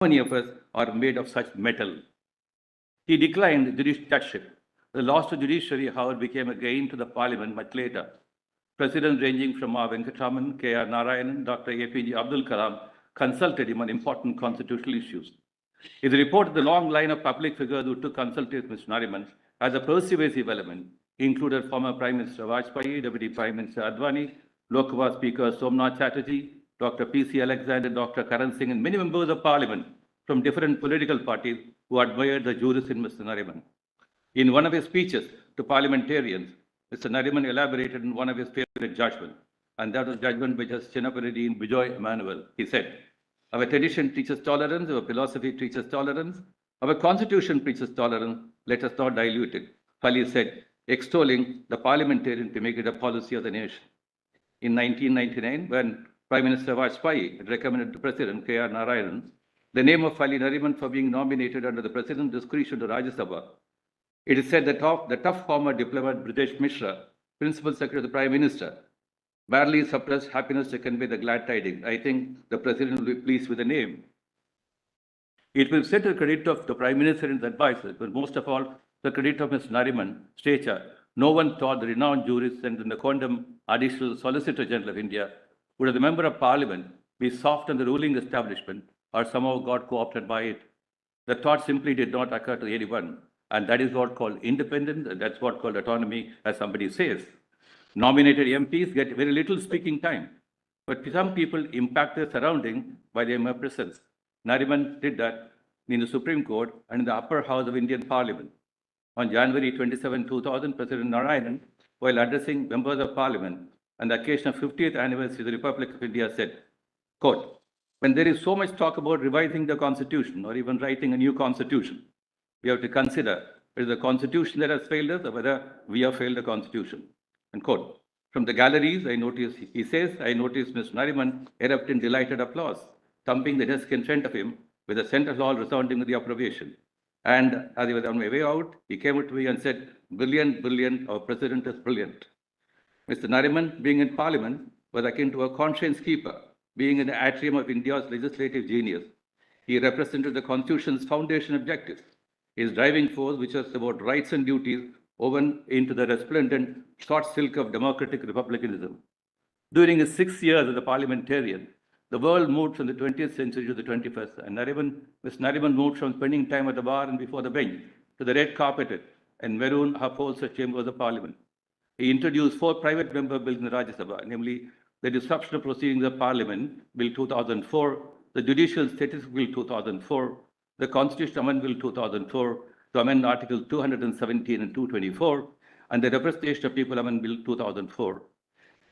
Many of us are made of such metal. He declined judicialship. The loss to judiciary, however, became a gain to the parliament much later. Presidents ranging from R. Venkataraman, K.R. Narayanan, Dr. A.P.J. Abdul Kalam consulted him on important constitutional issues. It reported the long line of public figures who took consultation with Mr. Nariman as a persuasive element included former Prime Minister Vajpayee, Deputy Prime Minister Advani, Lok Sabha Speaker Somnath Chatterjee, Dr. P.C. Alexander, Dr. Karan Singh, and many members of parliament from different political parties who admired the jurist in Mr. Nariman. In one of his speeches to parliamentarians, Mr. Nariman elaborated on one of his favorite judgments, and that was judgment by Justice Chinnapareddy Bijoy Emmanuel. He said, "Our tradition teaches tolerance, our philosophy teaches tolerance, our constitution teaches tolerance, let us not dilute it," Fali said, extolling the parliamentarian to make it a policy of the nation. In 1999, when Prime Minister Vajpayee had recommended to President K.R. Narayanan the name of Fali Nariman for being nominated under the President's discretion to Rajya Sabha, it is said that the tough former diplomat Brijesh Mishra, Principal Secretary of the Prime Minister, barely suppressed happiness to convey the glad tidings. I think the President will be pleased with the name. It will set the credit of the Prime Minister and his advisors, but most of all, the credit of Mr. Nariman's stature. No one thought the renowned jurist and the quondam Additional Solicitor General of India would, as a member of Parliament, be soft on the ruling establishment or somehow got co-opted by it. The thought simply did not occur to anyone, and that is what called independence, and that's what called autonomy, as somebody says. Nominated MPs get very little speaking time, but some people impact their surrounding by their mere presence. Nariman did that in the Supreme Court and in the upper house of Indian Parliament. On January 27, 2000, President Narayanan, while addressing members of Parliament on the occasion of 50th anniversary of the Republic of India, said, quote, "When there is so much talk about revising the Constitution or even writing a new Constitution, we have to consider whether the Constitution that has failed us or whether we have failed the Constitution." Unquote. From the galleries, I noticed Mr. Nariman erupt in delighted applause, thumping the desk in front of him with the central hall resounding with the approbation. And as he was on my way out, he came up to me and said, "Brilliant, brilliant, our president is brilliant." Mr. Nariman, being in Parliament, was akin to a conscience keeper, being in the atrium of India's legislative genius. He represented the Constitution's foundation objectives, his driving force, which was about rights and duties woven into the resplendent short silk of democratic republicanism. During his 6 years as a parliamentarian, the world moved from the 20th century to the 21st, and Mr. Nariman moved from spending time at the bar and before the bench to the red carpeted and maroon upholstered chambers of Parliament. He introduced 4 private member bills in the Rajya Sabha, namely the Disruption of Proceedings of Parliament, Bill 2004, the Judicial Statistics Bill 2004, the Constitution Amendment Bill 2004, to amend Article 217 and 224, and the Representation of People Amendment Bill 2004.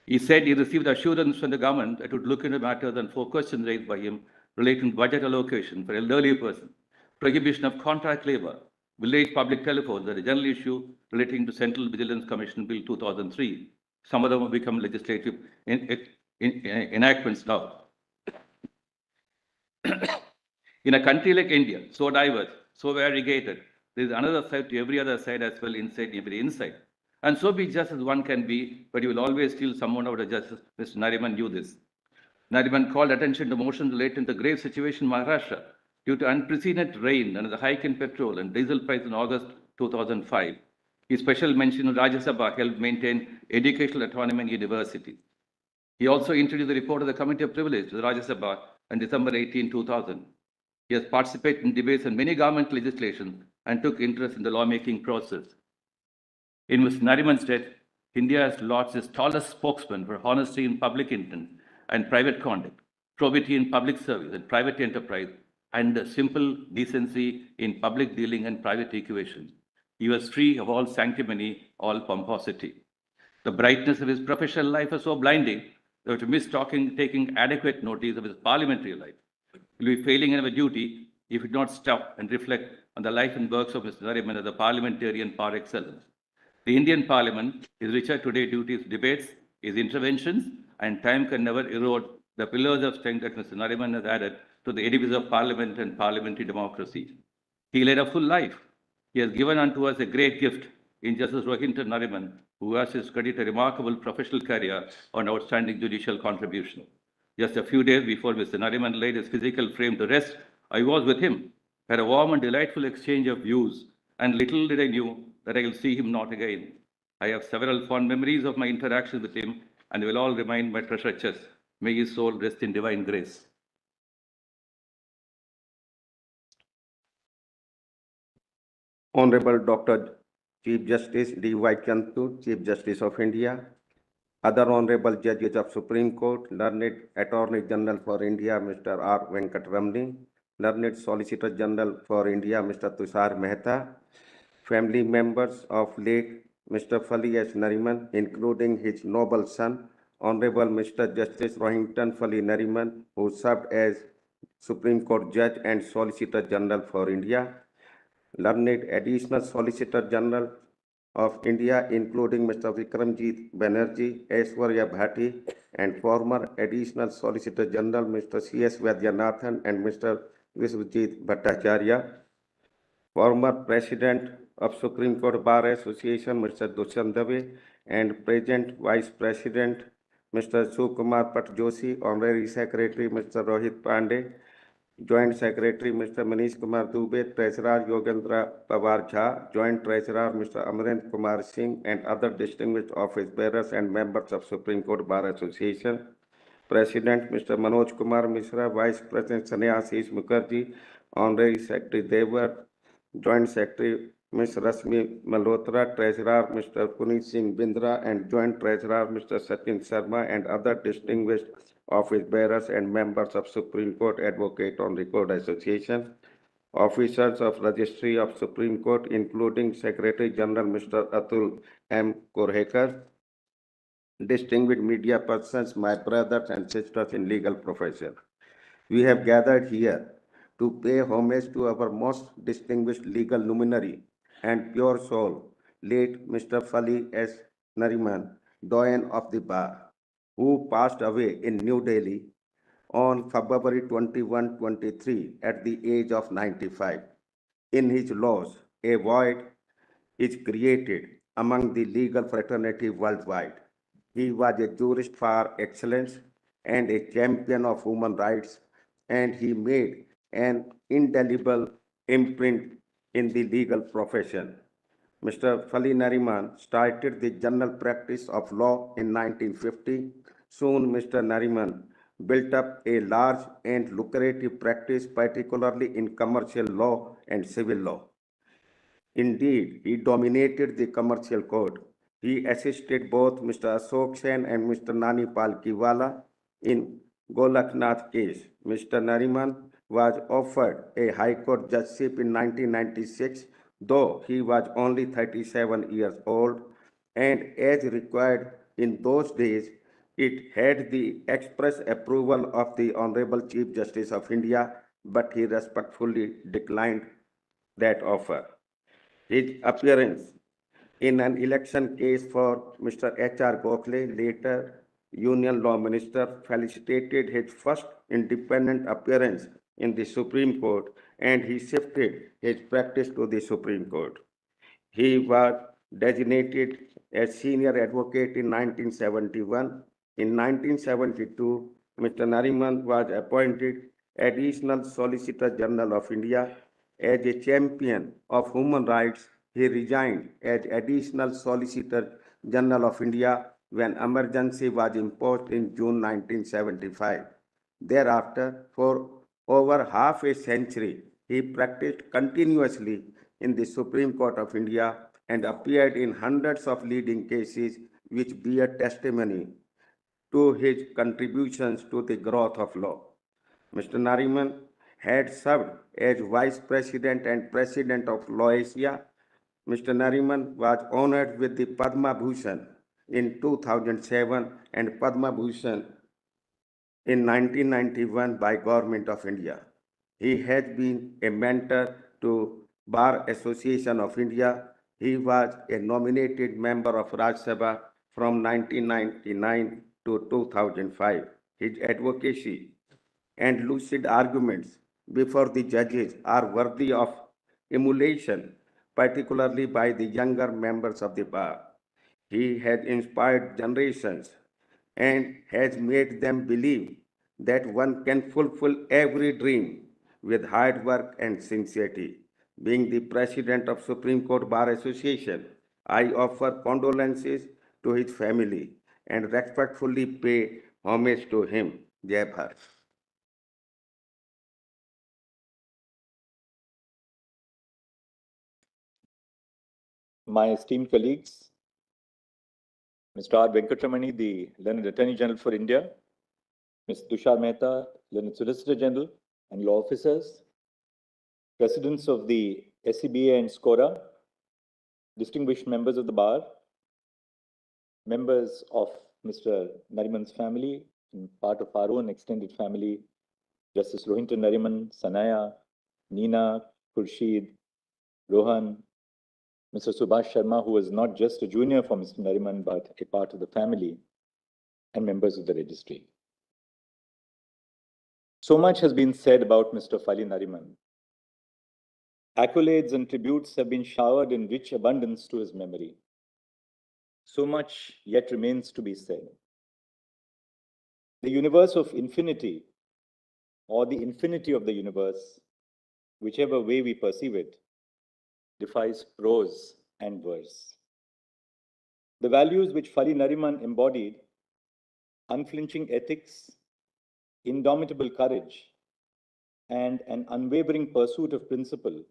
He said he received assurance from the government that it would look into matters and 4 questions raised by him relating to budget allocation for elderly persons, prohibition of contract labor, village public telephones, and a general issue relating to Central Vigilance Commission Bill 2003. Some of them have become legislative enactments now. In a country like India, so diverse, so variegated, there is another side to every other side as well, inside every inside. And so be just as one can be, but you will always steal someone out of justice. Mr. Nariman knew this. Nariman called attention to motions relating to the grave situation in Maharashtra due to unprecedented rain and the hike in petrol and diesel price in August 2005. His special mention of Rajya Sabha helped maintain educational autonomy in universities. He also introduced the report of the Committee of Privilege to the Rajya Sabha on December 18, 2000. He has participated in debates on many government legislation and took interest in the lawmaking process. In Mr. Nariman's death, India has lost its tallest spokesman for honesty in public intent and private conduct, probity in public service and private enterprise, and simple decency in public dealing and private equation. He was free of all sanctimony, all pomposity. The brightness of his professional life was so blinding that to miss taking adequate notice of his parliamentary life. He will be failing in our duty if we do not stop and reflect on the life and works of Mr. Nariman as a parliamentarian par excellence. The Indian Parliament is richer today due to its debates, its interventions, and time can never erode the pillars of strength that Mr. Nariman has added to the edifice of Parliament and parliamentary democracy. He led a full life. He has given unto us a great gift in Justice Rohinton Nariman, who has his credit a remarkable professional career and outstanding judicial contribution. Just a few days before Mr. Nariman laid his physical frame to rest I was with him, had a warm and delightful exchange of views, and little did I knew that I will see him not again. I have several fond memories of my interaction with him, and they will all remain my treasure chest. May his soul rest in divine grace. Honorable Dr. Chief Justice D.Y. Chantu, Chief Justice of India, other honorable judges of Supreme Court, learned Attorney General for India, Mr. R. Venkatramani, learned Solicitor General for India, Mr. Tushar Mehta, family members of late Mr. Fali S. Nariman, including his noble son, Honorable Mr. Justice Rohinton Fali Nariman, who served as Supreme Court Judge and Solicitor General for India, learned Additional Solicitor General of India, including Mr. Vikramjit Banerjee, Aishwarya Bhatti, and former Additional Solicitor General Mr. C.S. Vaidyanathan and Mr. Viswajit Bhattacharya, former President of Supreme Court Bar Association Mr. Dushyant Dave, and present Vice President Mr. Sukumar Patjoshi, Honorary Secretary Mr. Rohit Pandey, Joint Secretary Mr. Manish Kumar Dubey, Treasurer Yogendra Pawar Jha, Joint Treasurer Mr. Amarendra Kumar Singh, and other distinguished office bearers and members of Supreme Court Bar Association. President Mr. Manoj Kumar Mishra, Vice President Sanyasis Mukherjee, Honorary Secretary Devar, Joint Secretary Ms. Rasmi Malhotra, Treasurer Mr. Puneet Singh Bindra, and Joint Treasurer Mr. Sachin Sharma, and other distinguished office bearers and members of Supreme Court Advocate on Record Association, officers of Registry of Supreme Court, including Secretary General Mr. Atul M. Korhekar, distinguished media persons, my brothers and sisters in legal profession. We have gathered here to pay homage to our most distinguished legal luminary and pure soul, late Mr. Fali S. Nariman, Doyen of the Bar, who passed away in New Delhi on February 21, 23 at the age of 95. In his loss, a void is created among the legal fraternity worldwide. He was a jurist par excellence and a champion of human rights, and he made an indelible imprint in the legal profession. Mr. Fali Nariman started the general practice of law in 1950. Soon, Mr. Nariman built up a large and lucrative practice, particularly in commercial law and civil law. Indeed, he dominated the commercial code. He assisted both Mr. Ashok Sen and Mr. Nani Pal Kiwala in Golaknath case. Mr. Nariman was offered a High Court judgeship in 1996, though he was only 37 years old, and as required in those days, it had the express approval of the Honorable Chief Justice of India, but he respectfully declined that offer. His appearance in an election case for Mr. H.R. Gokhale, later Union Law Minister, felicitated his first independent appearance in the Supreme Court, and he shifted his practice to the Supreme Court. He was designated as senior advocate in 1971. In 1972, Mr. Nariman was appointed Additional Solicitor General of India. As a champion of human rights, he resigned as Additional Solicitor General of India when emergency was imposed in June 1975. Thereafter, for over half a century, he practiced continuously in the Supreme Court of India and appeared in hundreds of leading cases which bear testimony to his contributions to the growth of law. Mr. Nariman had served as Vice President and President of Law Asia. Mr. Nariman was honored with the Padma Bhushan in 2007 and Padma Bhushan in 1991 by Government of India. He has been a mentor to Bar Association of India. He was a nominated member of Rajya Sabha from 1999 to 2005. His advocacy and lucid arguments before the judges are worthy of emulation, particularly by the younger members of the bar. He has inspired generations and has made them believe that one can fulfill every dream with hard work and sincerity. Being the President of Supreme Court Bar Association, I offer condolences to his family and respectfully pay homage to him. Jai Bharat. My esteemed colleagues, Mr. R. Venkatramani, the Learned Attorney General for India, Mr. Tushar Mehta, Learned Solicitor General, and law officers, presidents of the SCBA and SCORA, distinguished members of the bar, members of Mr. Nariman's family, and part of our own extended family, Justice Rohinton Nariman, Sanaya, Neena, Khurshid, Rohan, Mr. Subhash Sharma, who was not just a junior for Mr. Nariman, but a part of the family, and members of the registry. So much has been said about Mr. Fali Nariman. Accolades and tributes have been showered in rich abundance to his memory. So much yet remains to be said. The universe of infinity, or the infinity of the universe, whichever way we perceive it, defies prose and verse. The values which Fali Nariman embodied, unflinching ethics, indomitable courage, and an unwavering pursuit of principle,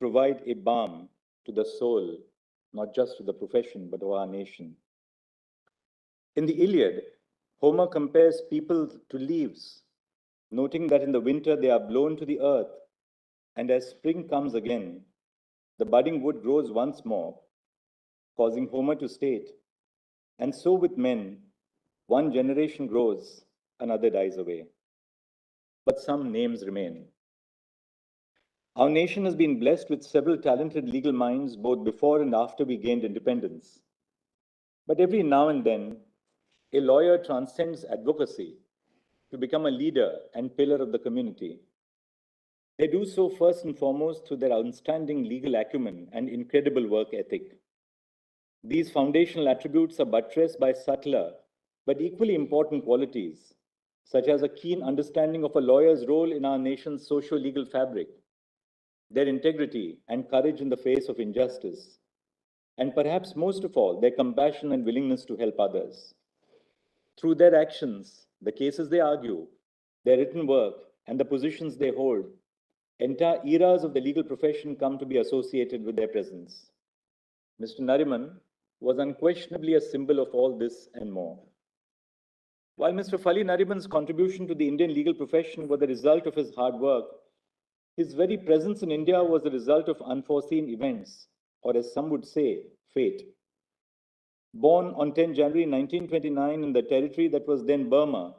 provide a balm to the soul, not just to the profession, but to our nation. In the Iliad, Homer compares people to leaves, noting that in the winter they are blown to the earth, and as spring comes again, the budding wood grows once more, causing Homer to state, and so with men, one generation grows, another dies away. But some names remain. Our nation has been blessed with several talented legal minds both before and after we gained independence. But every now and then, a lawyer transcends advocacy to become a leader and pillar of the community. They do so first and foremost through their outstanding legal acumen and incredible work ethic. These foundational attributes are buttressed by subtler but equally important qualities, such as a keen understanding of a lawyer's role in our nation's socio-legal fabric, their integrity and courage in the face of injustice, and perhaps most of all, their compassion and willingness to help others. Through their actions, the cases they argue, their written work, and the positions they hold, entire eras of the legal profession come to be associated with their presence. Mr. Nariman was unquestionably a symbol of all this and more. While Mr. Fali Nariman's contribution to the Indian legal profession was the result of his hard work, his very presence in India was the result of unforeseen events, or as some would say, fate. Born on 10 January 1929 in the territory that was then Burma,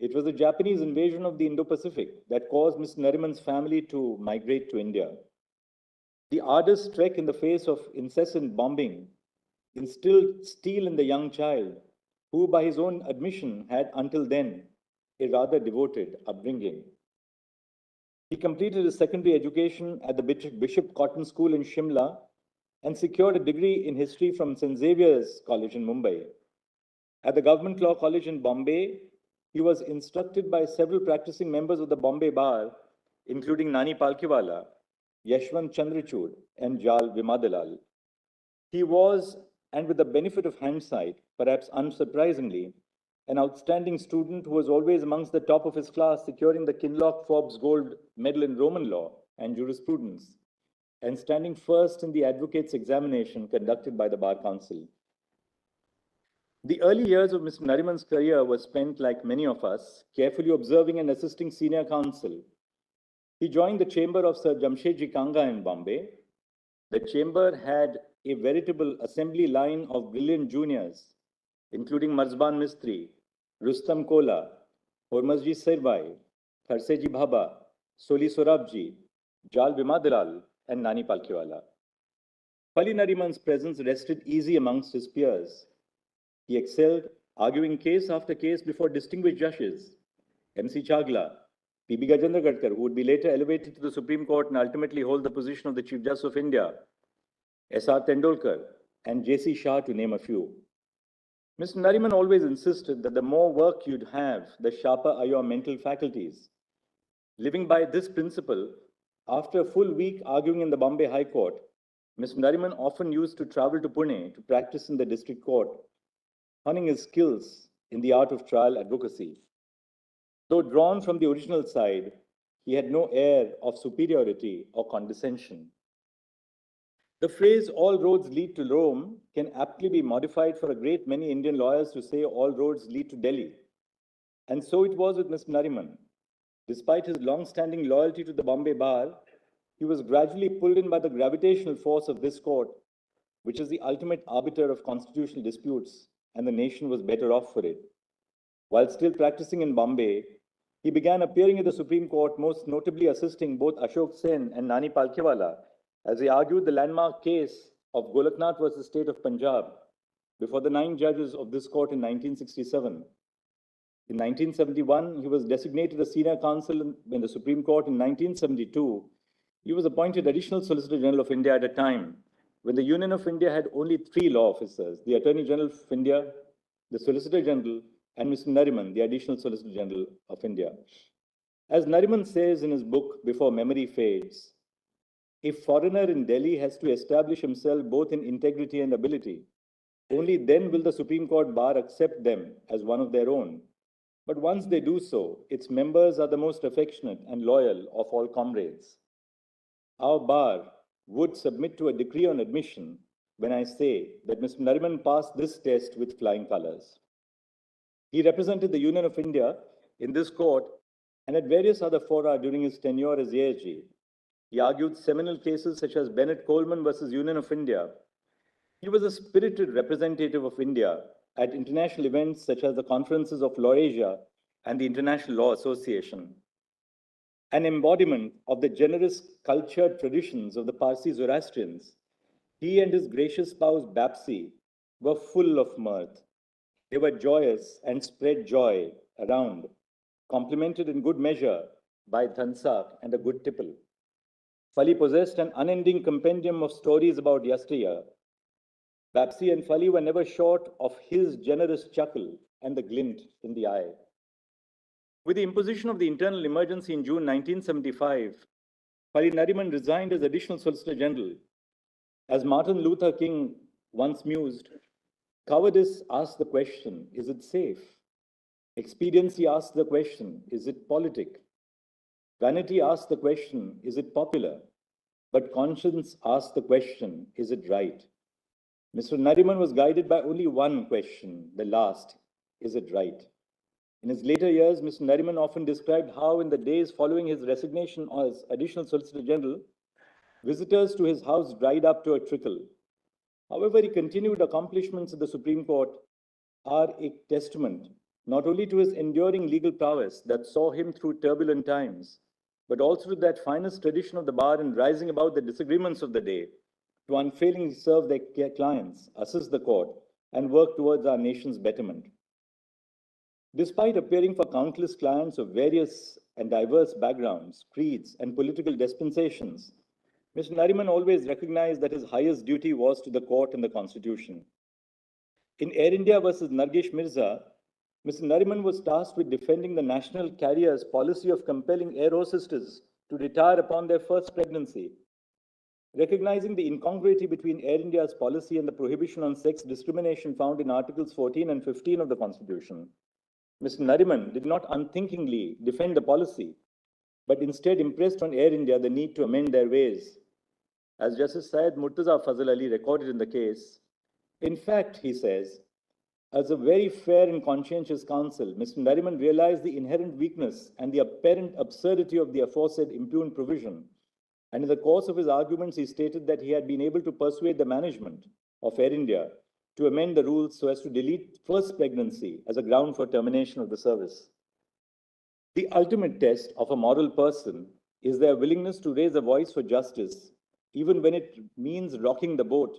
it was the Japanese invasion of the Indo-Pacific that caused Mr. Nariman's family to migrate to India. The arduous trek in the face of incessant bombing instilled steel in the young child, who by his own admission had until then a rather devoted upbringing. He completed his secondary education at the Bishop Cotton School in Shimla and secured a degree in history from St. Xavier's College in Mumbai. At the Government Law College in Bombay, he was instructed by several practicing members of the Bombay Bar, including Nani Palkhiwala, Yashwant Chandrachud, and Jal Vimadalal. He was, and with the benefit of hindsight, perhaps unsurprisingly, an outstanding student who was always amongst the top of his class, securing the Kinloch Forbes Gold Medal in Roman law and jurisprudence, and standing first in the advocate's examination conducted by the Bar Council. The early years of Mr. Nariman's career were spent, like many of us, carefully observing and assisting senior counsel. He joined the chamber of Sir Jamshedji Kanga in Bombay. The chamber had a veritable assembly line of brilliant juniors, including Marzban Mistri, Rustam Kola, Hormazji Sirbai, Tharseji Bhaba, Soli Sorabji, Jal Vimadalal, and Nani Palkhiwala. Fali Nariman's presence rested easy amongst his peers. He excelled, arguing case after case before distinguished judges, M.C. Chagla, P.B. Gajendra Gadkar, who would be later elevated to the Supreme Court and ultimately hold the position of the Chief Justice of India, S.R. Tendolkar, and J.C. Shah, to name a few. Mr. Nariman always insisted that the more work you'd have, the sharper are your mental faculties. Living by this principle, after a full week arguing in the Bombay High Court, Mr. Nariman often used to travel to Pune to practice in the district court, honing his skills in the art of trial advocacy. Though drawn from the original side, he had no air of superiority or condescension. The phrase, all roads lead to Rome, can aptly be modified for a great many Indian lawyers to say, all roads lead to Delhi. And so it was with Mr. Nariman. Despite his long-standing loyalty to the Bombay Bar, he was gradually pulled in by the gravitational force of this court, which is the ultimate arbiter of constitutional disputes, and the nation was better off for it. While still practicing in Bombay, he began appearing at the Supreme Court, most notably assisting both Ashok Sen and Nani Palkhiwala as they argued the landmark case of Golaknath versus State of Punjab before the 9 judges of this court in 1967. In 1971, he was designated a senior counsel in the Supreme Court. In 1972, he was appointed Additional Solicitor General of India at a time when the Union of India had only 3 law officers, the Attorney General of India, the Solicitor General, and Mr. Nariman, the Additional Solicitor General of India. As Nariman says in his book, Before Memory Fades, a foreigner in Delhi has to establish himself both in integrity and ability. Only then will the Supreme Court bar accept them as one of their own. But once they do so, its members are the most affectionate and loyal of all comrades. Our bar would submit to a decree on admission when I say that Mr. Nariman passed this test with flying colors. He represented the Union of India in this court and at various other fora during his tenure as ASG. He argued seminal cases such as Bennett Coleman versus Union of India. He was a spirited representative of India at international events such as the conferences of Law Asia and the International Law Association. An embodiment of the generous cultured traditions of the Parsi Zoroastrians, he and his gracious spouse Bapsi were full of mirth. They were joyous and spread joy around, complemented in good measure by dhansak and a good tipple. Fali possessed an unending compendium of stories about yesteryear. Bapsi and Fali were never short of his generous chuckle and the glint in the eye. With the imposition of the internal emergency in June 1975, Fali Nariman resigned as Additional Solicitor General. As Martin Luther King once mused, cowardice asks the question, is it safe? Expediency asks the question, is it politic? Vanity asks the question, is it popular? But conscience asks the question, is it right? Mr. Nariman was guided by only one question, the last, is it right? In his later years, Mr. Nariman often described how in the days following his resignation as Additional Solicitor General, visitors to his house dried up to a trickle. However, he continued accomplishments at the Supreme Court are a testament not only to his enduring legal prowess that saw him through turbulent times, but also to that finest tradition of the bar in rising above the disagreements of the day, to unfailingly serve their clients, assist the court, and work towards our nation's betterment. Despite appearing for countless clients of various and diverse backgrounds, creeds, and political dispensations, Mr. Nariman always recognized that his highest duty was to the court and the Constitution. In Air India versus Nargesh Mirza, Mr. Nariman was tasked with defending the national carrier's policy of compelling air hostesses to retire upon their first pregnancy. Recognizing the incongruity between Air India's policy and the prohibition on sex discrimination found in Articles 14 and 15 of the Constitution, Mr. Nariman did not unthinkingly defend the policy, but instead impressed on Air India the need to amend their ways. As Justice Syed Murtaza Fazal Ali recorded in the case, in fact, he says, as a very fair and conscientious counsel, Mr. Nariman realized the inherent weakness and the apparent absurdity of the aforesaid impugned provision. And in the course of his arguments, he stated that he had been able to persuade the management of Air India to amend the rules so as to delete first pregnancy as a ground for termination of the service. The ultimate test of a moral person is their willingness to raise a voice for justice, even when it means rocking the boat.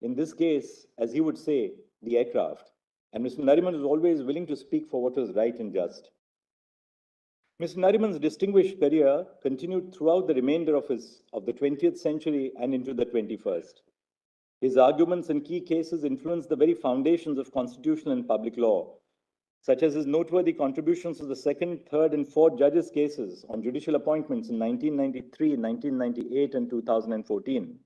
In this case, as he would say, the aircraft. And Mr. Nariman was always willing to speak for what was right and just. Mr. Nariman's distinguished career continued throughout the remainder of the 20th century and into the 21st. His arguments in key cases influenced the very foundations of constitutional and public law. such as his noteworthy contributions to the second, third, and fourth judges' cases on judicial appointments in 1993, 1998, and 2014.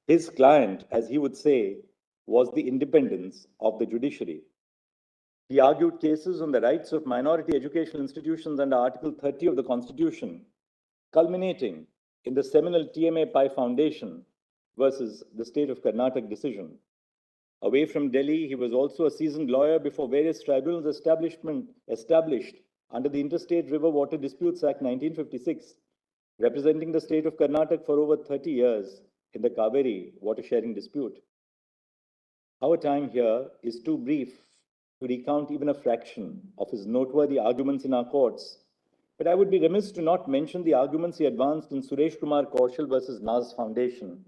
His client, as he would say, was the independence of the judiciary. He argued cases on the rights of minority educational institutions under Article 30 of the Constitution, culminating in the seminal TMA Pai Foundation versus the state of Karnataka decision. Away from Delhi, he was also a seasoned lawyer before various tribunals established under the Interstate River Water Disputes Act 1956, representing the state of Karnataka for over 30 years in the Kaveri water sharing dispute. Our time here is too brief to recount even a fraction of his noteworthy arguments in our courts, but I would be remiss to not mention the arguments he advanced in Suresh Kumar Kaushal versus Naz Foundation.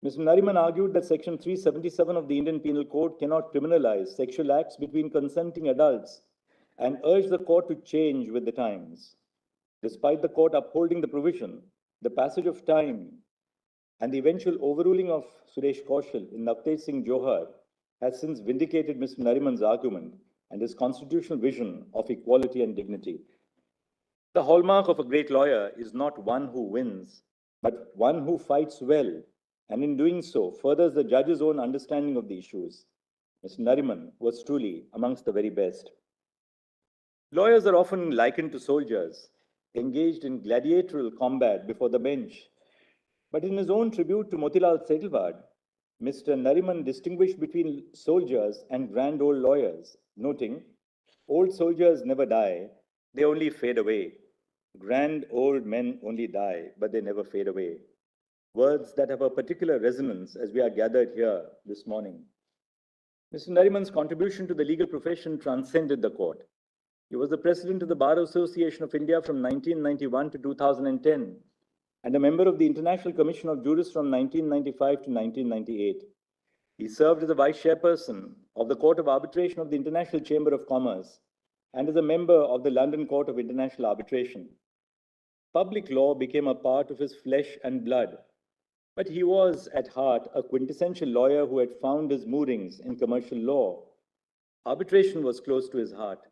Mr. Nariman argued that Section 377 of the Indian Penal Code cannot criminalize sexual acts between consenting adults and urged the court to change with the times. Despite the court upholding the provision, the passage of time and the eventual overruling of Suresh Kaushal in Navtej Singh Johar has since vindicated Mr. Nariman's argument and his constitutional vision of equality and dignity. The hallmark of a great lawyer is not one who wins, but one who fights well, and in doing so furthers the judge's own understanding of the issues. Mr. Nariman was truly amongst the very best. Lawyers are often likened to soldiers, engaged in gladiatorial combat before the bench. But in his own tribute to Motilal Setalvad, Mr. Nariman distinguished between soldiers and grand old lawyers, noting, "Old soldiers never die, they only fade away. Grand old men only die, but they never fade away." Words that have a particular resonance as we are gathered here this morning. Mr. Nariman's contribution to the legal profession transcended the court. He was the president of the Bar Association of India from 1991 to 2010 and a member of the International Commission of Jurists from 1995 to 1998. He served as a vice chairperson of the Court of Arbitration of the International Chamber of Commerce and as a member of the London Court of International Arbitration. Public law became a part of his flesh and blood, but he was at heart a quintessential lawyer who had found his moorings in commercial law. Arbitration was close to his heart.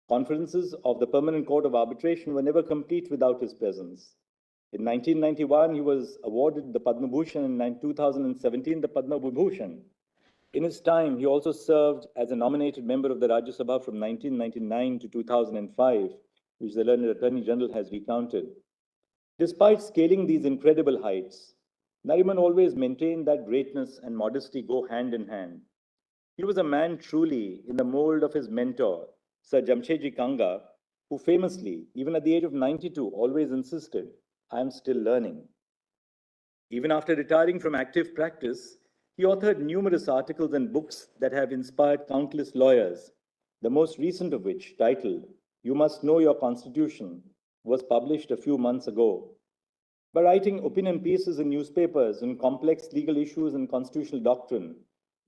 Conferences of the Permanent Court of Arbitration were never complete without his presence. In 1991, he was awarded the Padma Bhushan, and in 2017, the Padma Vibhushan. In his time, he also served as a nominated member of the Rajya Sabha from 1999 to 2005, which the learned Attorney General has recounted. Despite scaling these incredible heights, Nariman always maintained that greatness and modesty go hand in hand. He was a man truly in the mold of his mentor, Sir Jamshedji Kanga, who famously, even at the age of 92, always insisted, "I am still learning." Even after retiring from active practice, he authored numerous articles and books that have inspired countless lawyers, the most recent of which, titled "You Must Know Your Constitution," was published a few months ago. By writing opinion pieces in newspapers on complex legal issues and constitutional doctrine,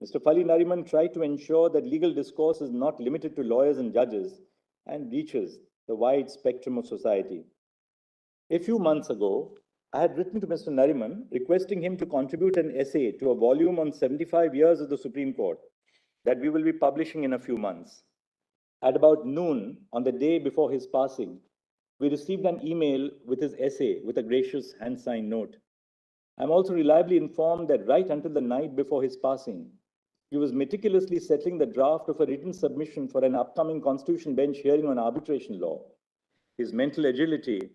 Mr. Fali Nariman tried to ensure that legal discourse is not limited to lawyers and judges and reaches the wide spectrum of society. A few months ago, I had written to Mr. Nariman requesting him to contribute an essay to a volume on 75 years of the Supreme Court that we will be publishing in a few months. At about noon on the day before his passing, we received an email with his essay with a gracious hand-signed note. I'm also reliably informed that right until the night before his passing, he was meticulously settling the draft of a written submission for an upcoming Constitution bench hearing on arbitration law. His mental agility,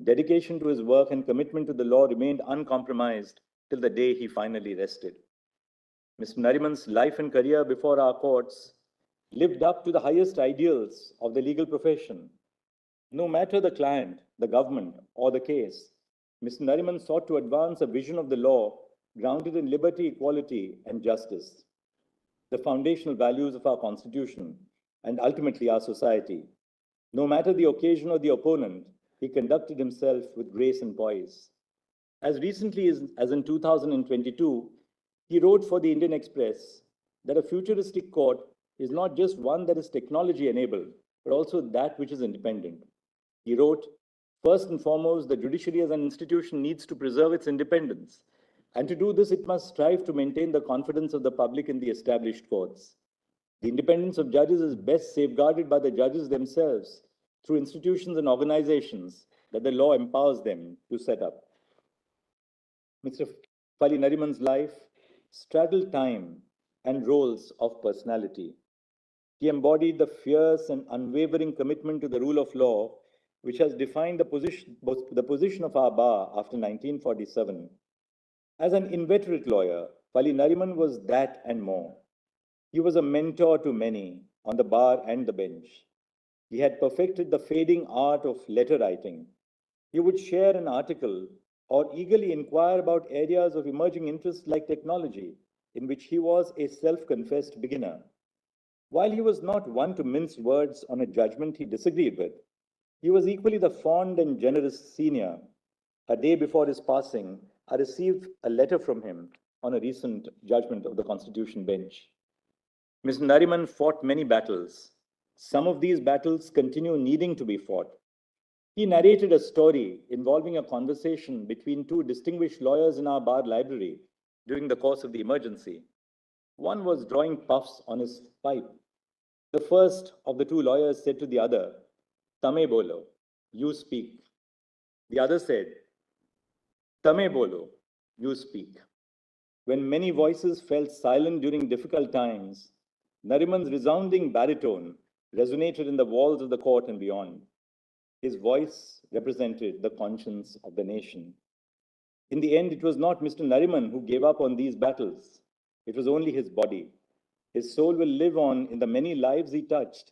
dedication to his work, and commitment to the law remained uncompromised till the day he finally rested. Mr. Nariman's life and career before our courts lived up to the highest ideals of the legal profession. No matter the client, the government, or the case, Mr. Nariman sought to advance a vision of the law grounded in liberty, equality, and justice, the foundational values of our Constitution, and ultimately our society. No matter the occasion or the opponent, he conducted himself with grace and poise. As recently as in 2022, he wrote for the Indian Express that a futuristic court is not just one that is technology-enabled, but also that which is independent. He wrote, "First and foremost, the judiciary as an institution needs to preserve its independence. And to do this, it must strive to maintain the confidence of the public in the established courts. The independence of judges is best safeguarded by the judges themselves through institutions and organizations that the law empowers them to set up. Mr. Fali Nariman's life straddled time and roles of personality. He embodied the fierce and unwavering commitment to the rule of law, which has defined the position of our bar after 1947. As an inveterate lawyer, Fali Nariman was that and more. He was a mentor to many on the bar and the bench. He had perfected the fading art of letter writing. He would share an article or eagerly inquire about areas of emerging interest like technology, in which he was a self-confessed beginner. While he was not one to mince words on a judgment he disagreed with, he was equally the fond and generous senior. A day before his passing, I received a letter from him on a recent judgment of the Constitution bench. Mr. Nariman fought many battles. Some of these battles continue needing to be fought. He narrated a story involving a conversation between two distinguished lawyers in our bar library during the course of the emergency. One was drawing puffs on his pipe. The first of the two lawyers said to the other, "Tame bolo, you speak." The other said, "Tame bolo, you speak." When many voices fell silent during difficult times, Nariman's resounding baritone resonated in the walls of the court and beyond. His voice represented the conscience of the nation. In the end, it was not Mr. Nariman who gave up on these battles. It was only his body. His soul will live on in the many lives he touched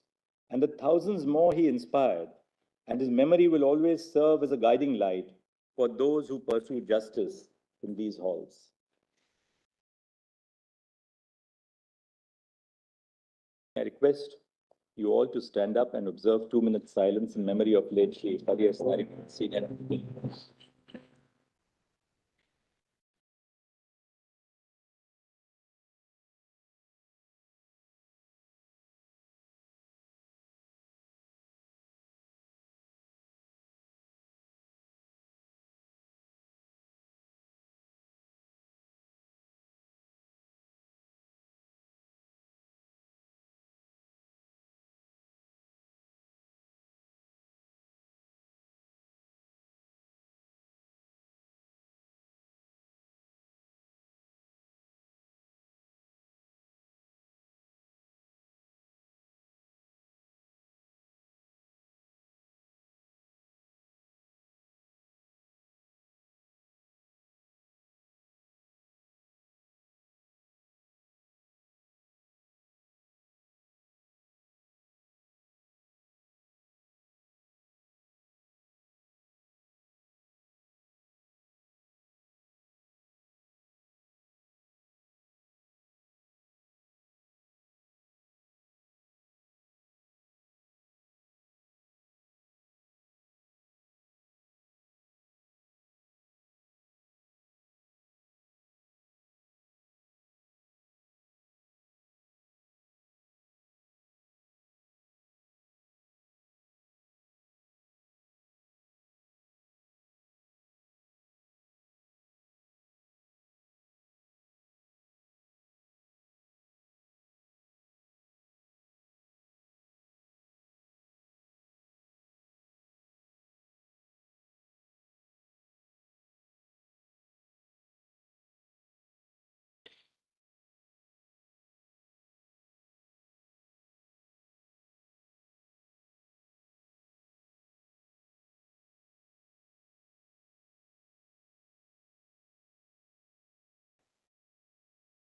and the thousands more he inspired, and his memory will always serve as a guiding light for those who pursue justice in these halls. I request you all to stand up and observe 2 minutes silence in memory of late Shri Fali Nariman, Senior.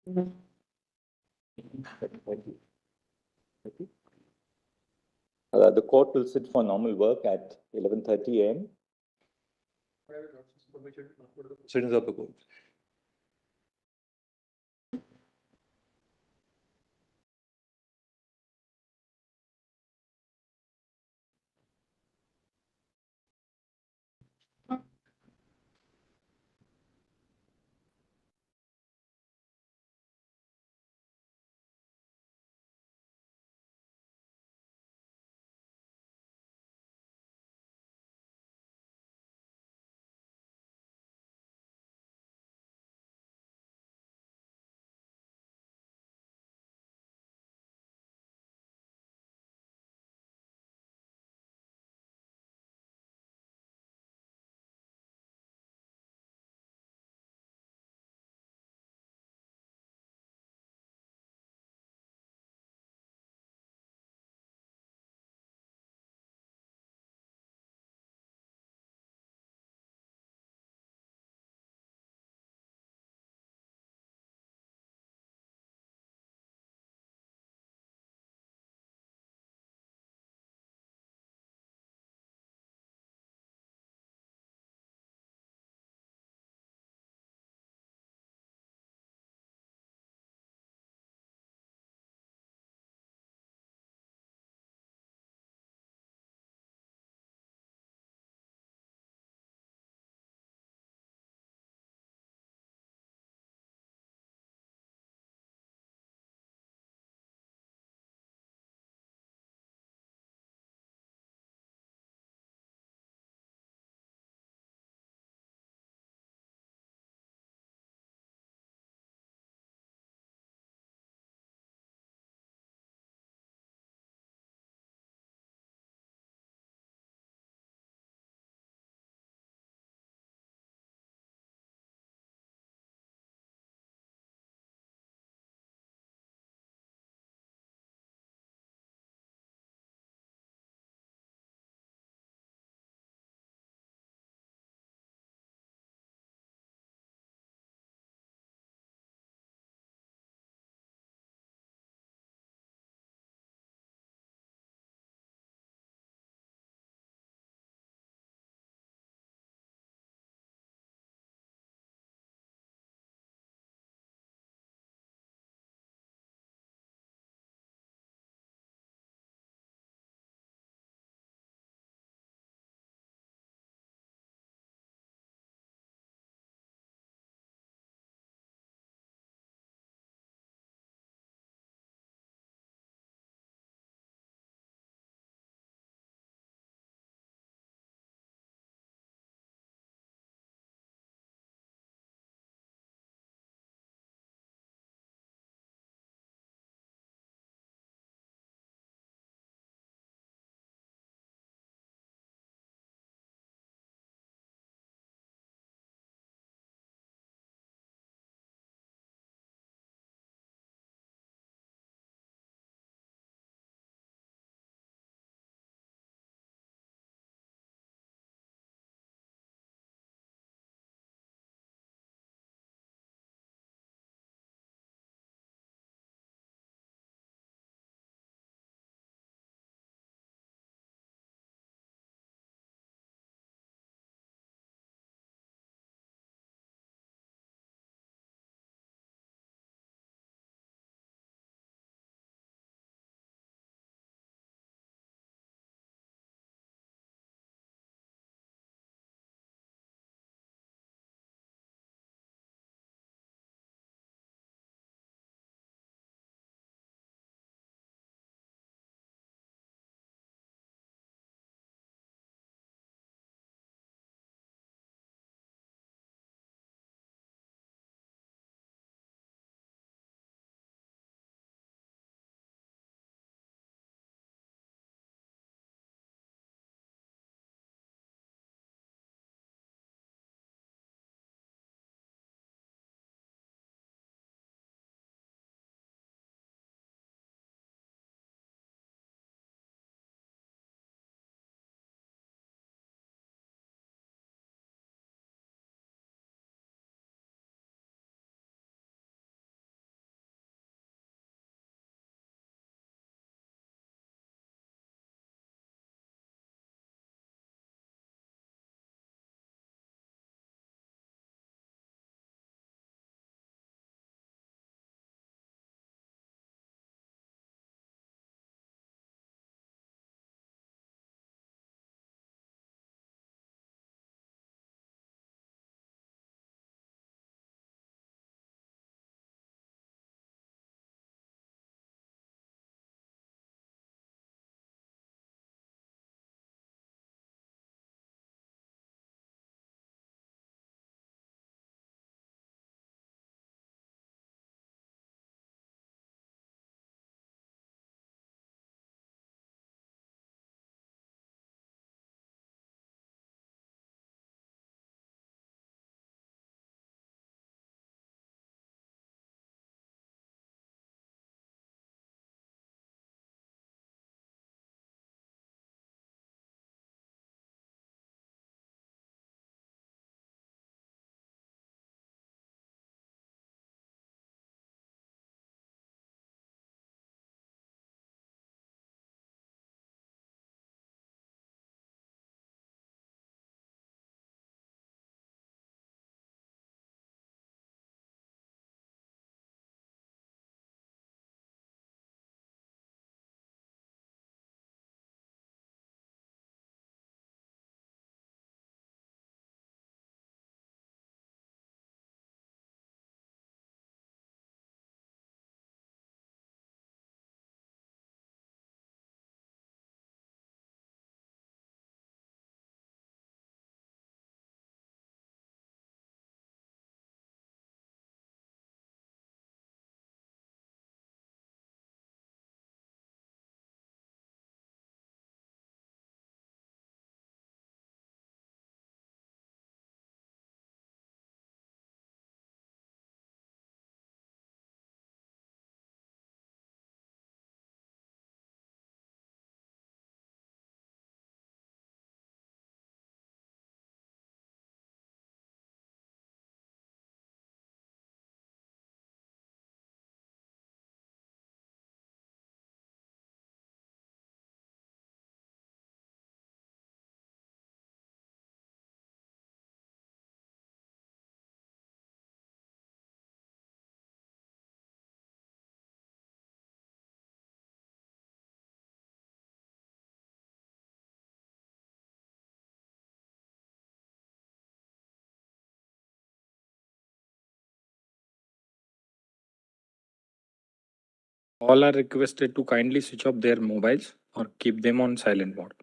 The court will sit for normal work at 11:30 a.m. Proceedings of the court. All are requested to kindly switch off their mobiles or keep them on silent mode.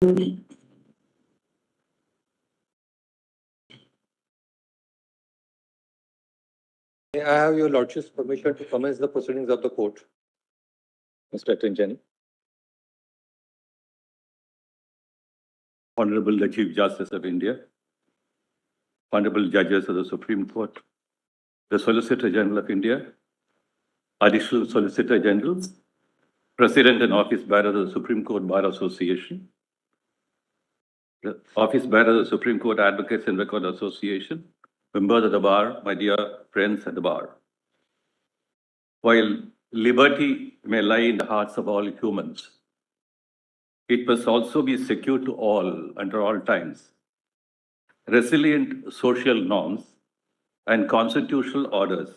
May I have your lordship's permission to commence the proceedings of the court? Mr. Trinjani. Honorable the Chief Justice of India, Honorable Judges of the Supreme Court, the Solicitor General of India, Additional Solicitor General, President and Office Bearer of the Supreme Court Bar Association, the Office Bearer of the Supreme Court Advocates and Record Association, members of the bar, my dear friends at the bar. While liberty may lie in the hearts of all humans, it must also be secure to all under all times. Resilient social norms and constitutional orders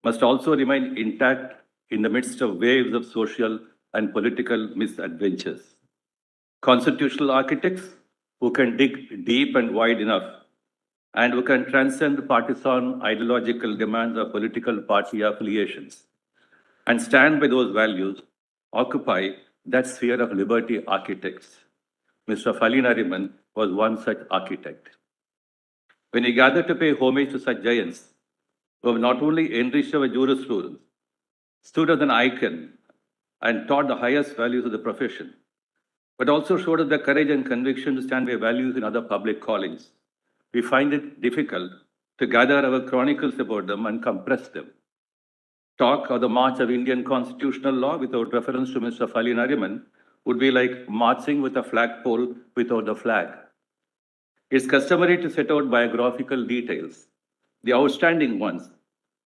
must also remain intact in the midst of waves of social and political misadventures. Constitutional architects who can dig deep and wide enough and who can transcend partisan ideological demands of political party affiliations and stand by those values occupy that sphere of liberty architects. Mr. Fali Nariman was one such architect. When we gather to pay homage to such giants, who have not only enriched our jurisprudence, stood as an icon, and taught the highest values of the profession, but also showed us the courage and conviction to stand by values in other public callings, we find it difficult to gather our chronicles about them and compress them. Talk of the march of Indian constitutional law without reference to Mr. Fali Nariman would be like marching with a flagpole without the flag. It's customary to set out biographical details, the outstanding ones,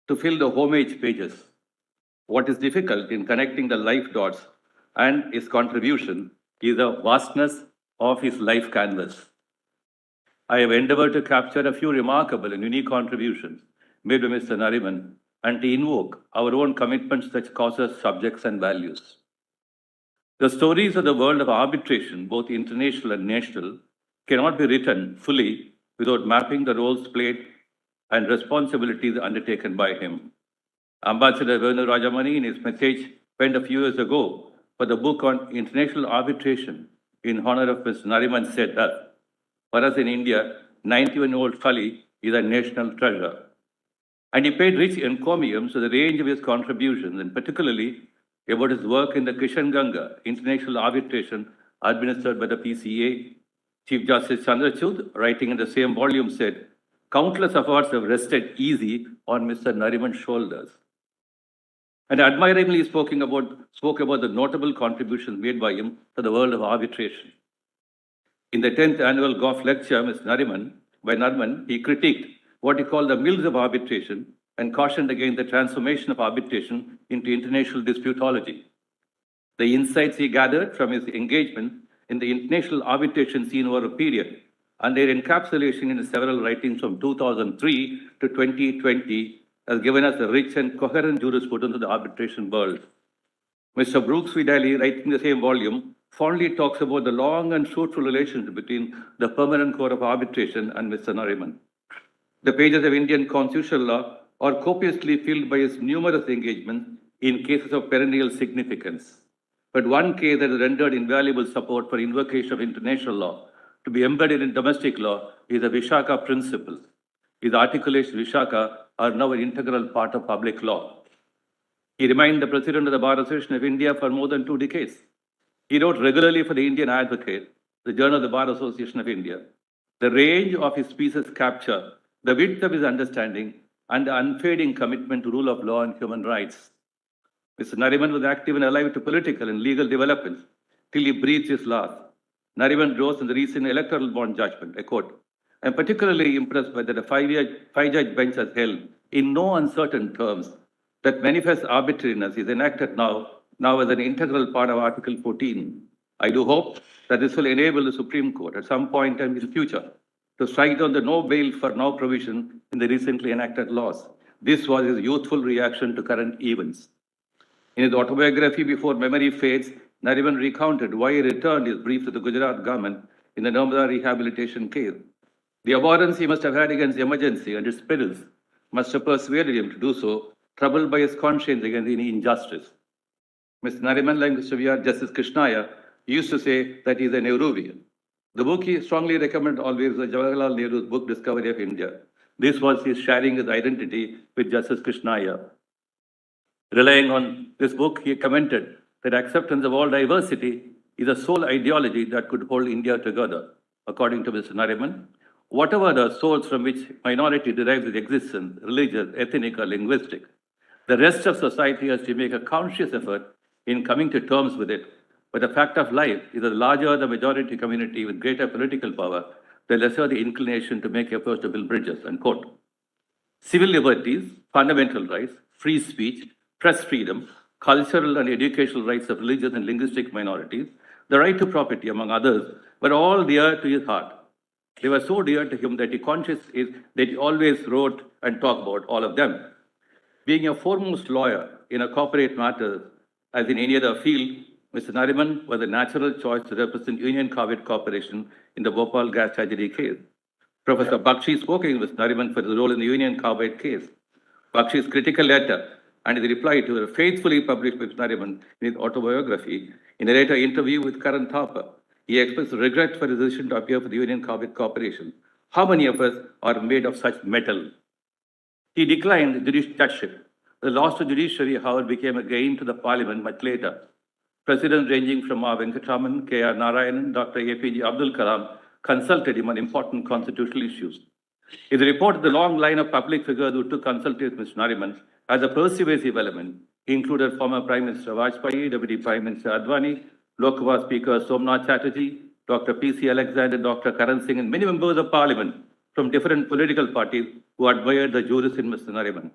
to fill the homage pages. What is difficult in connecting the life dots and his contribution is the vastness of his life canvas. I have endeavored to capture a few remarkable and unique contributions made by Mr. Nariman and to invoke our own commitments to such causes, subjects, and values. The stories of the world of arbitration, both international and national, cannot be written fully without mapping the roles played and responsibilities undertaken by him. Ambassador Venu Rajamani, in his message penned a few years ago for the book on international arbitration in honor of Mr. Nariman, said that, for us in India, 91-year-old Fali is a national treasure. And he paid rich encomiums to the range of his contributions, and particularly about his work in the Kishan Ganga international arbitration administered by the PCA. Chief Justice Chandrachud, writing in the same volume, said, countless efforts have rested easy on Mr. Nariman's shoulders. and admiringly spoke about the notable contributions made by him to the world of arbitration. In the 10th annual Goff lecture, by Narman, he critiqued what he called the mills of arbitration and cautioned against the transformation of arbitration into international disputology. The insights he gathered from his engagement in the international arbitration scene over a period and their encapsulation in several writings from 2003 to 2020 has given us a rich and coherent jurisprudence of the arbitration world. Mr. Brooks Vidali, writing in the same volume, fondly talks about the long and fruitful relationship between the Permanent Court of Arbitration and Mr. Nariman. The pages of Indian constitutional law are copiously filled by his numerous engagements in cases of perennial significance. But one case that has rendered invaluable support for invocation of international law to be embedded in domestic law is the Vishaka principle. His articulations Vishaka are now an integral part of public law. He remained the president of the Bar Association of India for more than 2 decades. He wrote regularly for the Indian Advocate, the journal of the Bar Association of India. The range of his pieces capture the width of his understanding and the unfading commitment to rule of law and human rights. Mr. Nariman was active and alive to political and legal developments till he breathed his last. Nariman rose in the recent electoral bond judgment, I quote, "I am particularly impressed by that a five-judge bench has held in no uncertain terms that manifest arbitrariness is enacted now as an integral part of Article 14. I do hope that this will enable the Supreme Court at some point in the future to strike down the no bail for now provision in the recently enacted laws." This was his youthful reaction to current events. In his autobiography, Before Memory Fades, Nariman recounted why he returned his brief to the Gujarat government in the Narmada rehabilitation case. The abhorrence he must have had against emergency and its perils must have persuaded him to do so, troubled by his conscience against any injustice. Mr. Nariman, like Mr. V.R. Justice Krishnaya, used to say that he is a Nehruvian. The book he strongly recommended always was Jawaharlal Nehru's book, Discovery of India. This was his sharing his identity with Justice Krishnaya. Relying on this book, he commented that acceptance of all diversity is the sole ideology that could hold India together. According to Mr. Nariman, whatever the source from which minority derives its existence, religious, ethnic, or linguistic, the rest of society has to make a conscious effort in coming to terms with it. But the fact of life is that the larger the majority community with greater political power, the lesser the inclination to make efforts to build bridges, unquote. Civil liberties, fundamental rights, free speech, press freedom, cultural and educational rights of religious and linguistic minorities, the right to property, among others, were all dear to his heart. They were so dear to him that he always wrote and talked about all of them. Being a foremost lawyer in a corporate matters, as in any other field, Mr. Nariman was a natural choice to represent Union Carbide Corporation in the Bhopal gas tragedy case. Professor Bakshi spoke with Nariman for his role in the Union Carbide case. Bakshi's critical letter and his reply to it faithfully published by Nariman in his autobiography. In a later interview with Karan Thapa, he expressed regret for his decision to appear for the Union Carbide Corporation. How many of us are made of such metal? He declined judgeship. The loss to judiciary, however, became a gain to the parliament much later. Presidents ranging from R. Venkatraman, K.R. Narayanan, Dr. A.P.J. Abdul Kalam consulted him on important constitutional issues. It reported the long line of public figures who took consultation with Mr. Nariman as a persuasive element included former Prime Minister Vajpayee, Deputy Prime Minister Advani, Lok Sabha Speaker Somnath Chatterjee, Dr. P.C. Alexander, Dr. Karan Singh, and many members of parliament from different political parties who admired the jurist in Mr. Nariman.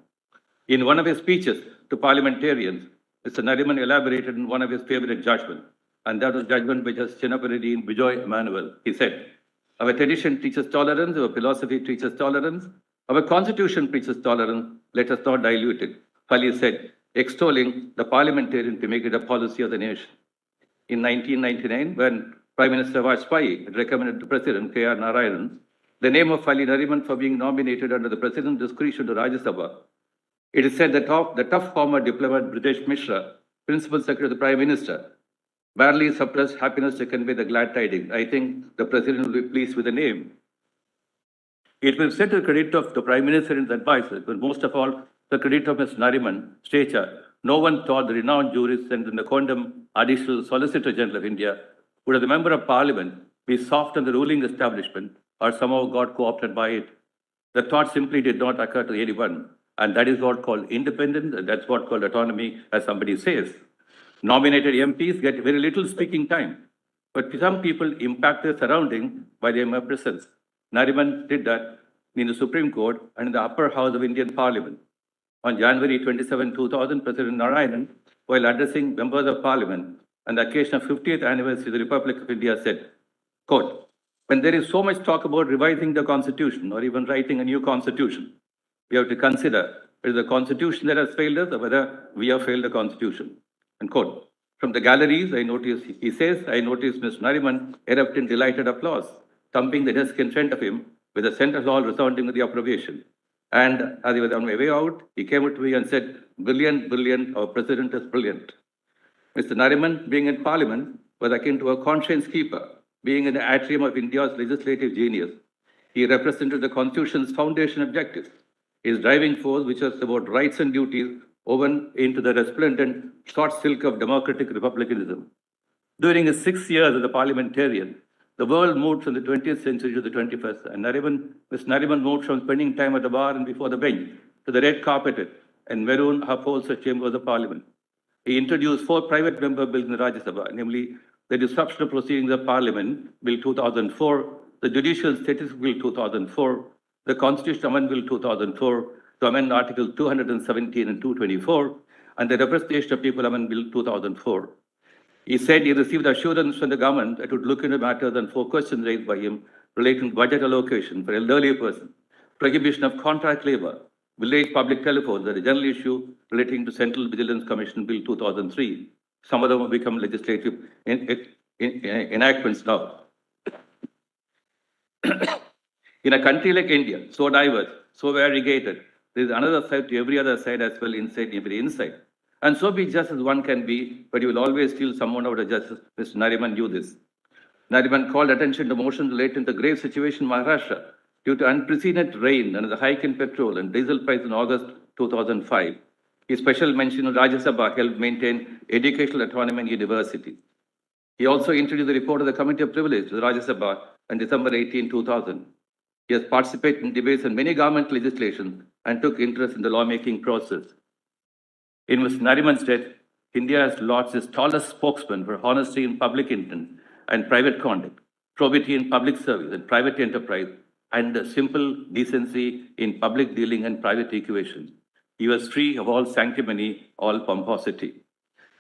In one of his speeches to parliamentarians, Mr. Nariman elaborated on one of his favorite judgments, and that was judgment by Justice Chinnapareddy in Bijoy Emmanuel. He said, "Our tradition teaches tolerance, our philosophy teaches tolerance, our constitution preaches tolerance, let us not dilute it." Fali said, extolling the parliamentarian to make it a policy of the nation. In 1999, when Prime Minister Vajpayee had recommended to President K.R. Narayanan the name of Fali Nariman for being nominated under the President's discretion to Rajya Sabha, it is said that the tough former diplomat Brijesh Mishra, Principal Secretary of the Prime Minister, barely suppressed happiness to convey the glad tidings. "I think the President will be pleased with the name." It will set the credit of the Prime Minister and his advisors, but most of all, the credit of Mr. Nariman, stature. No one thought the renowned jurist and the Condom Additional Solicitor General of India would, as a member of Parliament, be soft on the ruling establishment or somehow got co-opted by it. The thought simply did not occur to anyone. And that is what called independence, and that's what called autonomy, as somebody says. Nominated MPs get very little speaking time, but some people impact their surrounding by their mere presence. Nariman did that in the Supreme Court and in the upper house of Indian Parliament. On January 27, 2000, President Narayanan, while addressing members of Parliament on the occasion of 50th anniversary of the Republic of India, said, quote, when there is so much talk about revising the Constitution or even writing a new Constitution, we have to consider whether the Constitution that has failed us or whether we have failed the Constitution. Unquote. From the galleries, I noticed, he says, I noticed Mr. Nariman erupt in delighted applause, thumping the desk in front of him with the central hall resounding with the approbation. And as he was on my way out, he came up to me and said, brilliant, brilliant, our president is brilliant. Mr. Nariman, being in Parliament, was akin to a conscience keeper, being in the atrium of India's legislative genius. He represented the Constitution's foundation objectives, his driving force, which was about rights and duties woven into the resplendent short silk of democratic republicanism. During his 6 years as a parliamentarian, the world moved from the 20th century to the 21st, and Mr. Nariman moved from spending time at the bar and before the bench to the red carpeted and maroon upholstered chambers of Parliament. He introduced 4 private member bills in the Rajya Sabha, namely the Disruption of Proceedings of Parliament, Bill 2004, the Judicial Status Bill 2004, the Constitution Amendment Bill 2004 to amend Articles 217 and 224, and the Representation of People Amendment Bill 2004. He said he received assurance from the government that it would look into matters and 4 questions raised by him relating to budget allocation for elderly persons, prohibition of contract labor, village public telephones, and a general issue relating to Central Vigilance Commission Bill 2003. Some of them have become legislative enactments now. In a country like India, so diverse, so variegated, there is another side to every other side as well, inside every inside. And so be just as one can be, but you will always steal someone out of justice. Mr. Nariman knew this. Nariman called attention to motions relating to the grave situation in Maharashtra due to unprecedented rain and the hike in petrol and diesel price in August 2005. His special mention of Rajya Sabha helped maintain educational autonomy in universities. He also introduced the report of the Committee of Privilege to the Rajya Sabha on December 18, 2000. He has participated in debates on many government legislation and took interest in the lawmaking process. In Mr. Nariman's death, India has lost its tallest spokesman for honesty in public intent and private conduct, probity in public service and private enterprise, and simple decency in public dealing and private equation. He was free of all sanctimony, all pomposity.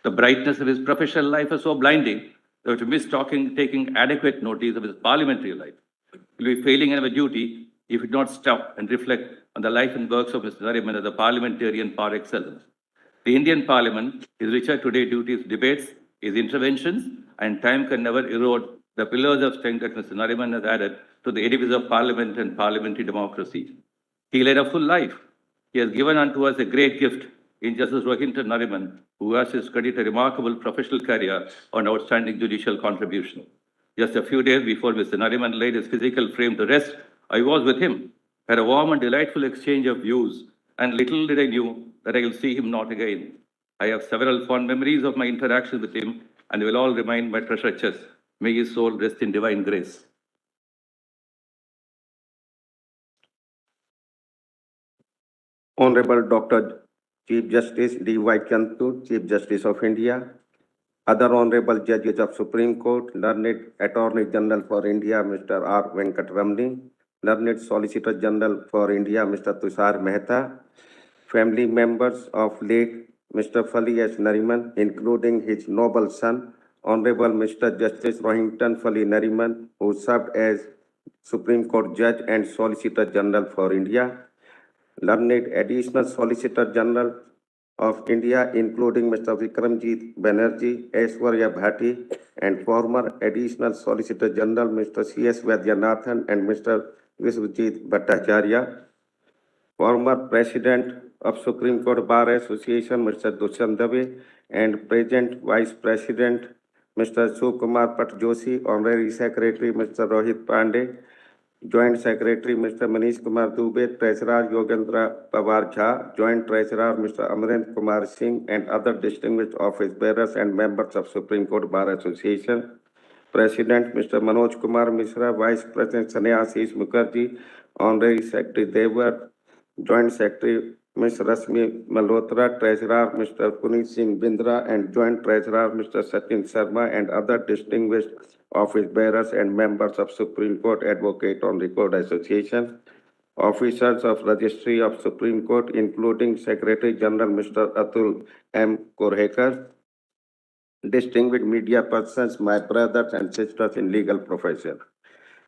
The brightness of his professional life was so blinding that to miss taking adequate notice of his parliamentary life. He will be failing in our duty if we do not stop and reflect on the life and works of Mr. Nariman as a parliamentarian par excellence. The Indian Parliament is richer today due to its debates, its interventions, and time can never erode the pillars of strength that Mr. Nariman has added to the edifice of Parliament and parliamentary democracy. He led a full life. He has given unto us a great gift in Justice Rohinton Nariman, who has his credit a remarkable professional career and outstanding judicial contribution. Just a few days before Mr. Nariman laid his physical frame to rest, I was with him, had a warm and delightful exchange of views, and little did I knew that I will see him not again. I have several fond memories of my interactions with him, and they will all remain my treasure chest. May his soul rest in divine grace. Honorable Dr. Chief Justice D.Y. Chantu, Chief Justice of India, other honorable judges of Supreme Court, learned Attorney General for India, Mr. R. Venkatramani, learned Solicitor General for India, Mr. Tushar Mehta, family members of late Mr. Fali S. Nariman, including his noble son, Honorable Mr. Justice Rohinton Fali Nariman, who served as Supreme Court Judge and Solicitor General for India, learned Additional Solicitor General of India, including Mr. Vikramjit Banerjee, Aishwarya Bhati, and former Additional Solicitor General Mr. C.S. Vaidyanathan and Mr. Viswajit Bhattacharya, former President of Supreme Court Bar Association Mr. Dushyant Dave, and present Vice President Mr. Sukumar Patjoshi, Honorary Secretary Mr. Rohit Pandey, Joint Secretary Mr. Manish Kumar Dubey, Treasurer Yogendra Pawar Jha, Joint Treasurer Mr. Amrendra Kumar Singh, and other distinguished office bearers and members of Supreme Court Bar Association, President Mr. Manoj Kumar Mishra, Vice President Sanyasis Mukherjee, Honorary Secretary Devar, Joint Secretary Ms. Rasmi Malhotra, Treasurer Mr. Puneet Singh Bindra, and Joint Treasurer Mr. Sachin Sharma, and other distinguished office bearers and members of Supreme Court Advocate on Record Association, officers of Registry of Supreme Court, including Secretary General Mr. Atul M. Korhekar, distinguished media persons, my brothers and sisters in legal profession.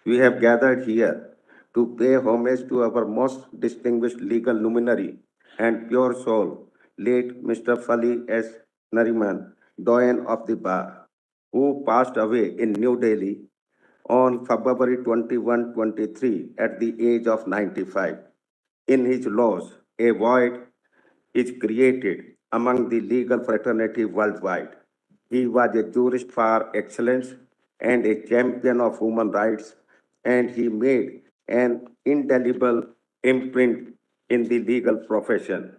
We have gathered here to pay homage to our most distinguished legal luminary and pure soul, late Mr. Fali S. Nariman, Doyen of the Bar, who passed away in New Delhi on February 21, 23 at the age of 95. In his loss, a void is created among the legal fraternity worldwide. He was a jurist par excellence and a champion of human rights, and he made an indelible imprint in the legal profession.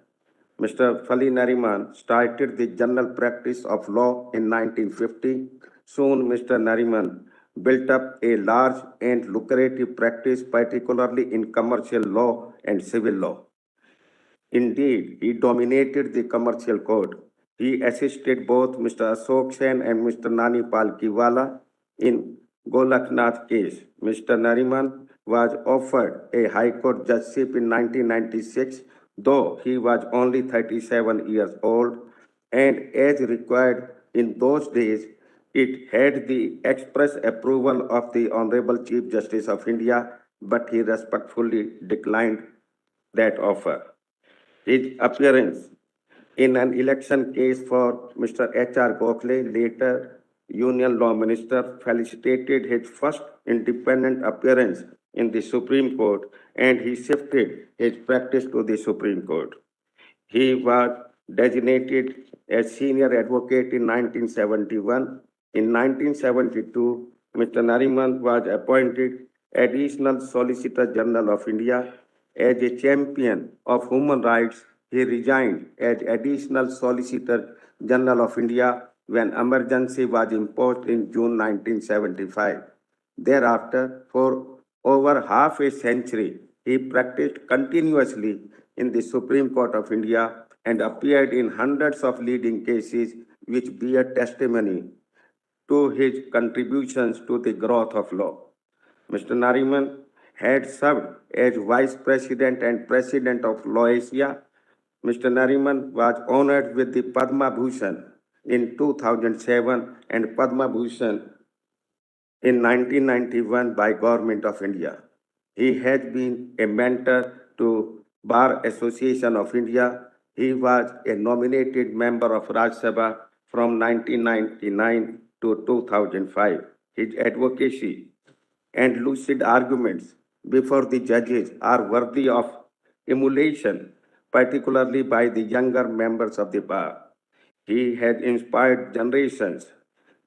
Mr. Fali Nariman started the general practice of law in 1950. Soon, Mr. Nariman built up a large and lucrative practice, particularly in commercial law and civil law. Indeed, he dominated the commercial code. He assisted both Mr. Ashok Sen and Mr. Nani Pal Kiwala in Golaknath case. Mr. Nariman was offered a High Court judgeship in 1996, though he was only 37 years old, and as required in those days, it had the express approval of the Honorable Chief Justice of India, but he respectfully declined that offer. His appearance in an election case for Mr. H.R. Gokhale, later Union Law Minister, felicitated his first independent appearance in the Supreme Court, and he shifted his practice to the Supreme Court. He was designated as senior advocate in 1971. In 1972, Mr. Nariman was appointed Additional Solicitor General of India. As a champion of human rights, he resigned as Additional Solicitor General of India when emergency was imposed in June 1975. Thereafter, for over half a century, he practiced continuously in the Supreme Court of India and appeared in hundreds of leading cases which bear testimony to his contributions to the growth of law. Mr. Nariman had served as Vice President and President of Law Asia. Mr. Nariman was honored with the Padma Bhushan in 2007 and Padma Bhushan in 1991 by Government of India. He has been a mentor to Bar Association of India. He was a nominated member of Rajya Sabha from 1999 to 2005. His advocacy and lucid arguments before the judges are worthy of emulation, particularly by the younger members of the bar. He has inspired generations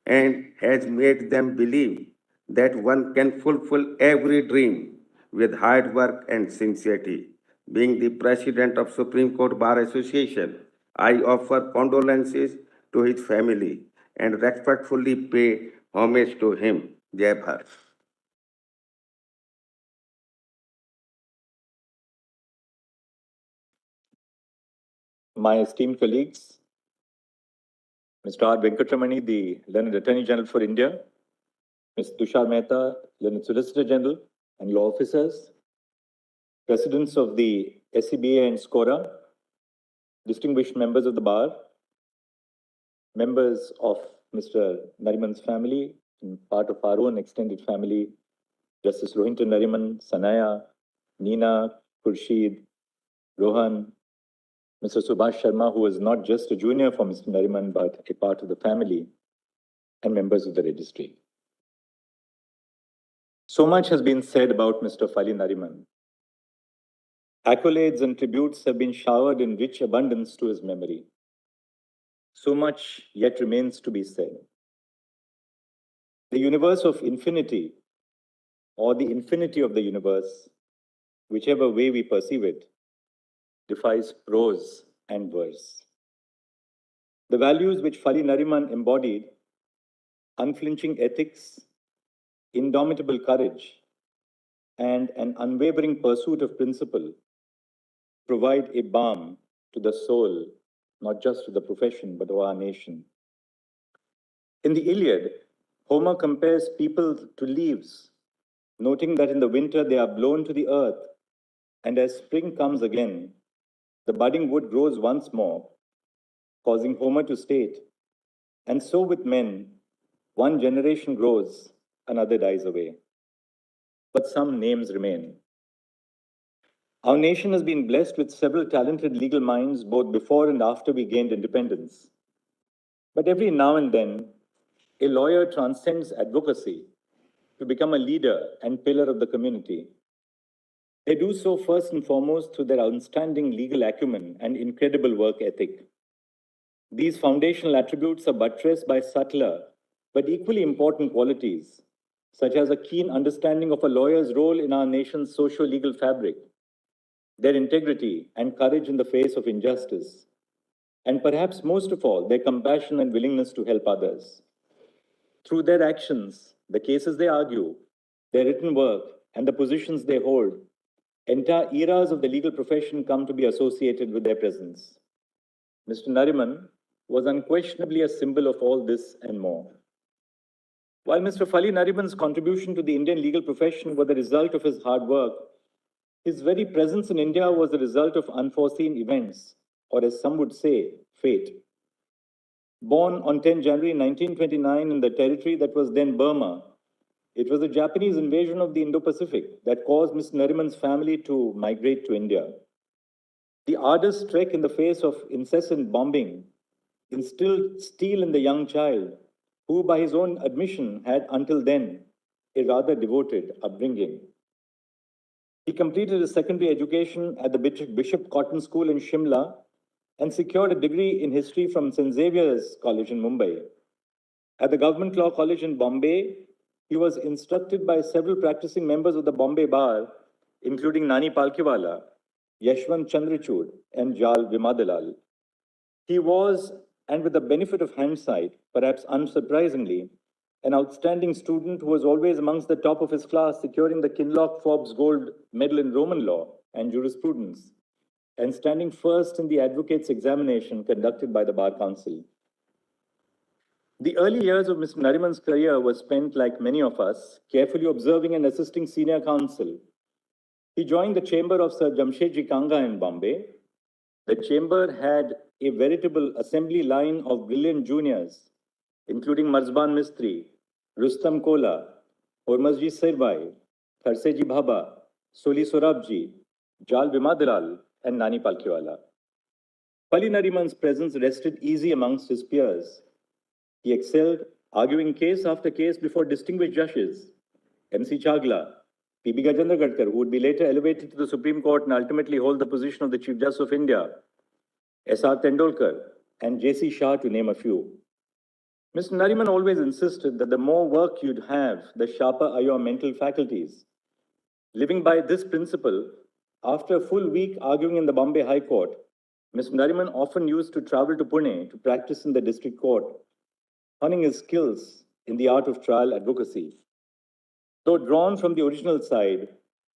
and has made them believe that one can fulfill every dream with hard work and sincerity. Being the president of Supreme Court Bar Association, I offer condolences to his family and respectfully pay homage to him. Jai Bharat. My esteemed colleagues, Mr. R. Venkatramani, the Learned Attorney General for India, Ms. Tushar Mehta, Learned Solicitor General, and law officers, presidents of the SCBA and SCORA, distinguished members of the bar, members of Mr. Nariman's family, and part of our own extended family, Justice Rohinton Nariman, Sanaya, Neena, Khurshid, Rohan, Mr. Subhash Sharma, who was not just a junior for Mr. Nariman, but a part of the family, and members of the registry. So much has been said about Mr. Fali Nariman. Accolades and tributes have been showered in rich abundance to his memory. So much yet remains to be said. The universe of infinity, or the infinity of the universe, whichever way we perceive it, defies prose and verse. The values which Fali Nariman embodied, unflinching ethics, indomitable courage, and an unwavering pursuit of principle, provide a balm to the soul, not just to the profession, but to our nation. In the Iliad, Homer compares people to leaves, noting that in the winter they are blown to the earth, and as spring comes again, the budding wood grows once more, causing Homer to state, and so with men, one generation grows, another dies away. But some names remain. Our nation has been blessed with several talented legal minds both before and after we gained independence. But every now and then, a lawyer transcends advocacy to become a leader and pillar of the community. They do so first and foremost through their outstanding legal acumen and incredible work ethic. These foundational attributes are buttressed by subtler but equally important qualities, such as a keen understanding of a lawyer's role in our nation's socio-legal fabric, their integrity and courage in the face of injustice, and perhaps most of all, their compassion and willingness to help others. Through their actions, the cases they argue, their written work, and the positions they hold, entire eras of the legal profession come to be associated with their presence. Mr. Nariman was unquestionably a symbol of all this and more. While Mr. Fali Nariman's contribution to the Indian legal profession was the result of his hard work, his very presence in India was the result of unforeseen events, or as some would say, fate. Born on 10 January 1929 in the territory that was then Burma, it was the Japanese invasion of the Indo-Pacific that caused Mr. Nariman's family to migrate to India. The arduous trek in the face of incessant bombing instilled steel in the young child, who by his own admission had until then a rather devoted upbringing. He completed his secondary education at the Bishop Cotton School in Shimla and secured a degree in history from St. Xavier's College in Mumbai. At the Government Law College in Bombay, he was instructed by several practicing members of the Bombay Bar, including Nani Palkiwala, Yashwant Chandrachud, and Jal Vimadalal. He was, and with the benefit of hindsight, perhaps unsurprisingly, an outstanding student who was always amongst the top of his class, securing the Kinloch Forbes Gold Medal in Roman Law and Jurisprudence, and standing first in the advocate's examination conducted by the Bar Council. The early years of Mr. Nariman's career were spent, like many of us, carefully observing and assisting senior counsel. He joined the chamber of Sir Jamshedji Kanga in Bombay. The chamber had a veritable assembly line of brilliant juniors, including Marzban Mistri, Rustam Kola, Hormazji Sirbai, Kharseji Bhaba, Soli Sorabji, Jal Vimadalal, and Nani Palkiwala. Fali Nariman's presence rested easy amongst his peers. He excelled, arguing case after case before distinguished judges, M.C. Chagla, P.B. Gajendra Gadkar, who would be later elevated to the Supreme Court and ultimately hold the position of the Chief Justice of India, S.R. Tendolkar, and J.C. Shah, to name a few. Mr. Nariman always insisted that the more work you'd have, the sharper are your mental faculties. Living by this principle, after a full week arguing in the Bombay High Court, Mr. Nariman often used to travel to Pune to practice in the district court, honing his skills in the art of trial advocacy. Though drawn from the original side,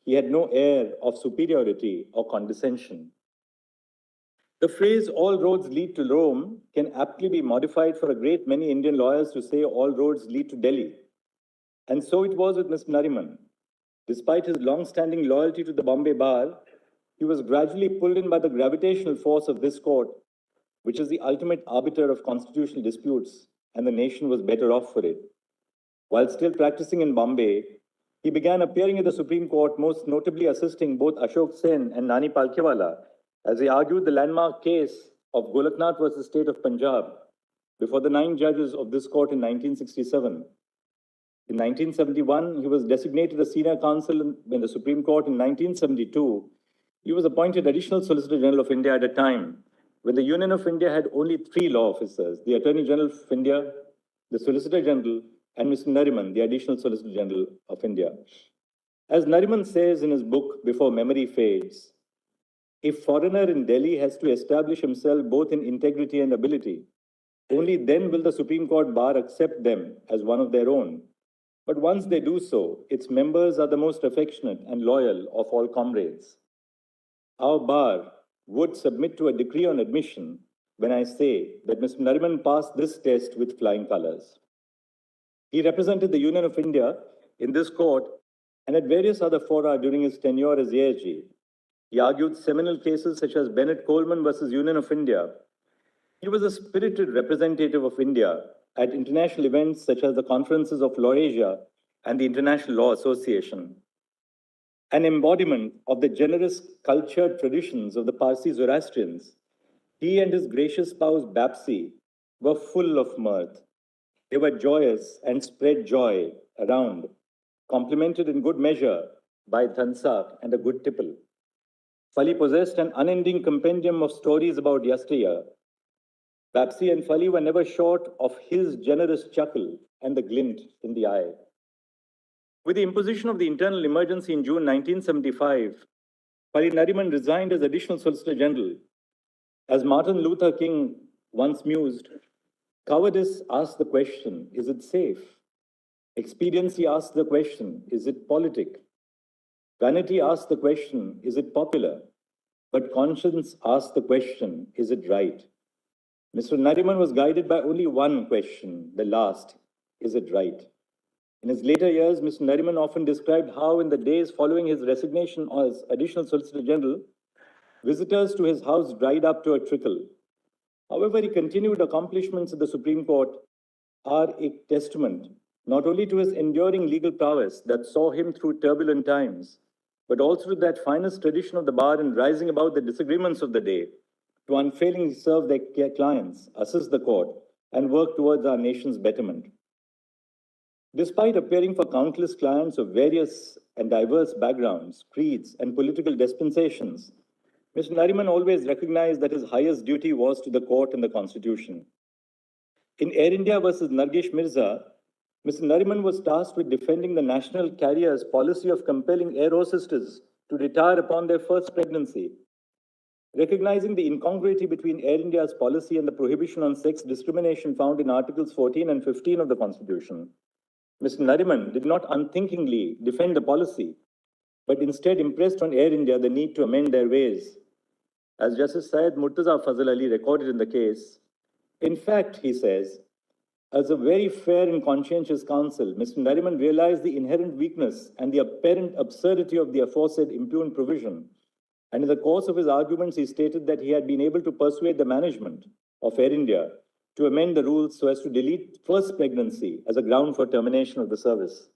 he had no air of superiority or condescension. The phrase, all roads lead to Rome, can aptly be modified for a great many Indian lawyers to say all roads lead to Delhi. And so it was with Mr. Nariman. Despite his long-standing loyalty to the Bombay Bar, he was gradually pulled in by the gravitational force of this court, which is the ultimate arbiter of constitutional disputes, and the nation was better off for it. While still practicing in Bombay, he began appearing at the Supreme Court, most notably assisting both Ashok Sen and Nani Palkiwala as they argued the landmark case of Golaknath versus State of Punjab before the 9 judges of this court in 1967. In 1971, he was designated a senior counsel in the Supreme Court. In 1972, he was appointed Additional Solicitor General of India at a time when the Union of India had only 3 law officers, the Attorney General of India, the Solicitor General, and Mr. Nariman, the Additional Solicitor General of India. As Nariman says in his book, Before Memory Fades, a foreigner in Delhi has to establish himself both in integrity and ability. Only then will the Supreme Court bar accept them as one of their own. But once they do so, its members are the most affectionate and loyal of all comrades. Our bar, would submit to a decree on admission when I say that Mr. Nariman passed this test with flying colors. He represented the Union of India in this court and at various other fora during his tenure as AIG. He argued seminal cases such as Bennett Coleman versus Union of India. He was a spirited representative of India at international events such as the conferences of Law Asia and the International Law Association. An embodiment of the generous cultured traditions of the Parsi Zoroastrians, he and his gracious spouse Bapsi were full of mirth. They were joyous and spread joy around, complemented in good measure by dhansak and a good tipple. Fali possessed an unending compendium of stories about yesteryear. Bapsi and Fali were never short of his generous chuckle and the glint in the eye. With the imposition of the internal emergency in June 1975, Fali Nariman resigned as Additional Solicitor General. As Martin Luther King once mused, cowardice asks the question, is it safe? Expediency asks the question, is it politic? Vanity asks the question, is it popular? But conscience asks the question, is it right? Mr. Nariman was guided by only one question, the last, is it right? In his later years, Mr. Nariman often described how in the days following his resignation as Additional Solicitor General, visitors to his house dried up to a trickle. However, he continued accomplishments at the Supreme Court are a testament not only to his enduring legal prowess that saw him through turbulent times, but also to that finest tradition of the bar in rising above the disagreements of the day, to unfailingly serve their clients, assist the court, and work towards our nation's betterment. Despite appearing for countless clients of various and diverse backgrounds, creeds, and political dispensations, Mr. Nariman always recognized that his highest duty was to the court and the Constitution. In Air India versus Nargesh Mirza, Mr. Nariman was tasked with defending the national carrier's policy of compelling air hostesses to retire upon their first pregnancy. Recognizing the incongruity between Air India's policy and the prohibition on sex discrimination found in Articles 14 and 15 of the Constitution, Mr. Nariman did not unthinkingly defend the policy, but instead impressed on Air India the need to amend their ways. As Justice Syed Murtaza Fazal Ali recorded in the case, in fact, he says, as a very fair and conscientious counsel, Mr. Nariman realized the inherent weakness and the apparent absurdity of the aforesaid impugned provision. And in the course of his arguments, he stated that he had been able to persuade the management of Air India to amend the rules so as to delete first pregnancy as a ground for termination of the service.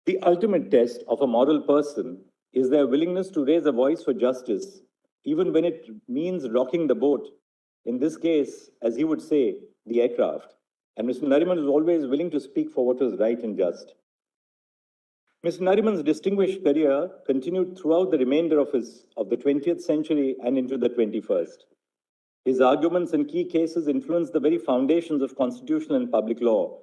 The ultimate test of a moral person is their willingness to raise a voice for justice, even when it means rocking the boat. In this case, as he would say, the aircraft. And Mr. Nariman was always willing to speak for what was right and just. Mr. Nariman's distinguished career continued throughout the remainder of the 20th century and into the 21st. His arguments in key cases influenced the very foundations of constitutional and public law,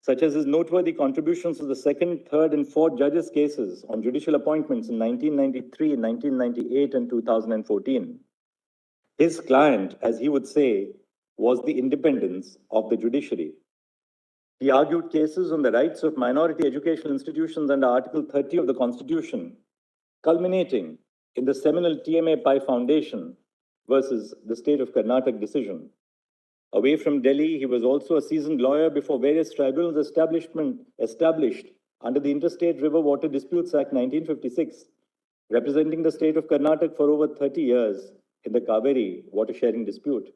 such as his noteworthy contributions to the second, third, and fourth judges' cases on judicial appointments in 1993, 1998, and 2014. His client, as he would say, was the independence of the judiciary. He argued cases on the rights of minority educational institutions under Article 30 of the Constitution, culminating in the seminal TMA Pai Foundation versus the state of Karnataka decision. Away from Delhi, he was also a seasoned lawyer before various tribunals established under the Interstate River Water Disputes Act 1956, representing the state of Karnataka for over 30 years in the Kaveri water sharing dispute.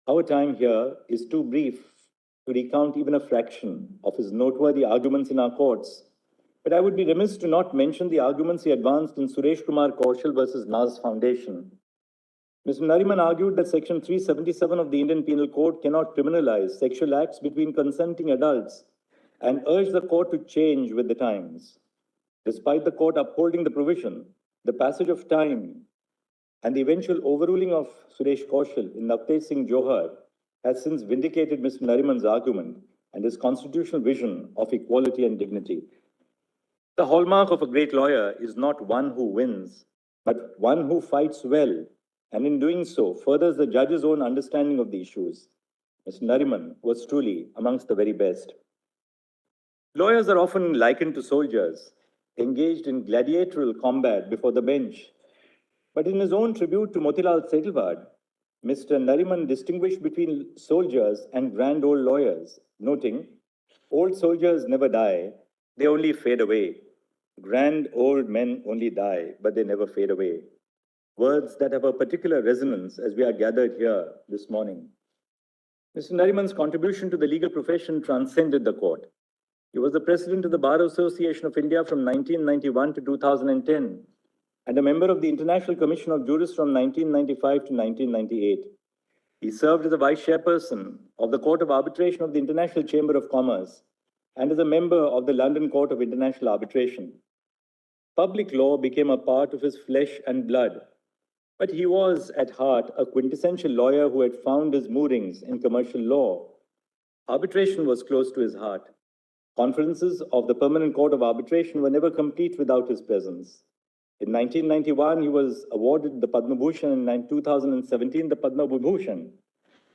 Our time here is too brief to recount even a fraction of his noteworthy arguments in our courts, but I would be remiss to not mention the arguments he advanced in Suresh Kumar Kaushal versus Naz Foundation. Mr. Nariman argued that Section 377 of the Indian Penal Code cannot criminalize sexual acts between consenting adults and urged the court to change with the times. Despite the court upholding the provision, the passage of time and the eventual overruling of Suresh Kaushal in Navtej Singh Johar has since vindicated Mr. Nariman's argument and his constitutional vision of equality and dignity. The hallmark of a great lawyer is not one who wins, but one who fights well, and in doing so, furthers the judge's own understanding of the issues. Mr. Nariman was truly amongst the very best. Lawyers are often likened to soldiers, engaged in gladiatorial combat before the bench. But in his own tribute to Motilal Setalvad, Mr. Nariman distinguished between soldiers and grand old lawyers, noting, old soldiers never die, they only fade away. Grand old men only die, but they never fade away. Words that have a particular resonance as we are gathered here this morning. Mr. Nariman's contribution to the legal profession transcended the court. He was the president of the Bar Association of India from 1991 to 2010 and a member of the International Commission of Jurists from 1995 to 1998. He served as a vice chairperson of the Court of Arbitration of the International Chamber of Commerce and as a member of the London Court of International Arbitration. Public law became a part of his flesh and blood, but he was at heart a quintessential lawyer who had found his moorings in commercial law. Arbitration was close to his heart. Conferences of the Permanent Court of Arbitration were never complete without his presence. In 1991, he was awarded the Padma Bhushan, and in 2017, the Padma Vibhushan.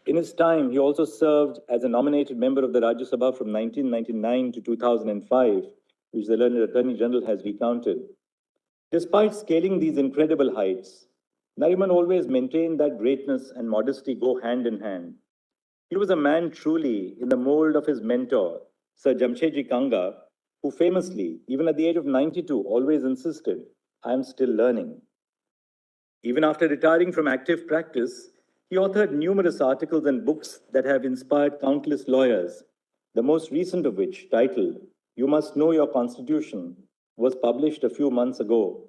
In his time, he also served as a nominated member of the Rajya Sabha from 1999 to 2005, which the learned Attorney General has recounted. Despite scaling these incredible heights, Nariman always maintained that greatness and modesty go hand in hand. He was a man truly in the mold of his mentor, Sir Jamshedji Kanga, who famously, even at the age of 92, always insisted, I am still learning. Even after retiring from active practice, he authored numerous articles and books that have inspired countless lawyers, the most recent of which, titled You Must Know Your Constitution, was published a few months ago.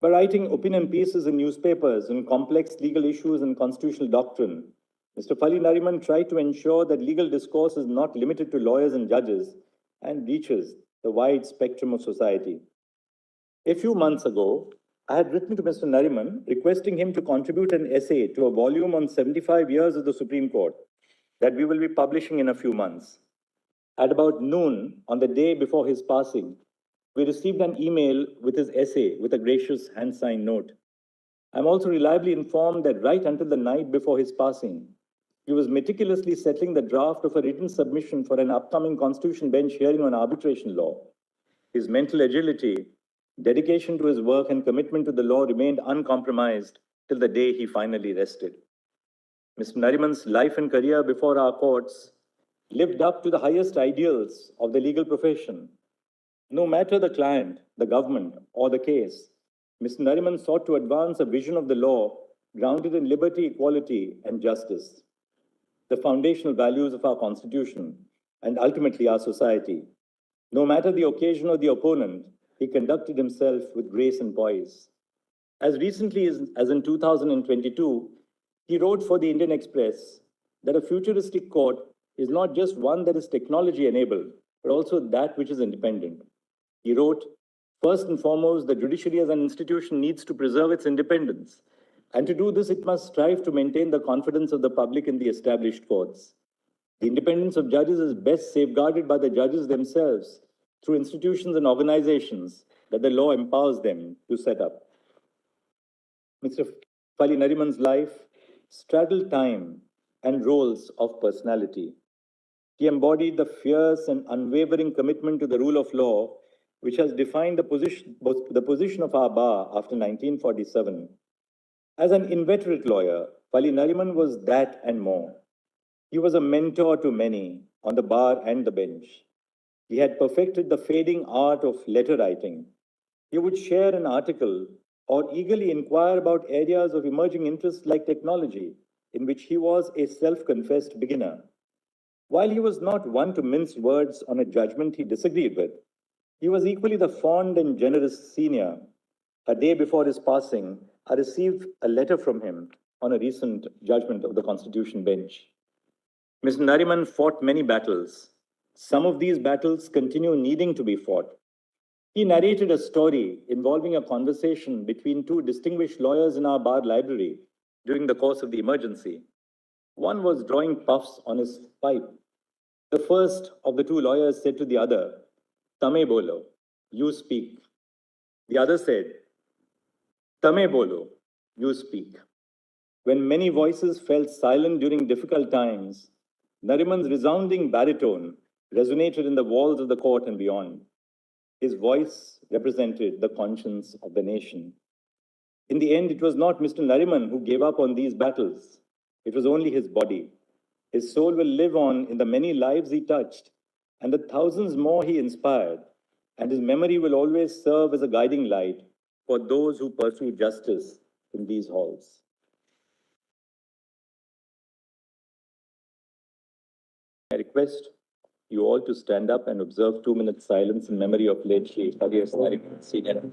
By writing opinion pieces in newspapers on complex legal issues and constitutional doctrine, Mr. Fali Nariman tried to ensure that legal discourse is not limited to lawyers and judges and reaches the wide spectrum of society. A few months ago, I had written to Mr. Nariman requesting him to contribute an essay to a volume on 75 years of the Supreme Court that we will be publishing in a few months. At about noon on the day before his passing, we received an email with his essay with a gracious hand-signed note. I'm also reliably informed that right until the night before his passing, he was meticulously settling the draft of a written submission for an upcoming Constitution bench hearing on arbitration law. His mental agility, dedication to his work, and commitment to the law remained uncompromised till the day he finally rested. Mr. Nariman's life and career before our courts lived up to the highest ideals of the legal profession. No matter the client, the government, or the case, Mr. Nariman sought to advance a vision of the law grounded in liberty, equality, and justice, the foundational values of our Constitution, and ultimately our society. No matter the occasion or the opponent, he conducted himself with grace and poise. As recently as in 2022, he wrote for the Indian Express that a futuristic court is not just one that is technology-enabled, but also that which is independent. He wrote, first and foremost, the judiciary as an institution needs to preserve its independence. And to do this, it must strive to maintain the confidence of the public in the established courts. The independence of judges is best safeguarded by the judges themselves through institutions and organizations that the law empowers them to set up. Mr. Fali Nariman's life straddled time and roles of personality. He embodied the fierce and unwavering commitment to the rule of law, which has defined the position of our bar after 1947. As an inveterate lawyer, Fali Nariman was that and more. He was a mentor to many on the bar and the bench. He had perfected the fading art of letter writing. He would share an article or eagerly inquire about areas of emerging interest like technology, in which he was a self-confessed beginner. While he was not one to mince words on a judgment he disagreed with, he was equally the fond and generous senior. A day before his passing, I received a letter from him on a recent judgment of the Constitution bench. Mr. Nariman fought many battles. Some of these battles continue needing to be fought. He narrated a story involving a conversation between two distinguished lawyers in our bar library during the course of the emergency. One was drawing puffs on his pipe. The first of the two lawyers said to the other, Tame bolo, you speak. The other said, Tame bolo, you speak. When many voices fell silent during difficult times, Nariman's resounding baritone resonated in the walls of the court and beyond. His voice represented the conscience of the nation. In the end, it was not Mr. Nariman who gave up on these battles. It was only his body. His soul will live on in the many lives he touched and the thousands more he inspired, and his memory will always serve as a guiding light for those who pursue justice in these halls. I request you all to stand up and observe 2 minutes silence in memory of late Shri Harias Nariman, Senior.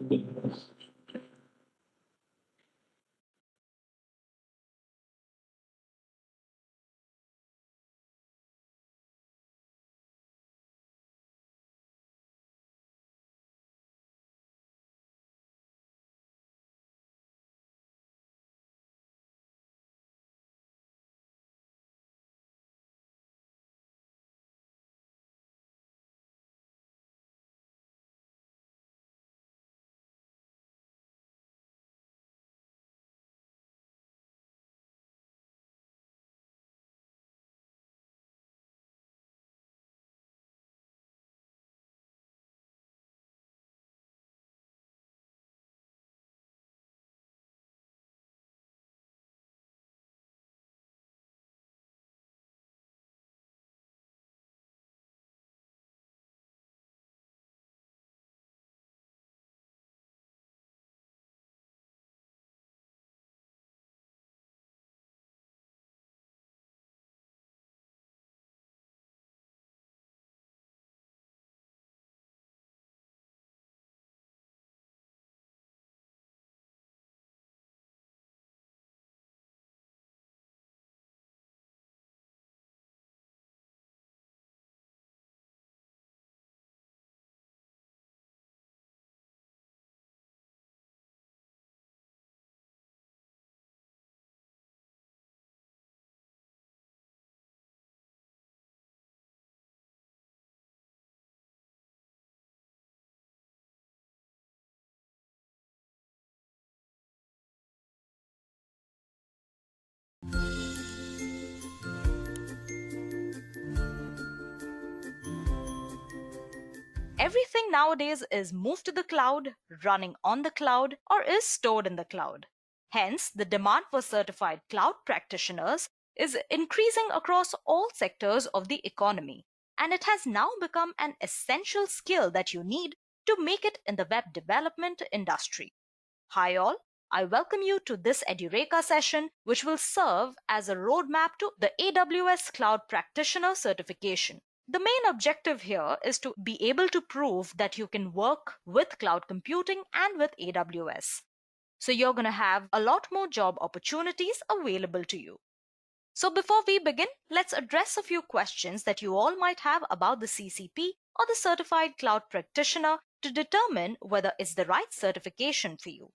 Everything nowadays is moved to the cloud, running on the cloud, or is stored in the cloud. Hence, the demand for certified cloud practitioners is increasing across all sectors of the economy, and it has now become an essential skill that you need to make it in the web development industry. Hi all, I welcome you to this Edureka session, which will serve as a roadmap to the AWS Cloud Practitioner certification. The main objective here is to be able to prove that you can work with cloud computing and with AWS. So you're going to have a lot more job opportunities available to you. So before we begin, let's address a few questions that you all might have about the CCP or the Certified Cloud Practitioner to determine whether it's the right certification for you.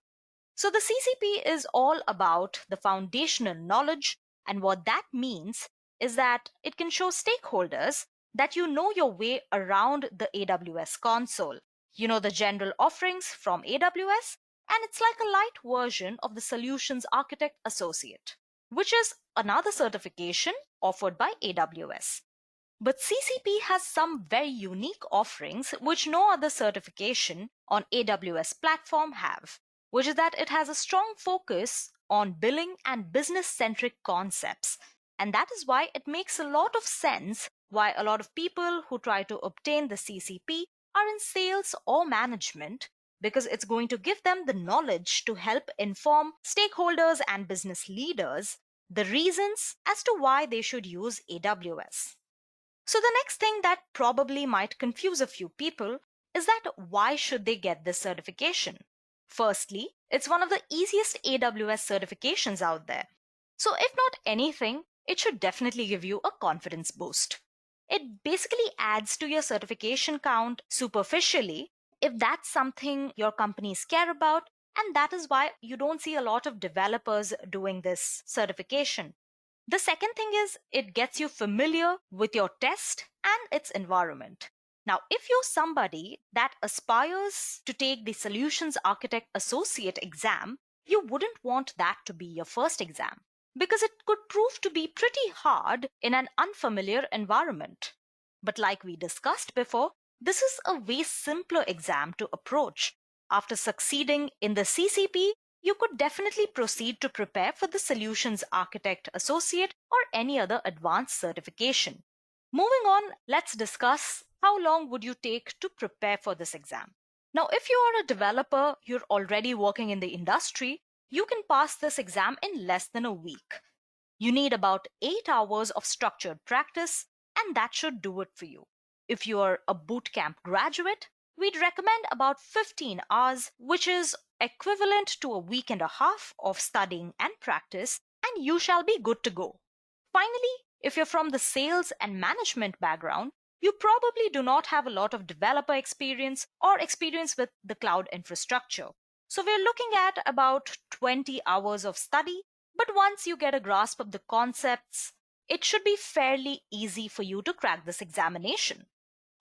So the CCP is all about the foundational knowledge, and what that means is that it can show stakeholders that you know your way around the AWS console. You know the general offerings from AWS, and it's like a light version of the Solutions Architect Associate, which is another certification offered by AWS. But CCP has some very unique offerings which no other certification on AWS platform have, which is that it has a strong focus on billing and business-centric concepts. And that is why it makes a lot of sense why a lot of people who try to obtain the CCP are in sales or management, because it's going to give them the knowledge to help inform stakeholders and business leaders the reasons as to why they should use AWS. So the next thing that probably might confuse a few people is that why should they get this certification? Firstly, it's one of the easiest AWS certifications out there. So if not anything, it should definitely give you a confidence boost. It basically adds to your certification count superficially if that's something your companies care about, and that is why you don't see a lot of developers doing this certification. The second thing is it gets you familiar with your test and its environment. Now, if you're somebody that aspires to take the Solutions Architect Associate exam, you wouldn't want that to be your first exam, because it could prove to be pretty hard in an unfamiliar environment. But like we discussed before, this is a way simpler exam to approach. After succeeding in the CCP, you could definitely proceed to prepare for the Solutions Architect Associate or any other advanced certification. Moving on, let's discuss how long would you take to prepare for this exam. Now, if you are a developer, you're already working in the industry, you can pass this exam in less than a week. You need about 8 hours of structured practice, and that should do it for you. If you are a bootcamp graduate, we'd recommend about 15 hours, which is equivalent to a week and a half of studying and practice, and you shall be good to go. Finally, if you're from the sales and management background, you probably do not have a lot of developer experience or experience with the cloud infrastructure. So we're looking at about 20 hours of study, but once you get a grasp of the concepts, it should be fairly easy for you to crack this examination.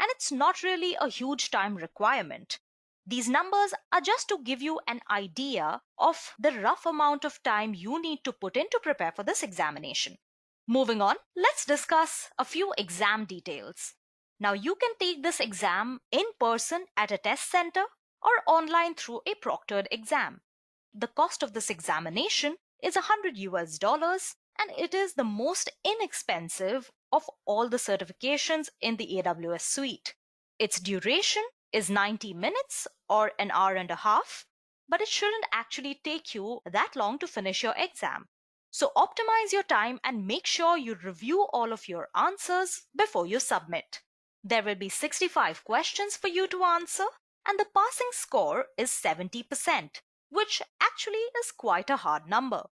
And it's not really a huge time requirement. These numbers are just to give you an idea of the rough amount of time you need to put in to prepare for this examination. Moving on, let's discuss a few exam details. Now, you can take this exam in person at a test center or online through a proctored exam. The cost of this examination is $100 and it is the most inexpensive of all the certifications in the AWS suite. Its duration is 90 minutes or an hour and a half, but it shouldn't actually take you that long to finish your exam. So optimize your time and make sure you review all of your answers before you submit. There will be 65 questions for you to answer, and the passing score is 70%, which actually is quite a hard number.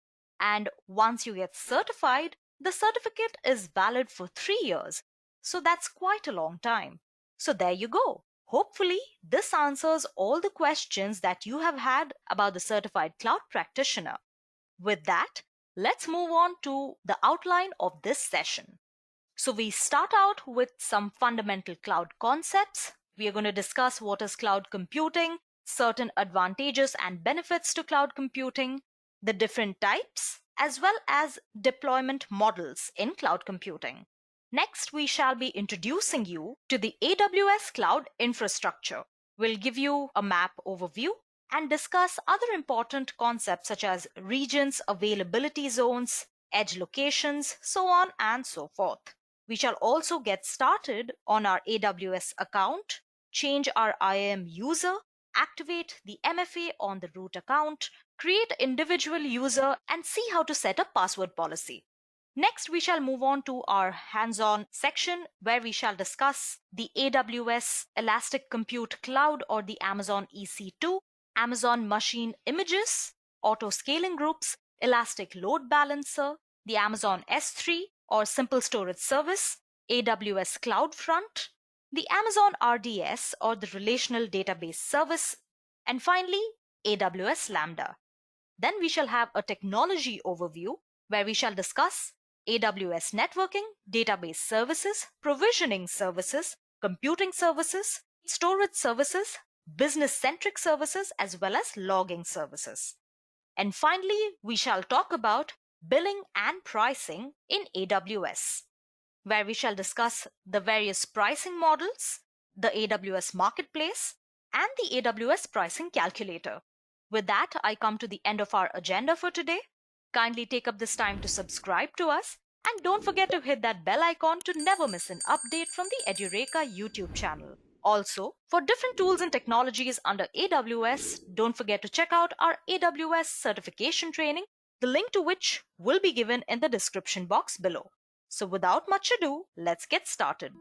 And once you get certified, the certificate is valid for 3 years. So that's quite a long time. So there you go. Hopefully, this answers all the questions that you have had about the certified cloud practitioner. With that, let's move on to the outline of this session. So we start out with some fundamental cloud concepts. We are going to discuss what is cloud computing, certain advantages and benefits to cloud computing, the different types, as well as deployment models in cloud computing. Next, we shall be introducing you to the AWS cloud infrastructure. We'll give you a map overview and discuss other important concepts such as regions, availability zones, edge locations, so on and so forth. We shall also get started on our AWS account, change our IAM user, activate the MFA on the root account, create individual user, and see how to set a password policy. Next, we shall move on to our hands-on section where we shall discuss the AWS Elastic Compute Cloud or the Amazon EC2, Amazon Machine Images, Auto Scaling Groups, Elastic Load Balancer, the Amazon S3 or Simple Storage Service, AWS CloudFront, the Amazon RDS or the Relational Database Service, and finally, AWS Lambda. Then we shall have a technology overview where we shall discuss AWS networking, database services, provisioning services, computing services, storage services, business-centric services, as well as logging services. And finally, we shall talk about billing and pricing in AWS, where we shall discuss the various pricing models, the AWS Marketplace, and the AWS Pricing Calculator. With that, I come to the end of our agenda for today. Kindly take up this time to subscribe to us and don't forget to hit that bell icon to never miss an update from the Edureka YouTube channel. Also, for different tools and technologies under AWS, don't forget to check out our AWS certification training, the link to which will be given in the description box below. So without much ado, let's get started.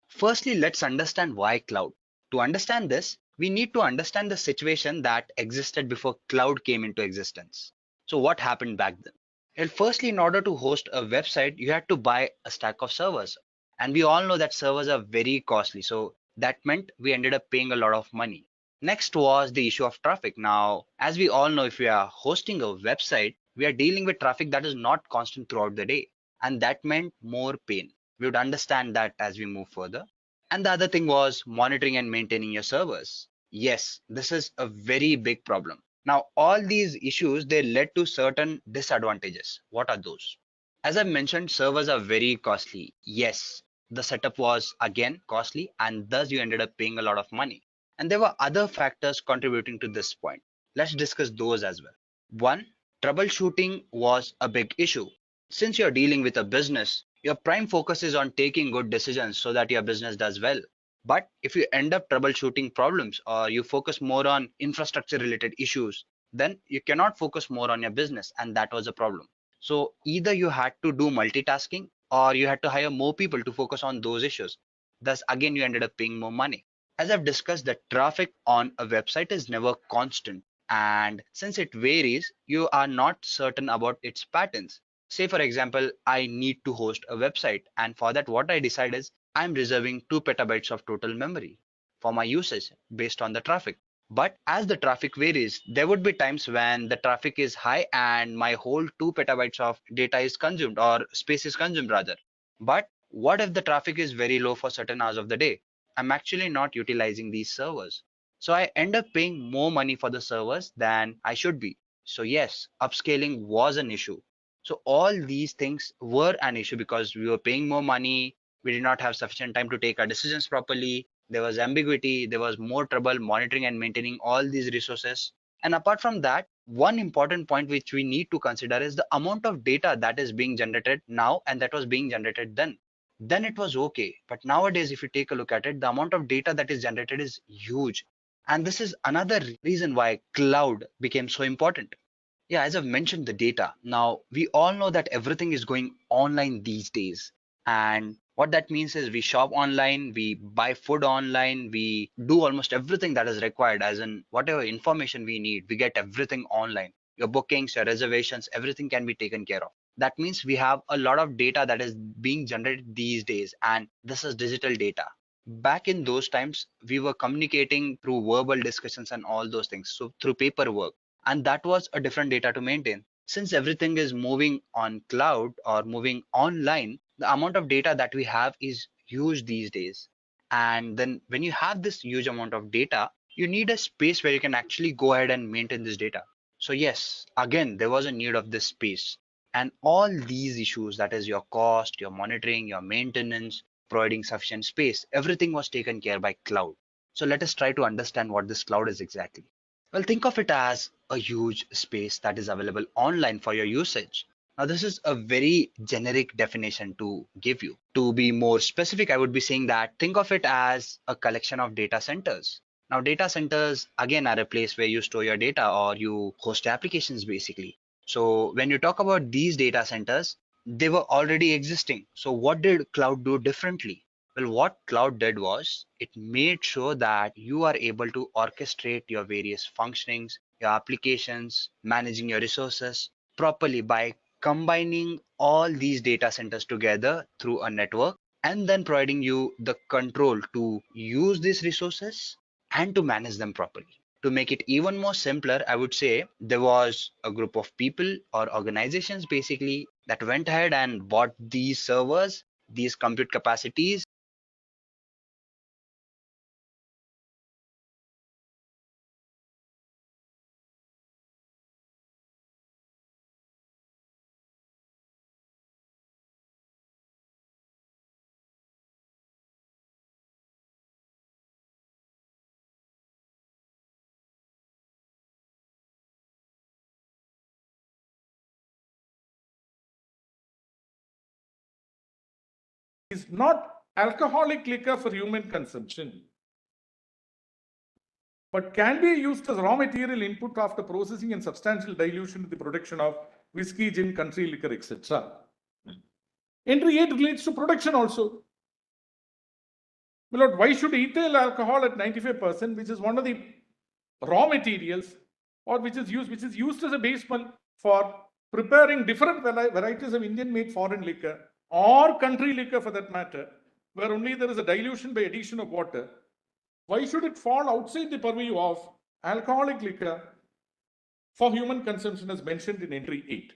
Firstly, let's understand why cloud. To understand this, we need to understand the situation that existed before cloud came into existence. So what happened back then? Well, firstly, in order to host a website, you had to buy a stack of servers. And we all know that servers are very costly. So that meant we ended up paying a lot of money. Next was the issue of traffic. Now, as we all know, if we are hosting a website, we are dealing with traffic that is not constant throughout the day. And that meant more pain. We would understand that as we move further. And the other thing was monitoring and maintaining your servers. Yes, this is a very big problem. Now, all these issues, they led to certain disadvantages. What are those? As I mentioned, servers are very costly. Yes, the setup was again costly, and thus you ended up paying a lot of money. And there were other factors contributing to this point. Let's discuss those as well. One, troubleshooting was a big issue. Since you're dealing with a business, your prime focus is on taking good decisions so that your business does well. But if you end up troubleshooting problems or you focus more on infrastructure related issues, then you cannot focus more on your business, and that was a problem. So either you had to do multitasking or you had to hire more people to focus on those issues. Thus, again, you ended up paying more money. As I've discussed, the traffic on a website is never constant. And since it varies, you are not certain about its patterns. Say, for example, I need to host a website. And for that, what I decide is I'm reserving 2 petabytes of total memory for my usage based on the traffic. But as the traffic varies, there would be times when the traffic is high and my whole 2 petabytes of data is consumed, or space is consumed rather. But what if the traffic is very low for certain hours of the day? I'm actually not utilizing these servers. So I end up paying more money for the servers than I should be. So yes, upscaling was an issue. So all these things were an issue because we were paying more money, we did not have sufficient time to take our decisions properly, there was ambiguity, there was more trouble monitoring and maintaining all these resources. And apart from that, one important point which we need to consider is the amount of data that is being generated now and that was being generated then. Then it was okay. But nowadays, if you take a look at it, the amount of data that is generated is huge. And this is another reason why cloud became so important. Yeah, as I've mentioned the data. Now, we all know that everything is going online these days. And what that means is we shop online, we buy food online, we do almost everything that is required, as in whatever information we need, we get everything online. Your bookings, your reservations, everything can be taken care of. That means we have a lot of data that is being generated these days, and this is digital data. Back in those times, we were communicating through verbal discussions and all those things, so through paperwork, and that was a different data to maintain. Since everything is moving on cloud or moving online, the amount of data that we have is huge these days. And then when you have this huge amount of data, you need a space where you can actually go ahead and maintain this data. So yes, again, there was a need of this space. And all these issues, that is your cost, your monitoring, your maintenance, providing sufficient space, everything was taken care by cloud. So let us try to understand what this cloud is exactly. Well, think of it as a huge space that is available online for your usage. Now, this is a very generic definition to give you. To be more specific, I would be saying that think of it as a collection of data centers. Now, data centers again are a place where you store your data or you host applications basically. So when you talk about these data centers, they were already existing. So what did cloud do differently? Well, what cloud did was it made sure that you are able to orchestrate your various functionings, your applications, managing your resources properly by combining all these data centers together through a network and then providing you the control to use these resources and to manage them properly. To make it even more simpler, I would say there was a group of people or organizations basically that went ahead and bought these servers, these compute capacities. Is not alcoholic liquor for human consumption, but can be used as raw material input after processing and substantial dilution in the production of whiskey, gin, country liquor, etc. Entry 8 relates to production also. My lord, why should ethyl alcohol at 95%, which is one of the raw materials, or which is used as a base for preparing different varieties of Indian-made foreign liquor or country liquor for that matter, where only there is a dilution by addition of water, why should it fall outside the purview of alcoholic liquor for human consumption as mentioned in entry 8?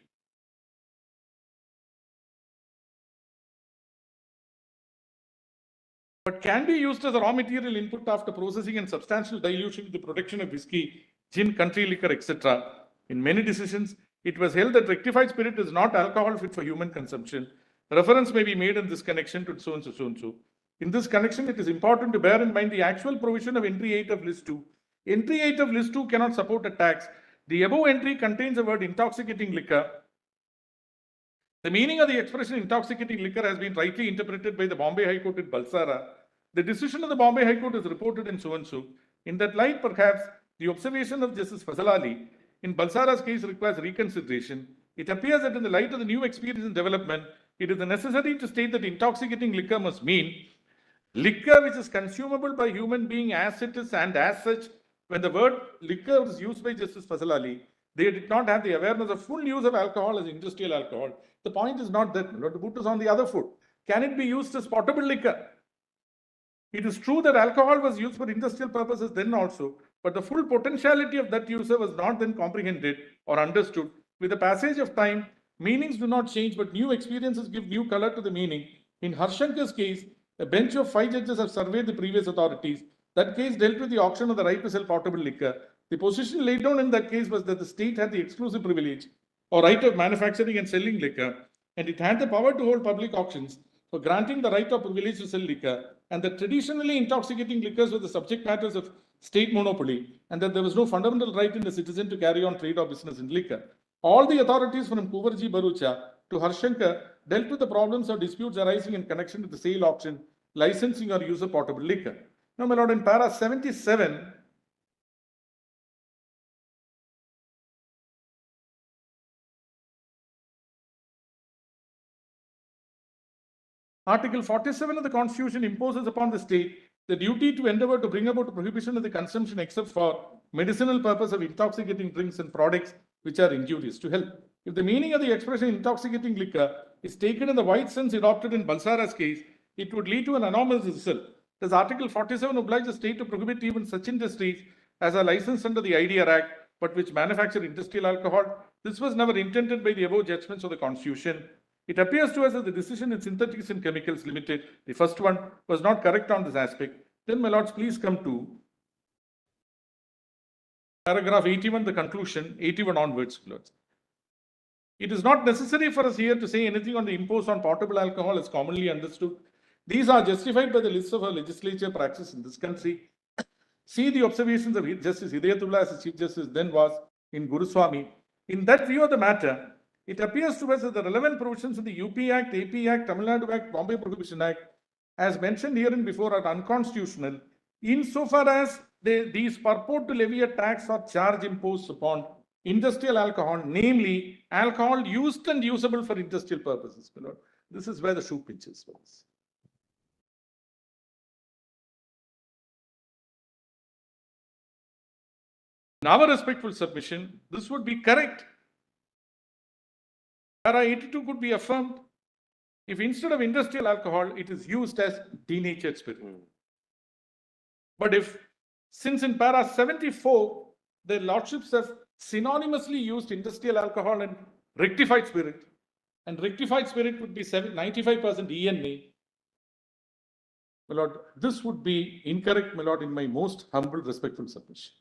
But can be used as a raw material input after processing and substantial dilution in the production of whiskey, gin, country liquor, etc. In many decisions, it was held that rectified spirit is not alcohol fit for human consumption, Reference may be made in this connection to so and so, so and so. In this connection, it is important to bear in mind the actual provision of entry 8 of list 2. Entry 8 of list 2 cannot support a tax. The above entry contains the word intoxicating liquor. The meaning of the expression intoxicating liquor has been rightly interpreted by the Bombay High Court in Balsara. The decision of the Bombay High Court is reported in so and so. In that light, perhaps, the observation of Justice Fazal Ali in Balsara's case requires reconsideration. It appears that in the light of the new experience and development, it is necessary to state that intoxicating liquor must mean liquor which is consumable by human being as it is and as such. When the word liquor was used by Justice Fazal Ali, they did not have the awareness of full use of alcohol as industrial alcohol. The point is not that, the boot is on the other foot. Can it be used as potable liquor? It is true that alcohol was used for industrial purposes then also, but the full potentiality of that user was not then comprehended or understood. With the passage of time, meanings do not change, but new experiences give new color to the meaning. In Harshankar's case, a bench of 5 judges have surveyed the previous authorities. That case dealt with the auction of the right to sell potable liquor. The position laid down in that case was that the state had the exclusive privilege or right of manufacturing and selling liquor, and it had the power to hold public auctions for granting the right or privilege to sell liquor, and that traditionally intoxicating liquors were the subject matters of state monopoly, and that there was no fundamental right in the citizen to carry on trade or business in liquor. All the authorities from Kuvarji Barucha to Harshankar dealt with the problems or disputes arising in connection with the sale, auction, licensing or use of potable liquor. Now, my lord, in para 77, Article 47 of the Constitution imposes upon the state the duty to endeavor to bring about a prohibition of the consumption except for medicinal purpose of intoxicating drinks and products which are injurious to health. If the meaning of the expression intoxicating liquor is taken in the wide sense adopted in Balsara's case, it would lead to an anomalous result. Does Article 47 oblige the state to prohibit even such industries as are licensed under the IDR Act but which manufacture industrial alcohol? This was never intended by the above judgments of the Constitution. It appears to us that the decision in Synthetics and Chemicals Limited, the first one, was not correct on this aspect. Then, my lords, please come to paragraph 81, the conclusion, 81 onwards, lords. It is not necessary for us here to say anything on the impose on potable alcohol as commonly understood. These are justified by the lists of our legislature practice in this country. See the observations of Justice Hidayatullah as Chief Justice then was in Guruswamy. In that view of the matter, it appears to us that the relevant provisions of the UP Act, AP Act, Tamil Nadu Act, Bombay Prohibition Act, as mentioned hereinbefore, are unconstitutional insofar as these purport to levy a tax or charge imposed upon industrial alcohol, namely alcohol used and usable for industrial purposes. This is where the shoe pinches for us. In our respectful submission, this would be correct. Para 82 could be affirmed if instead of industrial alcohol, it is used as denatured spirit. But if, since in para 74, the lordships have synonymously used industrial alcohol and rectified spirit would be 95% ENA. My lord, this would be incorrect, my lord, in my most humble, respectful submission.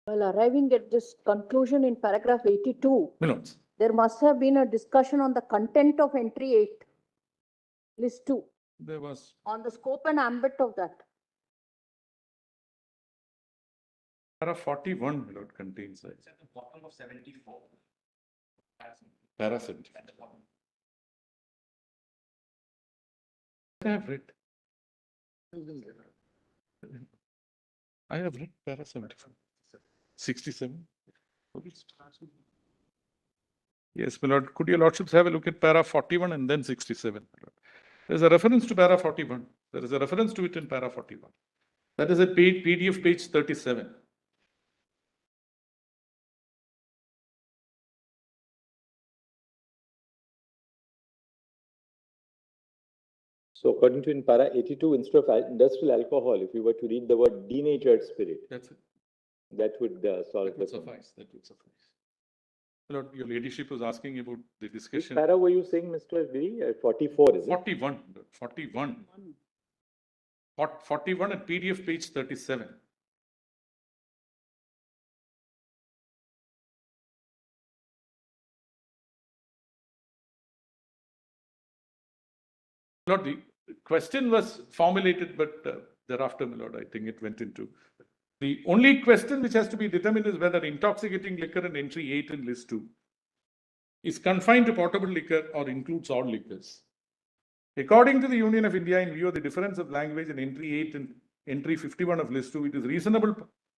While arriving at this conclusion in paragraph 82, Milords. there must have been a discussion on the content of entry 8, list 2. There was. On the scope and ambit of that. Para 41, my lord, contains that. It's at the bottom of 74. Para 74. At the bottom. I have read. I have read para 74. 67. Yes, my lord. Could your lordships have a look at para 41 and then 67? There's a reference to para 41. There is a reference to it in para 41. That is a PDF page 37. So according to in para 82, instead of industrial alcohol, if you were to read the word denatured spirit, That's it. that would solve That the would suffice. That would suffice. Lord, your ladyship was asking about the Which discussion. para were you saying, Mr. Giri? 44, is it? 41. 41. 41 at PDF page 37. Lord, the question was formulated, but thereafter, my Lord, I think it went into. The only question which has to be determined is whether intoxicating liquor in entry 8 in list 2 is confined to potable liquor or includes all liquors. According to the Union of India, in view of the difference of language in entry 8 and entry 51 of list 2, it is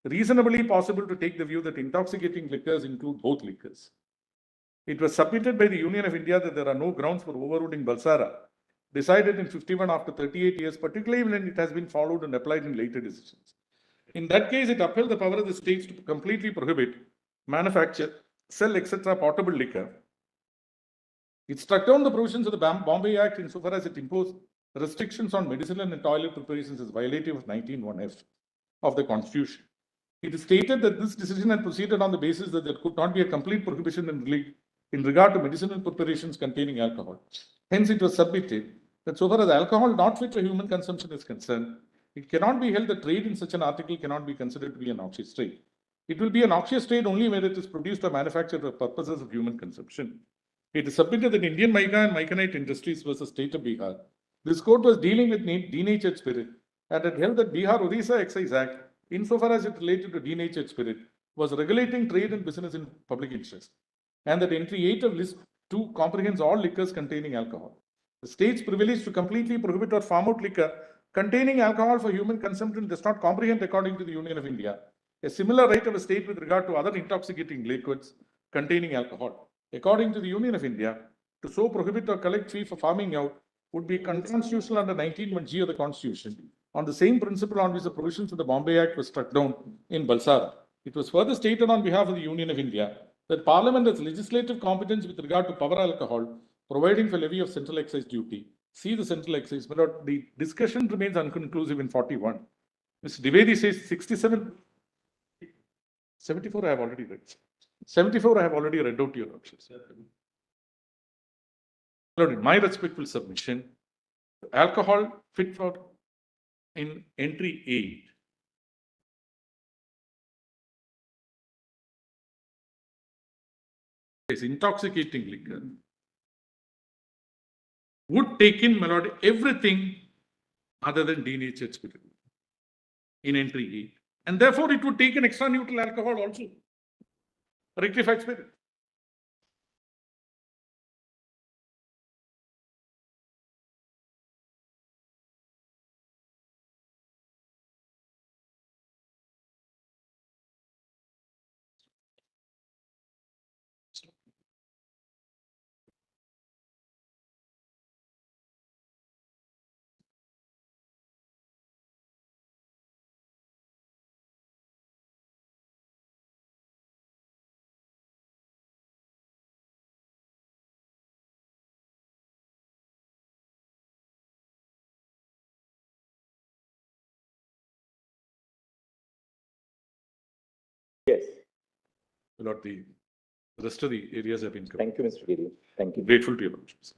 reasonably possible to take the view that intoxicating liquors include both liquors. It was submitted by the Union of India that there are no grounds for overruling Balsara, decided in 51 after 38 years, particularly when it has been followed and applied in later decisions. In that case, it upheld the power of the states to completely prohibit, manufacture, sell, etc. potable liquor. It struck down the provisions of the Bombay Act insofar as it imposed restrictions on medicinal and toilet preparations as violative of 19(1)(f) of the Constitution. It is stated that this decision had proceeded on the basis that there could not be a complete prohibition in regard to medicinal preparations containing alcohol. Hence, it was submitted that so far as alcohol not fit for human consumption is concerned, it cannot be held that trade in such an article cannot be considered to be a noxious trade. It will be a noxious trade only when it is produced or manufactured for purposes of human consumption. It is submitted that Indian mica and micanite industries versus state of Bihar. This court was dealing with denatured spirit and had held that Bihar Odisha Excise Act, insofar as it related to denatured spirit, was regulating trade and business in public interest, and that entry 8 of list 2 comprehends all liquors containing alcohol. The state's privilege to completely prohibit or farm out liquor containing alcohol for human consumption does not comprehend, according to the Union of India, a similar right of a state with regard to other intoxicating liquids containing alcohol. According to the Union of India, to so prohibit or collect fee for farming out would be unconstitutional under 19(1)(g) of the Constitution, on the same principle on which the provisions of the Bombay Act were struck down in Balsara. It was further stated on behalf of the Union of India that Parliament has legislative competence with regard to power alcohol, providing for levy of central excise duty. See the central excise, but the discussion remains unconclusive in 41. Mr. Dwivedi says 67, 74 I have already read. 74 I have already read out to your options. In my respectful submission, alcohol fit for in entry 8. Is intoxicating liquor would take in, my lord, everything other than denatured spirit in entry 8. And therefore, it would take an extra neutral alcohol also, rectified spirit. Yes. Lord, the rest of the areas have been covered. Thank you, Mr. Giri. Thank you. Grateful to your lordships.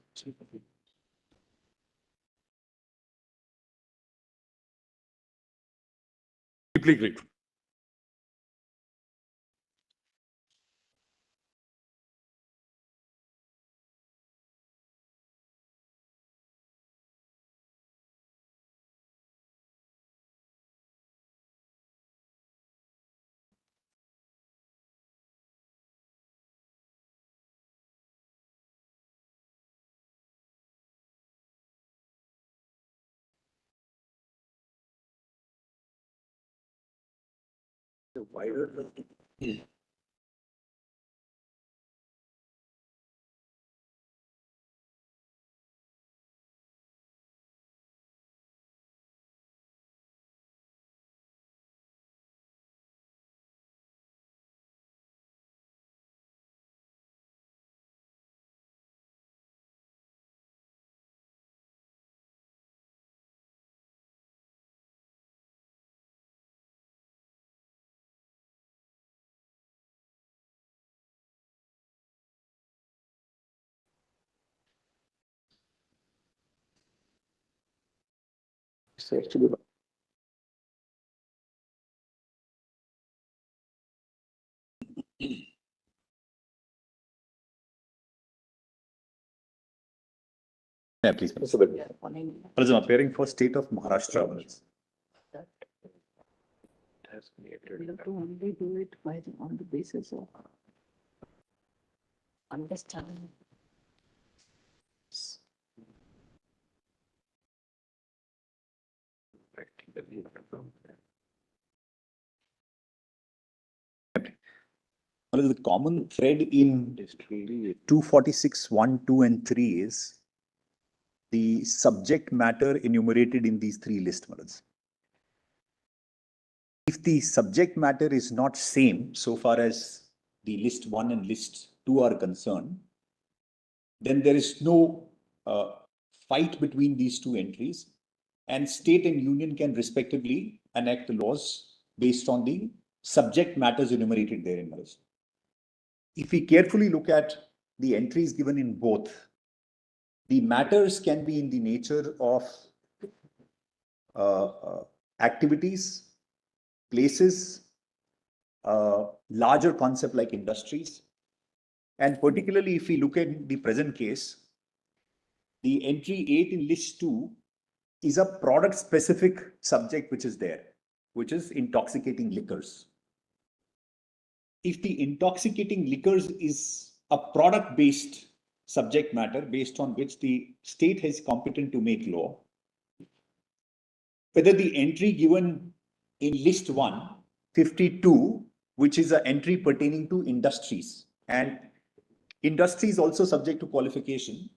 Deeply grateful. actually. Yeah, please. President, appearing for state of Maharashtra. We have to only do it on the basis of understanding. The common thread in 246, 1, 2, and 3 is the subject matter enumerated in these three lists. If the subject matter is not same so far as the list 1 and list 2 are concerned, then there is no fight between these two entries, and state and union can respectively enact the laws based on the subject matters enumerated therein. If we carefully look at the entries given in both, the matters can be in the nature of activities, places, larger concept like industries. And particularly if we look at the present case, the entry 8 in list 2 is a product specific subject which is there, which is intoxicating liquors. If the intoxicating liquors is a product based subject matter based on which the state is competent to make law, whether the entry given in list 1, 52, which is an entry pertaining to industries, and industries also subject to qualification,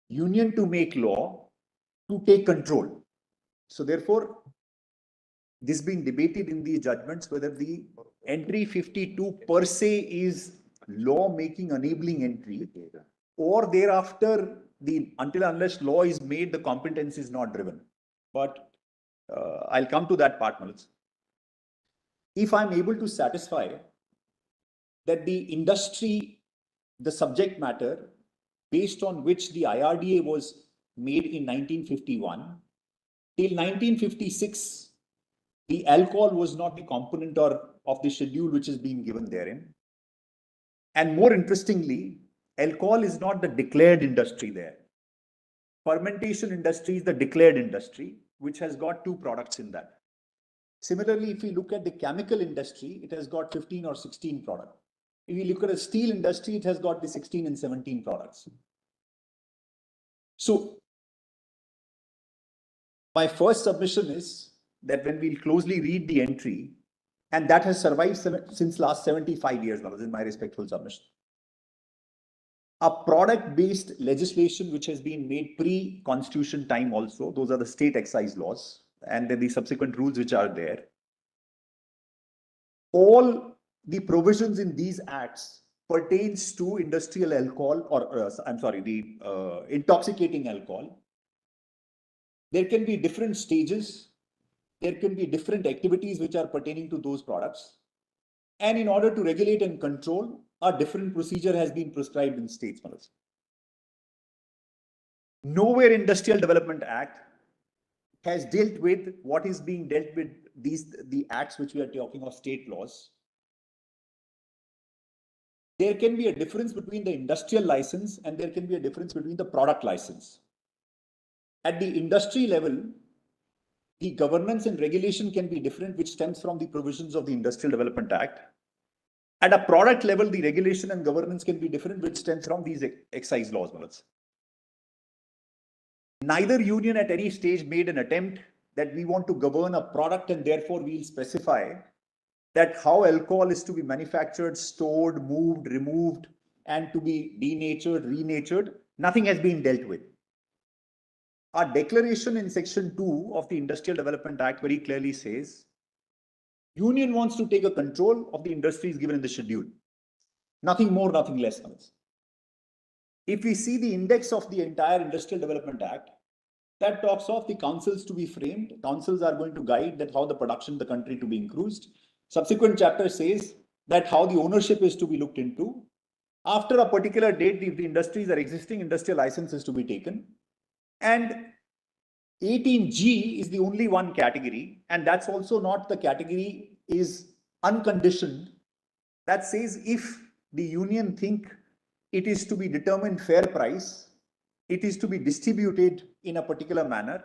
union to make law, to take control. So therefore, this being debated in these judgments, whether the entry 52 per se is law making enabling entry, or thereafter the until unless law is made, the competence is not driven. But I'll come to that part, Manoj. If I'm able to satisfy that the industry, the subject matter based on which the IRDA was made in 1951, till 1956, the alcohol was not the component of the schedule which is being given therein. And more interestingly, alcohol is not the declared industry there. Fermentation industry is the declared industry, which has got 2 products in that. Similarly, if we look at the chemical industry, it has got 15 or 16 products. If you look at the steel industry, it has got the 16 and 17 products. So my first submission is that when we closely read the entry, and that has survived since last 75 years now, this is my respectful submission. A product-based legislation which has been made pre-constitution time also, those are the state excise laws, and then the subsequent rules which are there. All the provisions in these acts pertains to industrial alcohol or, the intoxicating alcohol. There can be different stages. There can be different activities which are pertaining to those products. And in order to regulate and control, a different procedure has been prescribed in states. Nowhere Industrial Development Act has dealt with what is being dealt with the acts which we are talking of, state laws. There can be a difference between the industrial license and there can be a difference between the product license. At the industry level, the governance and regulation can be different, which stems from the provisions of the Industrial Development Act. At a product level, the regulation and governance can be different, which stems from these excise laws. Neither union at any stage made an attempt that we want to govern a product and therefore we'll specify that how alcohol is to be manufactured, stored, moved, removed, and to be denatured, renatured. Nothing has been dealt with. Our declaration in section 2 of the Industrial Development Act very clearly says, union wants to take a control of the industries given in the schedule. Nothing more, nothing less. If we see the index of the entire Industrial Development Act, that talks of the councils to be framed. Councils are going to guide that how the production of the country to be increased. Subsequent chapter says that how the ownership is to be looked into. After a particular date, if the industries are existing, industrial license is to be taken. And 18G is the only one category, and that's also not the category is unconditioned. That says if the union think it is to be determined fair price, it is to be distributed in a particular manner,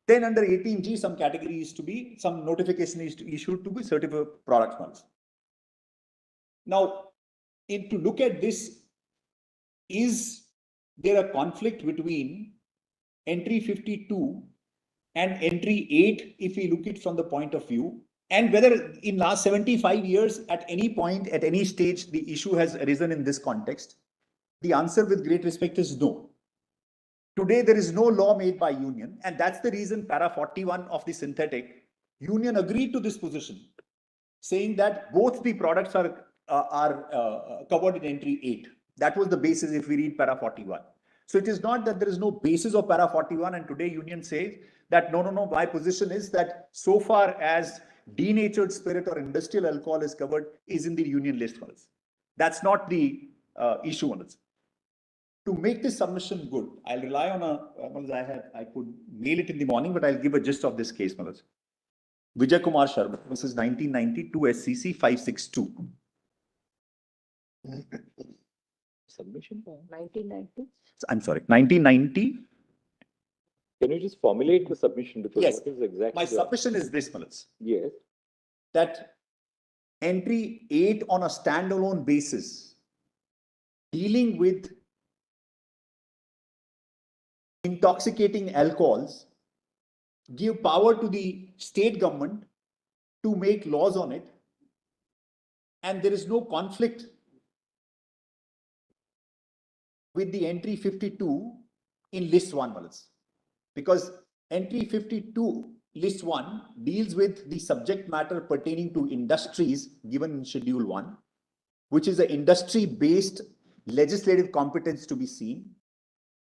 then under 18G, some category is to be, some notification is issued to be certified product funds. Now, to look at this, is there a conflict between entry 52 and entry 8 if we look it from the point of view, and whether in last 75 years at any point, at any stage, the issue has arisen in this context? The answer with great respect is no. Today, there is no law made by union, and that's the reason para 41 of the synthetic union agreed to this position, saying that both the products are covered in entry 8. That was the basis if we read para 41. So it is not that there is no basis of para 41, and today union says that no, my position is that so far as denatured spirit or industrial alcohol is covered is in the union list. That's not the issue. To make this submission good, I'll rely on I could mail it in the morning, but I'll give a gist of this case. Vijay Kumar Sharma, this is 1992 SCC 562. Submission? 1990. I'm sorry, 1990. Can you just formulate the submission? Because Yes. what is exactly My submission is this, Malas, Yes. that entry 8 on a standalone basis, dealing with intoxicating alcohols, give power to the state government to make laws on it, and there is no conflict with the entry 52 in list 1, Malas, because entry 52 list 1 deals with the subject matter pertaining to industries given in schedule 1, which is an industry based legislative competence to be seen,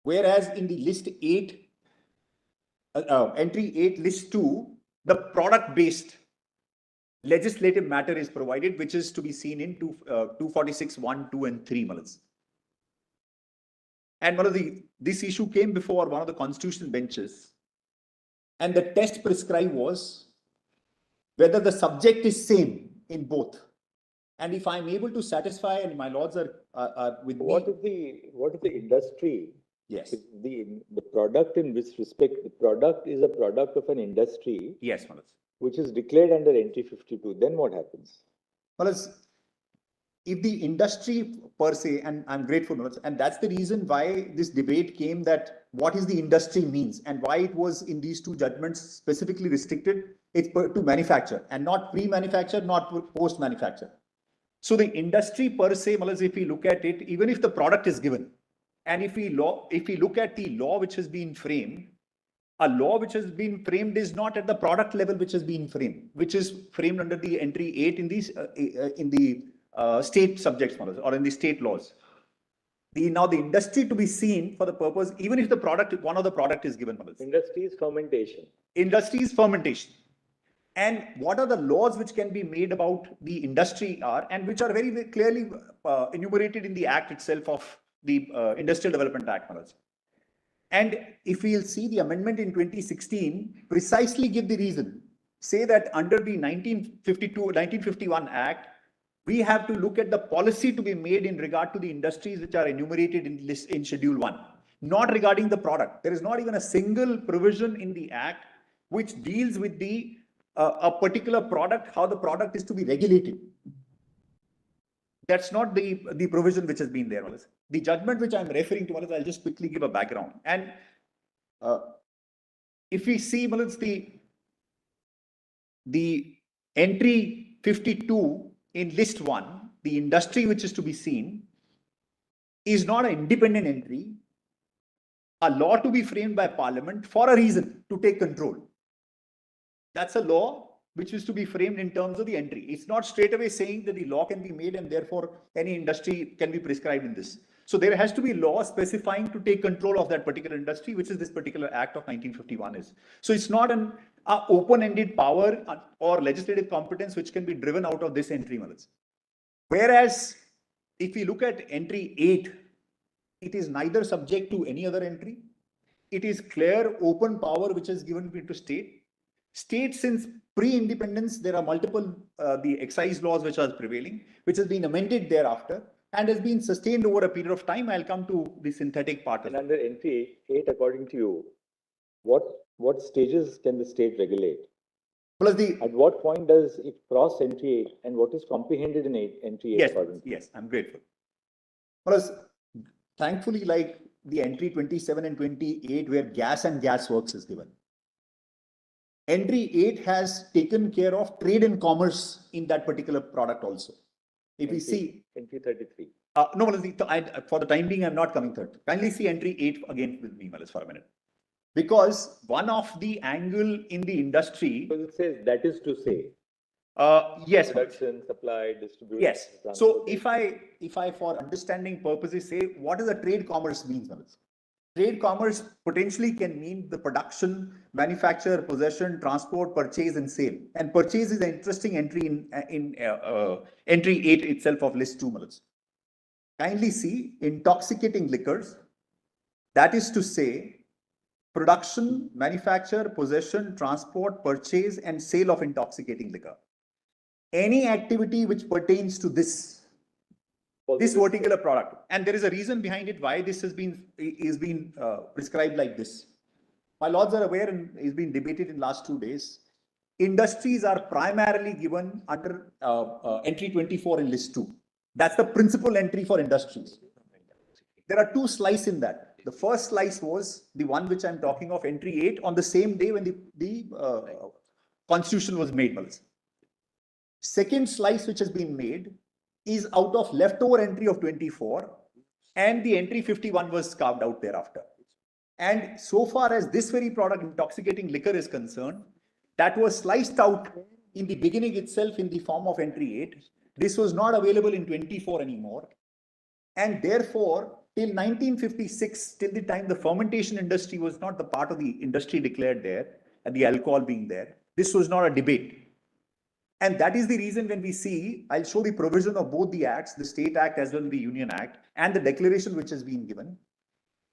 whereas in the list 8 entry 8 list 2, the product based legislative matter is provided, which is to be seen in 246 1, 2 and 3, Malas. And this issue came before one of the constitutional benches, and the test prescribed was whether the subject is same in both. And if I'm able to satisfy, and my lords are with What me. is the industry? Yes. The product in which respect, the product is a product of an industry. Yes, Malas. Which is declared under entry 52. Then what happens? Malas, if the industry per se, and I'm grateful, Malas, and that's the reason why this debate came, that what is the industry means and why it was in these two judgments specifically restricted, it's to manufacture and not pre-manufacture, not post-manufacture. So the industry per se, Malas, if we look at it, even if the product is given, and if we look at the law which has been framed, a law which has been framed is not at the product level which has been framed, which is framed under the entry 8 in these in the state subjects, Malas, or in the state laws. Now the industry to be seen for the purpose, even if the product, one of the product is given, Malas. Industry is fermentation. Industry is fermentation. And what are the laws which can be made about the industry are, and which are very, very clearly enumerated in the act itself of the Industrial Development Act, Malas. And if we'll see the amendment in 2016, precisely give the reason, say that under the 1951 Act, we have to look at the policy to be made in regard to the industries which are enumerated in Schedule 1, not regarding the product. There is not even a single provision in the Act which deals with the a particular product, how the product is to be regulated. That's not the provision which has been there, Malas. The judgment which I'm referring to, Malas, I'll just quickly give a background. And if we see, Malas, the entry 52 in list 1, the industry which is to be seen is not an independent entry, a law to be framed by Parliament for a reason, to take control. That's a law which is to be framed in terms of the entry. It's not straight away saying that the law can be made and therefore any industry can be prescribed in this. So there has to be law specifying to take control of that particular industry, which is this particular Act of 1951 is. So it's not an open-ended power or legislative competence which can be driven out of this entry, Malas. Whereas if we look at entry 8, it is neither subject to any other entry. it is clear open power which is given to state. State, since pre-independence, there are multiple the excise laws which are prevailing, which has been amended thereafter and has been sustained over a period of time. I'll come to the synthetic part. And under entry 8, according to you, what stages can the state regulate? Plus at what point does it cross entry 8, and what is comprehended in entry 8? Yes, yes, I'm grateful. Plus, thankfully, like the entry 27 and 28, where gas and gas works is given. Entry 8 has taken care of trade and commerce in that particular product also. If we see entry 33. No, for the time being, I'm not coming third. Kindly see entry 8 again with me, Malas, for a minute. Because one of the angle in the industry. Because it says that is to say. Yes. Production, supply, distribution. Yes. So if I for understanding purposes say what does a trade commerce means, Malas? Trade commerce potentially can mean the production, manufacture, possession, transport, purchase, and sale. And purchase is an interesting entry in entry 8 itself of list 2, Malas. Kindly see intoxicating liquors. That is to say, production, manufacture, possession, transport, purchase, and sale of intoxicating liquor. Any activity which pertains to this particular product, and there is a reason behind it why this has been prescribed like this. My lords are aware, and is being debated in last 2 days. Industries are primarily given under entry 24 in list 2. That's the principal entry for industries. There are 2 slices in that. The first slice was the one which I'm talking of, entry 8, on the same day when the constitution was made. Second slice which has been made is out of leftover entry of 24, and the entry 51 was carved out thereafter. And so far as this very product, intoxicating liquor, is concerned, that was sliced out in the beginning itself in the form of entry 8. This was not available in 24 anymore. And therefore, till 1956, till the time the fermentation industry was not the part of the industry declared there, and the alcohol being there, this was not a debate. And that is the reason when we see, I'll show the provision of both the acts, the State Act as well as the Union Act, and the declaration which has been given.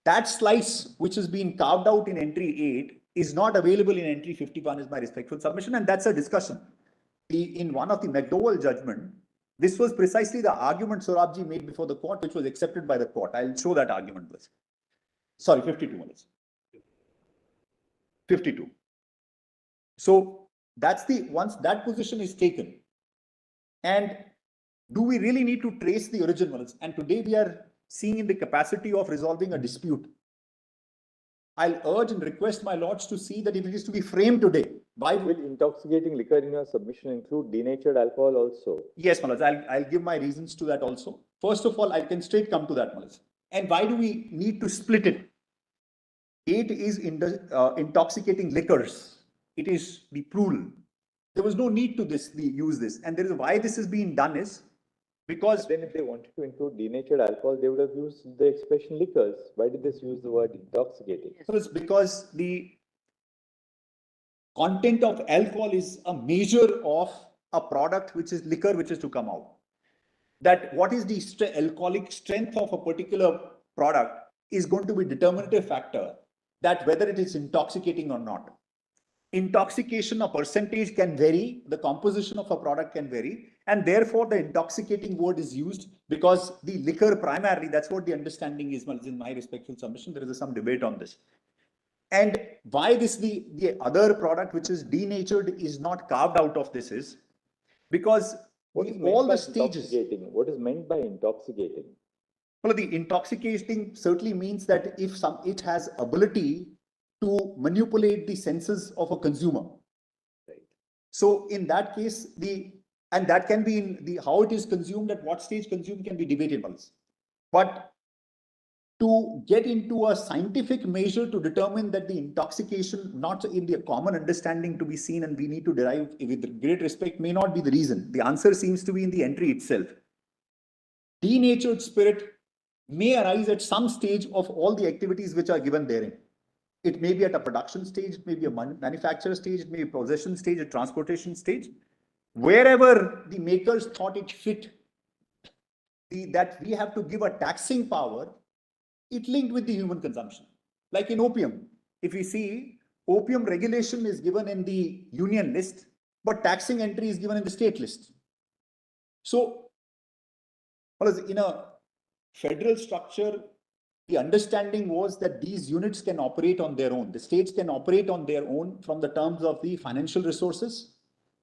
That slice which has been carved out in entry 8 is not available in entry 51 is my respectful submission, and that's a discussion. In one of the McDowell judgment, this was precisely the argument Sorabji made before the court, which was accepted by the court. I'll show that argument first. Sorry, 52 minutes. 52. So that's the, once that position is taken, and do we really need to trace the originals? And today we are seeing in the capacity of resolving a dispute. I'll urge and request my lords to see that if it is to be framed today, why will intoxicating liquor in your submission include denatured alcohol also? Yes, Malas, I'll give my reasons to that also. First of all, I can straight come to that, Malas. And why do we need to split it? 8 is intoxicating liquors. It is the plural. There was no need to use this. And there is why this is being done is because. But then if they wanted to include denatured alcohol, they would have used the expression liquors. Why did they use the word intoxicating? So it's because the content of alcohol is a measure of a product which is liquor which is to come out. That what is the alcoholic strength of a particular product is going to be determinative factor that whether it is intoxicating or not. Intoxication, a percentage can vary, the composition of a product can vary, and therefore the intoxicating word is used because the liquor primarily, that's what the understanding is in my respectful submission. There is some debate on this. And why this the other product which is denatured is not carved out of this is because all the stages. What is meant by intoxicating? Well, the intoxicating certainly means that if it has ability to manipulate the senses of a consumer. Right. So in that case, and that can be in how it is consumed, at what stage consumed can be debatable. But to get into a scientific measure to determine that the intoxication, not in the common understanding to be seen and we need to derive with great respect, may not be the reason. The answer seems to be in the entry itself. Denatured spirit may arise at some stage of all the activities which are given therein. It may be at a production stage, it may be a manufacturer stage, it may be a possession stage, a transportation stage. Wherever the makers thought it fit, that we have to give a taxing power, it linked with the human consumption. Like in opium, if we see, opium regulation is given in the union list, but taxing entry is given in the state list. So, in a federal structure, the understanding was that these units can operate on their own. The states can operate on their own from the terms of the financial resources,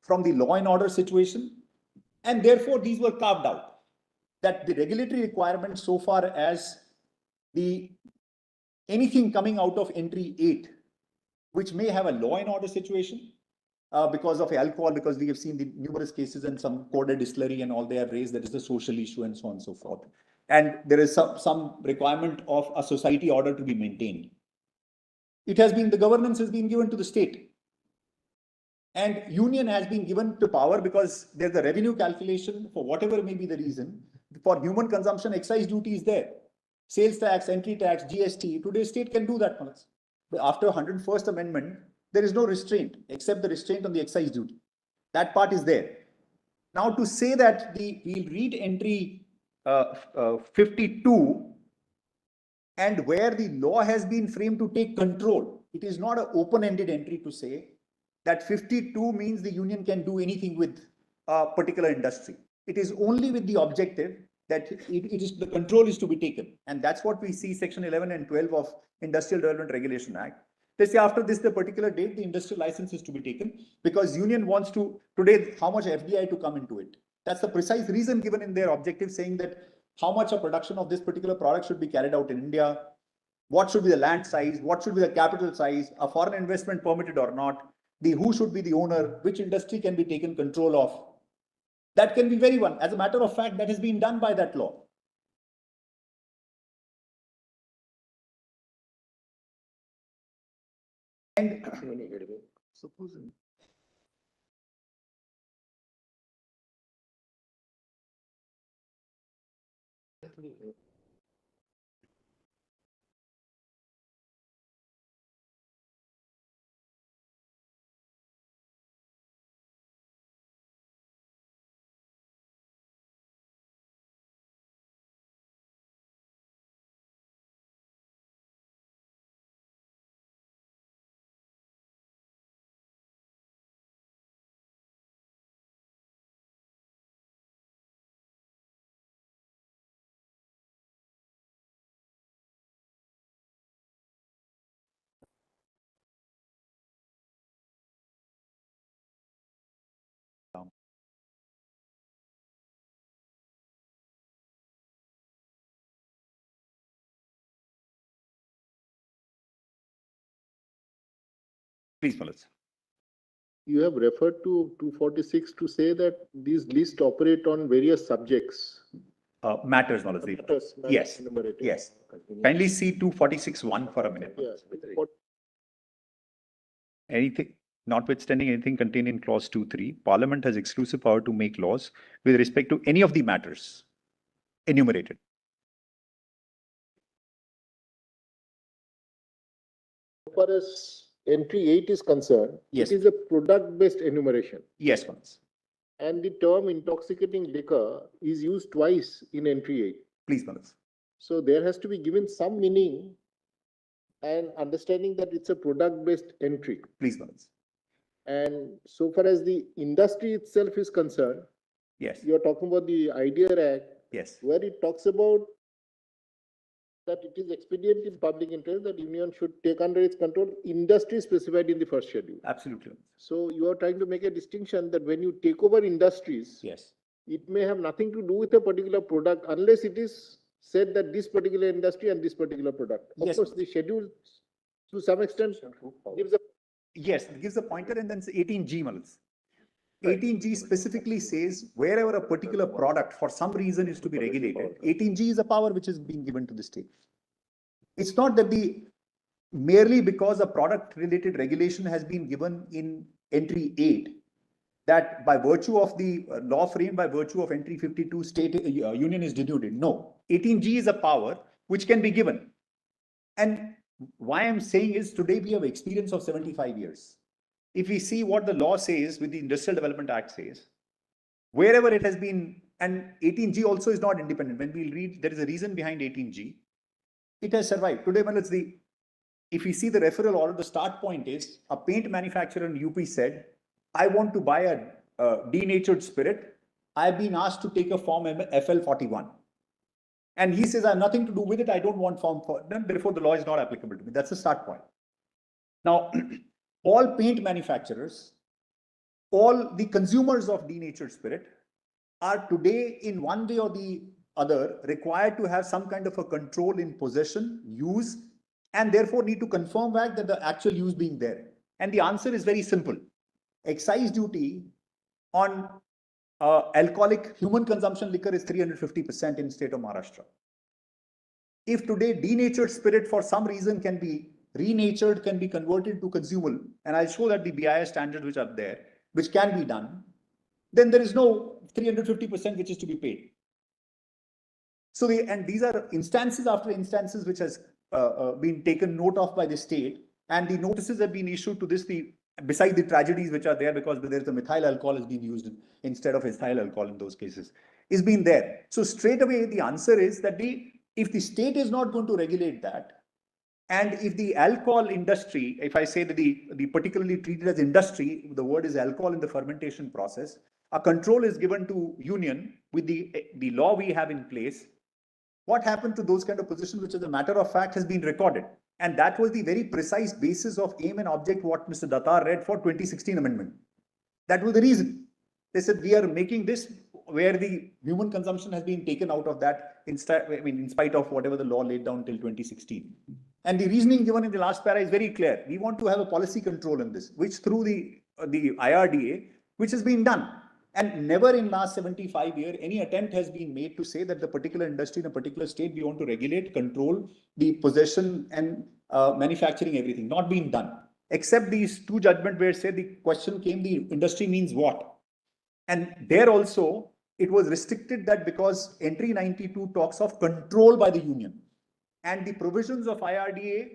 from the law and order situation, and therefore these were carved out. That the regulatory requirements so far as the anything coming out of entry 8, which may have a law and order situation, because of alcohol, because we have seen the numerous cases and some coded distillery and all they have raised, that is the social issue and so on and so forth. And there is some requirement of a society order to be maintained. The governance has been given to the state. And union has been given to power because there's a revenue calculation for whatever may be the reason. For human consumption, excise duty is there. Sales tax, entry tax, GST, today's state can do that. But after 101st Amendment, there is no restraint except the restraint on the excise duty. That part is there. Now to say that we'll read entry 52 and where the law has been framed to take control, it is not an open-ended entry to say that 52 means the union can do anything with a particular industry. It is only with the objective that the control is to be taken. And that's what we see section 11 and 12 of Industrial Development Regulation Act. They say after this, the particular date, the industrial license is to be taken because union wants to, today, how much FDI to come into it. That's the precise reason given in their objective, saying that how much of production of this particular product should be carried out in India, what should be the land size, what should be the capital size, a foreign investment permitted or not, who should be the owner, which industry can be taken control of. That can be very one. As a matter of fact, that has been done by that law. And supposing please, Melissa. You have referred to 246 to say that these lists operate on various subjects. Matters, Melissa. Yes. Enumerated. Yes. Kindly see 246(1) for a minute. Yes. Anything, notwithstanding anything contained in clause 2(3), Parliament has exclusive power to make laws with respect to any of the matters enumerated. As far as entry 8 is concerned, Yes. it is a product-based enumeration. Yes, Melissa. And the term intoxicating liquor is used twice in entry 8. Please, Melissa. So there has to be given some meaning and understanding that it's a product-based entry. Please, Melissa. And so far as the industry itself is concerned, Yes. you are talking about the IDEA Act, Yes. where it talks about that it is expedient in public interest that union should take under its control industry specified in the first schedule. Absolutely. So you are trying to make a distinction that when you take over industries, Yes. it may have nothing to do with a particular product unless it is said that this particular industry and this particular product. Of Yes. course, the schedule to some extent gives a Yes, it gives a pointer, and then 18G, Melissa. 18G specifically says wherever a particular product for some reason is to be regulated, 18G is a power which is being given to the state. It's not that merely because a product related regulation has been given in entry 8, that by virtue of the law framed by virtue of entry 52 state union is denuded. No, 18G is a power which can be given. And why I'm saying is today we have experience of 75 years. If we see what the law says with the Industrial Development Act says, wherever it has been, and 18G also is not independent. When we read, there is a reason behind 18G. It has survived. Today, when it's if you see the referral order, the start point is a paint manufacturer in UP said, I want to buy a denatured spirit. I've been asked to take a form FL41. And he says, I have nothing to do with it. I don't want form for them. Therefore, the law is not applicable to me. That's the start point. Now, all paint manufacturers, all the consumers of denatured spirit are today in one way or the other required to have some kind of a control in possession, use, and therefore need to confirm back that the actual use being there. And the answer is very simple. Excise duty on alcoholic human consumption liquor is 350% in state of Maharashtra. If today denatured spirit for some reason can be renatured, can be converted to consumable, and I'll show that the BIS standards which are there, which can be done, then there is no 350% which is to be paid. So and these are instances after instances which has been taken note of by the state, and the notices have been issued to this, beside the tragedies which are there because there's a methyl alcohol is being used instead of ethyl alcohol in those cases, is being there. So straight away the answer is that if the state is not going to regulate that, and if the alcohol industry, if I say that the particularly treated as industry, the word is alcohol in the fermentation process, a control is given to union with the law we have in place, what happened to those kind of positions, which as a matter of fact has been recorded? And that was the very precise basis of aim and object what Mr. Datar read for 2016 amendment. That was the reason. They said we are making this where the human consumption has been taken out of that in spite of whatever the law laid down till 2016. And the reasoning given in the last para is very clear. We want to have a policy control in this, which through the IRDA, which has been done. And never in last 75 years, any attempt has been made to say that the particular industry in a particular state, we want to regulate, control the possession and manufacturing, everything. Not being done. Except these two judgments where say the question came, the industry means what? And there also, it was restricted that because entry 92 talks of control by the union. And the provisions of IRDA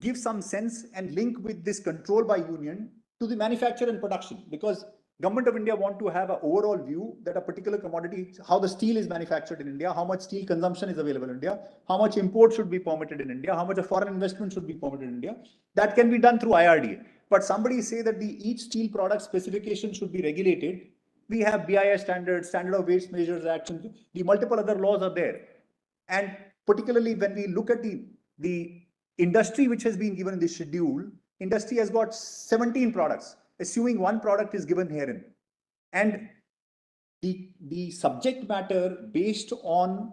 give some sense and link with this control by union to the manufacture and production, because Government of India want to have an overall view that a particular commodity, how the steel is manufactured in India, how much steel consumption is available in India, how much import should be permitted in India, how much of foreign investment should be permitted in India. That can be done through IRDA. But somebody say that each steel product specification should be regulated. We have BIS standards, Standard of Weights Measures Act, and the multiple other laws are there. And particularly when we look at the industry which has been given in the schedule, industry has got 17 products, assuming one product is given herein. And the subject matter based on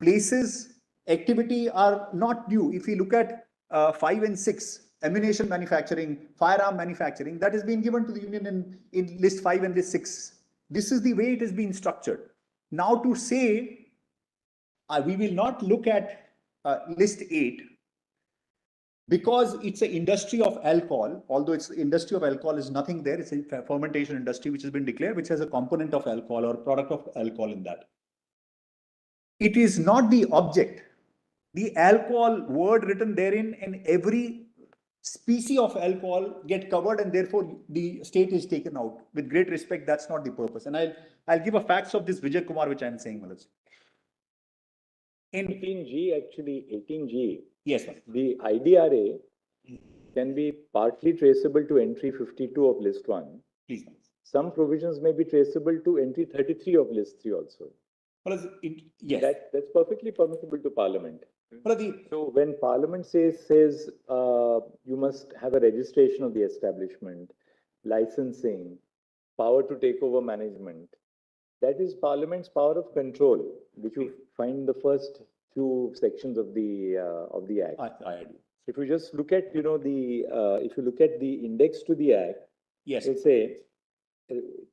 places, activity are not new. If we look at 5 and 6, ammunition manufacturing, firearm manufacturing, that has been given to the union in list 5 and list 6. This is the way it has been structured. Now to say, we will not look at list 8, because it's an industry of alcohol, although it's industry of alcohol is nothing there, it's a fermentation industry which has been declared, which has a component of alcohol or product of alcohol in that. It is not the object. The alcohol word written therein and every species of alcohol get covered, and therefore the state is taken out. With great respect, that's not the purpose. And I'll give a facts of this Vijay Kumar, which I'm saying, Malaj. In 18G, actually 18G, yes, sir. The IDRA can be partly traceable to entry 52 of list 1. Please. Some provisions may be traceable to entry 33 of list 3 also. Yes. That's perfectly permissible to Parliament. So when Parliament says you must have a registration of the establishment, licensing, power to take over management, that is Parliament's power of control, which you find in the first few sections of the Act. If you just look at, if you look at the index to the Act, yes, it'll say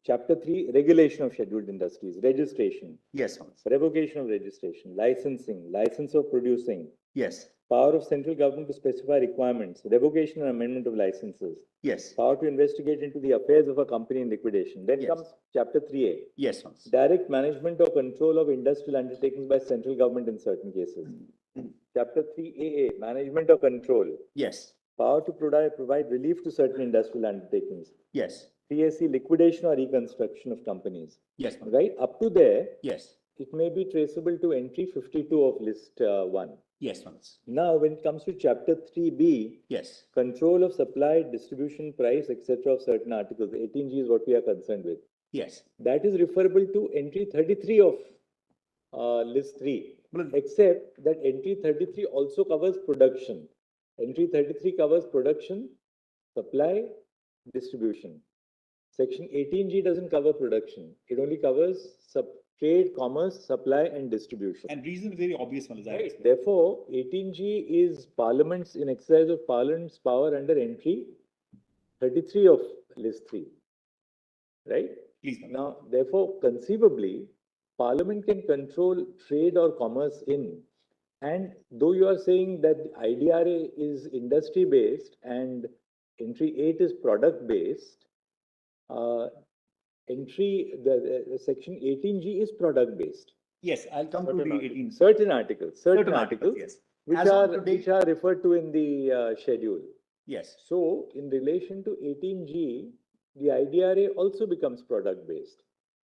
Chapter 3, Regulation of Scheduled Industries, registration. Yes. Revocation of registration, licensing, license of producing. Yes. Power of central government to specify requirements, revocation and amendment of licenses. Yes. Power to investigate into the affairs of a company in liquidation. Then comes Chapter 3A. Yes. Direct management or control of industrial undertakings by central government in certain cases. Chapter 3AA, management or control. Yes. Power to provide relief to certain industrial undertakings. Yes. 3AC, liquidation or reconstruction of companies. Yes. Right? Up to there. Yes. it may be traceable to entry 52 of list 1. Yes, Manoj. Now, when it comes to chapter 3B, Yes. control of supply, distribution, price, etc. of certain articles, 18G is what we are concerned with. Yes. That is referable to entry 33 of list 3, except that entry 33 also covers production. Entry 33 covers production, supply, distribution. Section 18G doesn't cover production. It only covers trade, commerce, supply, and distribution. And reason is very obvious, Manoj. Right. Therefore, 18G is Parliament's in exercise of Parliament's power under entry 33 of list 3. Right? Please, Manoj. Now, therefore, conceivably, Parliament can control trade or commerce in. And though you are saying that IDRA is industry based and entry 8 is product based, the section 18G is product based. Yes, I'll come to the 18. Certain articles, yes. which are referred to in the schedule. Yes. So, in relation to 18G, the IDRA also becomes product based.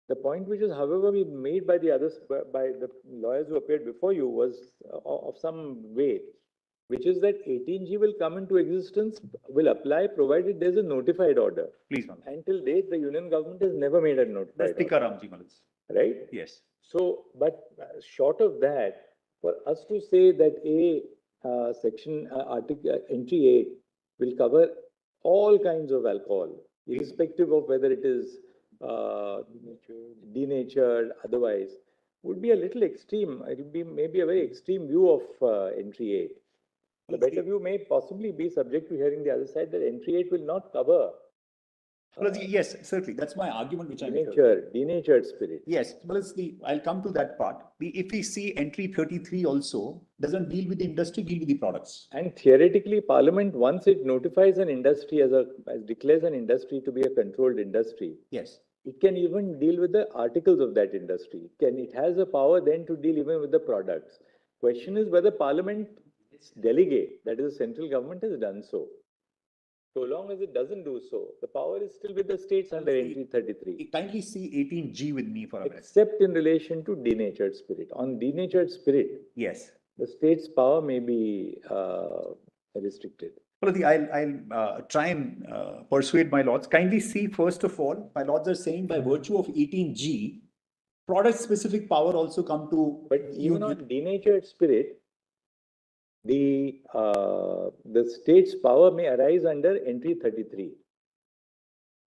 The point which is, however, made by the others, by the lawyers who appeared before you, was of some weight, which is that 18G will come into existence, will apply provided there's a notified order. Please, Manoj. Until date, the union government has never made a notified That's Tikaramji, Manoj. right? Yes. So, but short of that, for us to say that article entry 8 will cover all kinds of alcohol, irrespective of whether it is denatured, otherwise, would be a little extreme. It would be maybe a very extreme view of entry 8. The better view may possibly be, subject to hearing the other side, that entry 8 will not cover yes, certainly. That's my argument, which denatured spirit. Yes, well, I'll come to that part. If we see entry 33 also doesn't deal with the industry, deal with the products. And theoretically, Parliament, once it notifies an industry as declares an industry to be a controlled industry, yes, it can even deal with the articles of that industry. It has the power then to deal even with the products. Question is whether Parliament delegate, that is, the central government has done so. So long as it doesn't do so, the power is still with the states under entry 33. Kindly see 18G with me for a minute. Except in relation to denatured spirit. On denatured spirit, yes, the state's power may be restricted. Well, I'll try and persuade my lords. Kindly see, first of all, my lords are saying by virtue of 18G, product-specific power also come to. But even on denatured spirit, the state's power may arise under entry 33.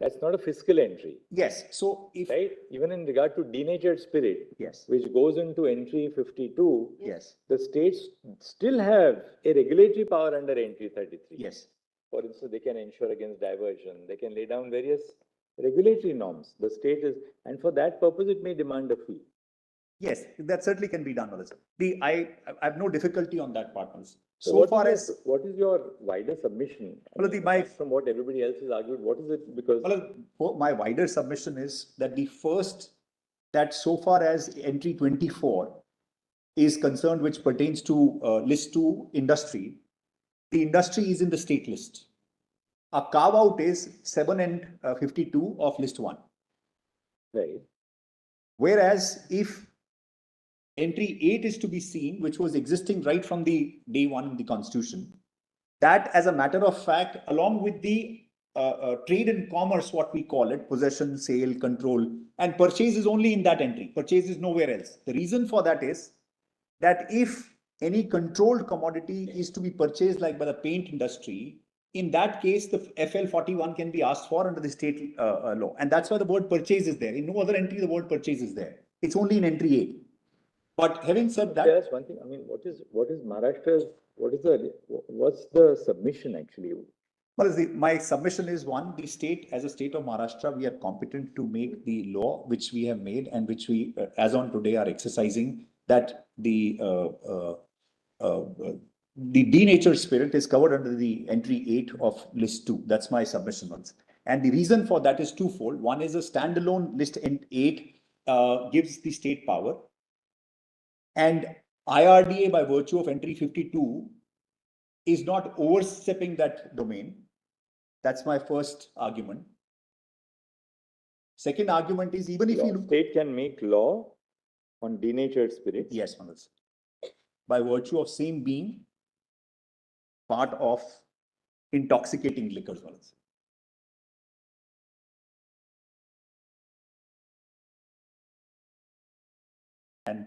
That's not a fiscal entry. Yes. So if right, even in regard to denatured spirit, yes, which goes into entry 52, yes, the states still have a regulatory power under entry 33. Yes. For instance, they can ensure against diversion. They can lay down various regulatory norms. The state is, and for that purpose, it may demand a fee. Yes, that certainly can be done, Melissa. I have no difficulty on that part, Melissa. So what is your wider submission? From what everybody else has argued, what is it? Because my wider submission is that that so far as entry 24 is concerned, which pertains to list 2 industry, the industry is in the state list. A carve out is 7 and 52 of list 1. Right. Whereas if entry 8 is to be seen, which was existing right from the day 1 in the constitution, that as a matter of fact, along with the trade and commerce, what we call it, possession, sale, control, and purchase is only in that entry. Purchase is nowhere else. The reason for that is that if any controlled commodity is to be purchased like by the paint industry, in that case, the FL 41 can be asked for under the state law. And that's why the word purchase is there. In no other entry, the word purchase is there. It's only in entry 8. But having said that, that's one thing. I mean, what is Maharashtra's? What's the submission actually? Well, my submission is one: the state, as a state of Maharashtra, we are competent to make the law which we have made and which we, as on today, are exercising. That the denatured spirit is covered under the entry 8 of list 2. That's my submission, and the reason for that is twofold. One is a standalone list 8 gives the state power. And IRDA, by virtue of entry 52, is not overstepping that domain. That's my first argument. Second argument is, even if state can make law On denatured spirits? Yes, Manoj. By virtue of same being part of intoxicating liquors, Manoj. And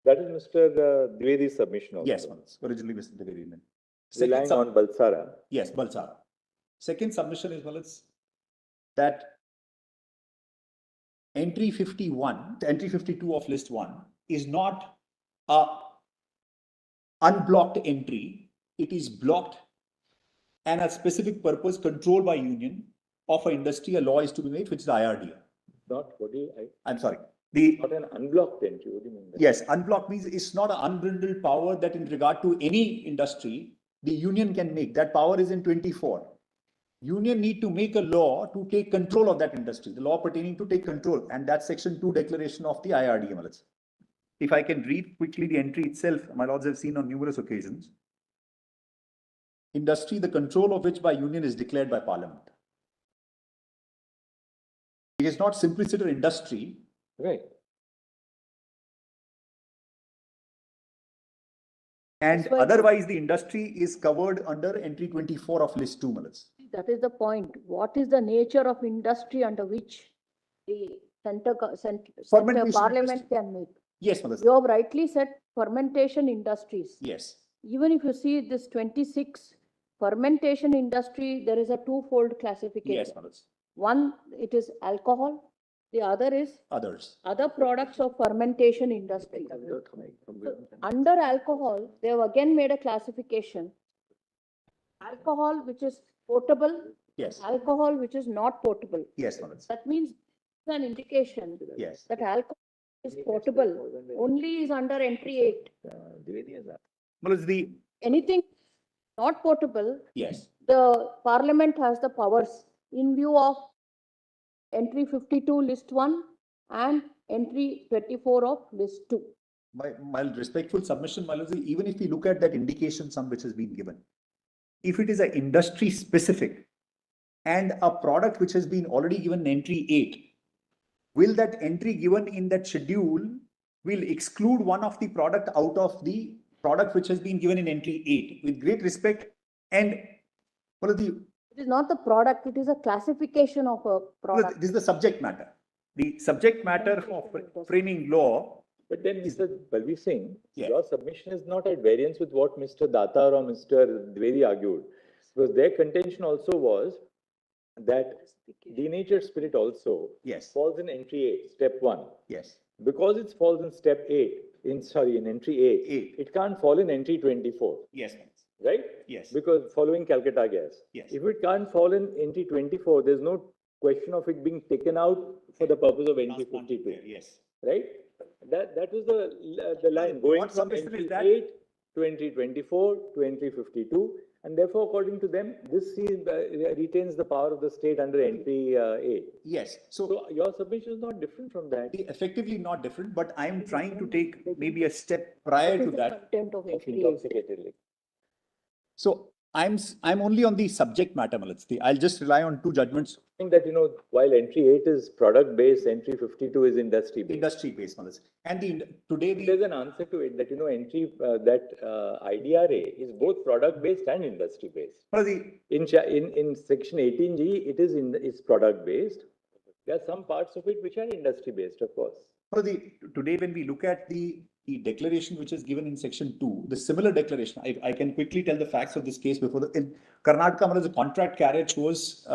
that is Mr. Dwivedi's submission also. yes, Manoj. Originally Mr. Dwivedi. Relying on Balsara. Yes, Balsara. Second submission is, Manoj, that entry 51, entry 52 of list 1 is not a unblocked entry. It is blocked and a specific purpose controlled by union of an industry. A law is to be made, which is the IRDA. Not what do you? I'm sorry. Not an unblocked entry. What do you mean? Yes, unblocked means it's not an unbridled power that in regard to any industry, the union can make. That power is in 24. Union need to make a law to take control of that industry, the law pertaining to take control, and that's section 2 declaration of the IRDA. If I can read quickly the entry itself, my lords have seen on numerous occasions. Industry, the control of which by union is declared by parliament. It is not simply considered industry. Right. And otherwise the industry is covered under entry 24 of list 2, Malas. That is the point. What is the nature of industry under which the center parliament can make? Yes, Malas. You have rightly said fermentation industries. Yes. Even if you see this 26 fermentation industry, there is a twofold classification. Yes, Malas. One, it is alcohol. The other is other products of fermentation industry. So, under alcohol, they have again made a classification. Alcohol which is potable. Yes. Alcohol which is not potable. Yes, Malas. That means it's an indication that alcohol is potable only is under entry 8. Malas, anything not potable, yes, the parliament has the powers in view of entry 52 list 1 and entry 24 of list 2. My respectful submission, Malas, even if we look at that indication sum which has been given, if it is an industry specific and a product which has been already given entry 8, will that entry given in that schedule will exclude one of the product out of the product which has been given in entry 8? With great respect, and what are the... It is not the product, it is a classification of a product. This is the subject matter. The subject matter of framing law. But then, Mr. Balvi Singh, your submission is not at variance with what Mr. Datar or Mr. Dwivedi argued. Because their contention also was that denatured spirit also falls in entry 8, step 1. Yes. Because it falls in step 8, in entry 8, it can't fall in entry 24. Yes. Right? Yes. Because following Calcutta gas. Yes. If it can't fall in entry 24, there's no question of it being taken out for the purpose of entry 52. Yes. Right? That was the line going from entry 8 to entry 24 to entry 52. And therefore, according to them, this retains the power of the state under entry 8. Yes. So your submission is not different from that. Effectively not different, but I am trying to take maybe a step prior to that. Content of entry 8. So I'm only on the subject matter, Malatsti. I'll just rely on 2 judgments. I think that, while entry 8 is product based, entry 52 is industry based. Industry based, Malatsti. And there's an answer to it that, entry, IDRA is both product based and industry based. In section 18G, it's product based. There are some parts of it which are industry based, of course. Today, when we look at the declaration which is given in section 2, the similar declaration, I can quickly tell the facts of this case before in Karnataka, the contract carriage was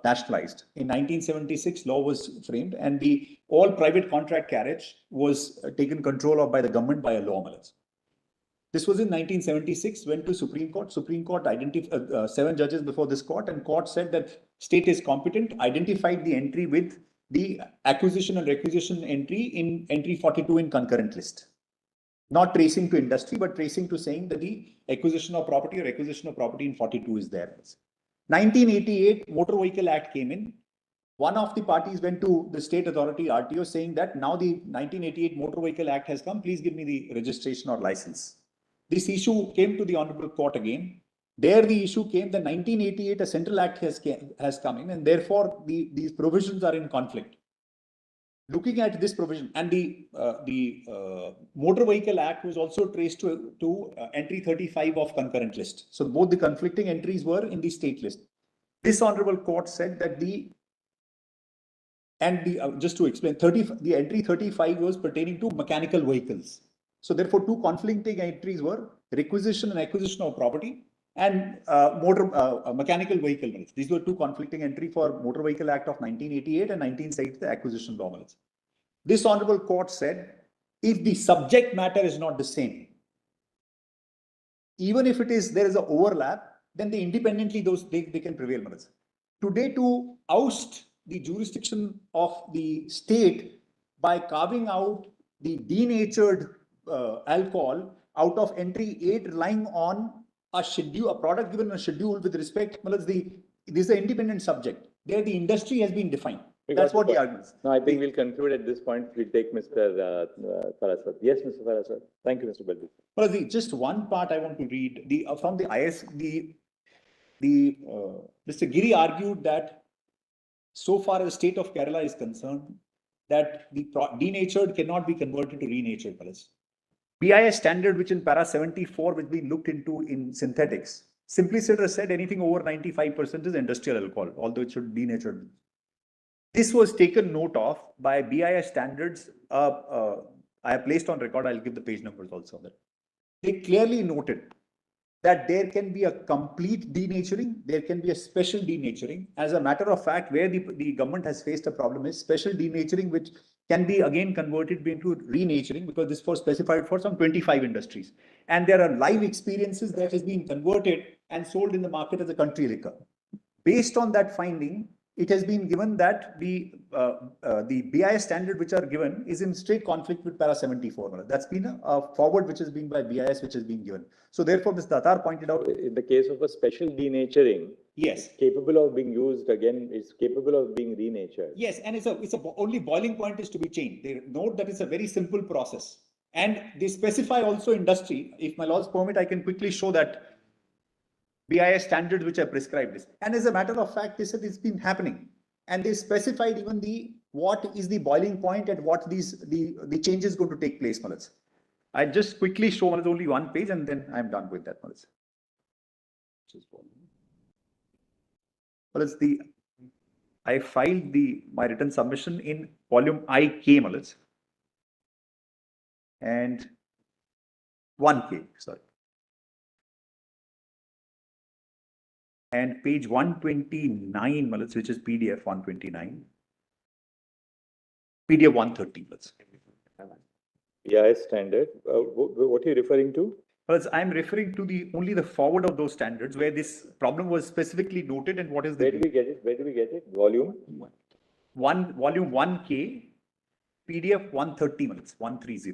nationalized. In 1976, law was framed and all private contract carriage was taken control of by the government by a law. This was in 1976, went to Supreme Court. Supreme Court identified 7 judges before this court, and court said that state is competent, identified the entry with the acquisition and requisition entry in entry 42 in concurrent list. Not tracing to industry, but tracing to saying that the acquisition of property or acquisition of property in 42 is there. 1988 Motor Vehicle Act came in. One of the parties went to the state authority RTO saying that now the 1988 Motor Vehicle Act has come, please give me the registration or license. This issue came to the Honorable Court again. There the issue came that 1988 a Central Act has come in, and therefore these provisions are in conflict. looking at this provision, and the Motor Vehicle Act was also traced to entry 35 of concurrent list. So both the conflicting entries were in the state list. This honorable court said that just to explain, the entry 35 was pertaining to mechanical vehicles. So therefore, two conflicting entries were requisition and acquisition of property and mechanical vehicle mills. These were two conflicting entry for Motor Vehicle Act of 1988 and 1970, the acquisition law mills. This honorable court said, if the subject matter is not the same, even if there is an overlap, then they independently they can prevail. Today, to oust the jurisdiction of the state by carving out the denatured alcohol out of entry 8, relying on a schedule, a product given a schedule with respect, this is an independent subject. There, the industry has been defined. That's what the argument is. No, I think we'll conclude at this point. We'll take Mr. Faraswat. Yes, Mr. Faraswat. Thank you, Mr. Baldi. Well, just one part I want to read. From the IS, Mr. Giri argued that so far as the state of Kerala is concerned, that the denatured cannot be converted to renatured colors. BIS standard, which in para 74, which we looked into in synthetics, simply said anything over 95% is industrial alcohol, although it should be denatured. This was taken note of by BIS standards. I have placed on record. I'll give the page numbers also. They clearly noted that there can be a complete denaturing, there can be a special denaturing. As a matter of fact, where the government has faced a problem is special denaturing, which can be again converted into renaturing, because this was specified for some 25 industries. And there are live experiences that has been converted and sold in the market as a country liquor. Based on that finding, it has been given that the BIS standard which are given is in straight conflict with para 74. That's been a forward which has been by BIS which has been given. So therefore, Mr. Datar pointed out, in the case of a special denaturing, yes, capable of being used again, is capable of being renatured. Yes, and it's only boiling point is to be changed. They note that it's a very simple process, and they specify also industry. If my laws permit, I can quickly show that BIS standards which are prescribed this. And as a matter of fact, they said it's been happening, and they specified even what is the boiling point and what the change is going to take place. I just quickly show only one page, and then I'm done with that. I filed my written submission in volume IK, and 1K, sorry. And page 129, which is PDF 129, PDF 130. BIS standard. What are you referring to? I'm referring to only the forward of those standards where this problem was specifically noted, and what is the. Where do we get it? Where do we get it? Volume? Volume 1K, PDF 130, 130.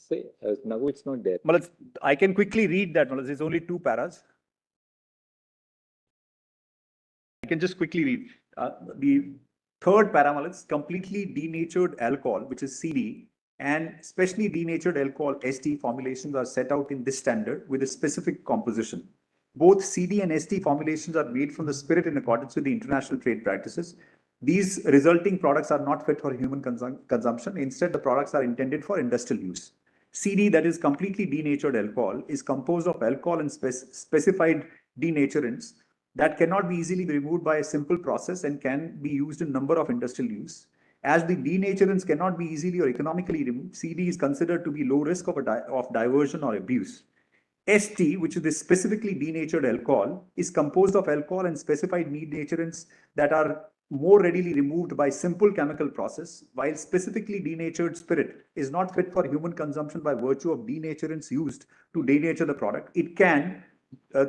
Say, now it's not there. I can quickly read that. There's only 2 paras. I can just quickly read. The third para is completely denatured alcohol, which is CD, and specially denatured alcohol ST formulations are set out in this standard with a specific composition. Both CD and ST formulations are made from the spirit in accordance with the international trade practices. These resulting products are not fit for human consumption. Instead, the products are intended for industrial use. CD, that is completely denatured alcohol, is composed of alcohol and specified denaturants that cannot be easily removed by a simple process and can be used in a number of industrial use. As the denaturants cannot be easily or economically removed, CD is considered to be low risk of diversion or abuse. ST, which is the specifically denatured alcohol, is composed of alcohol and specified denaturants that are more readily removed by simple chemical process, while specifically denatured spirit is not fit for human consumption by virtue of denaturants used to denature the product. It can,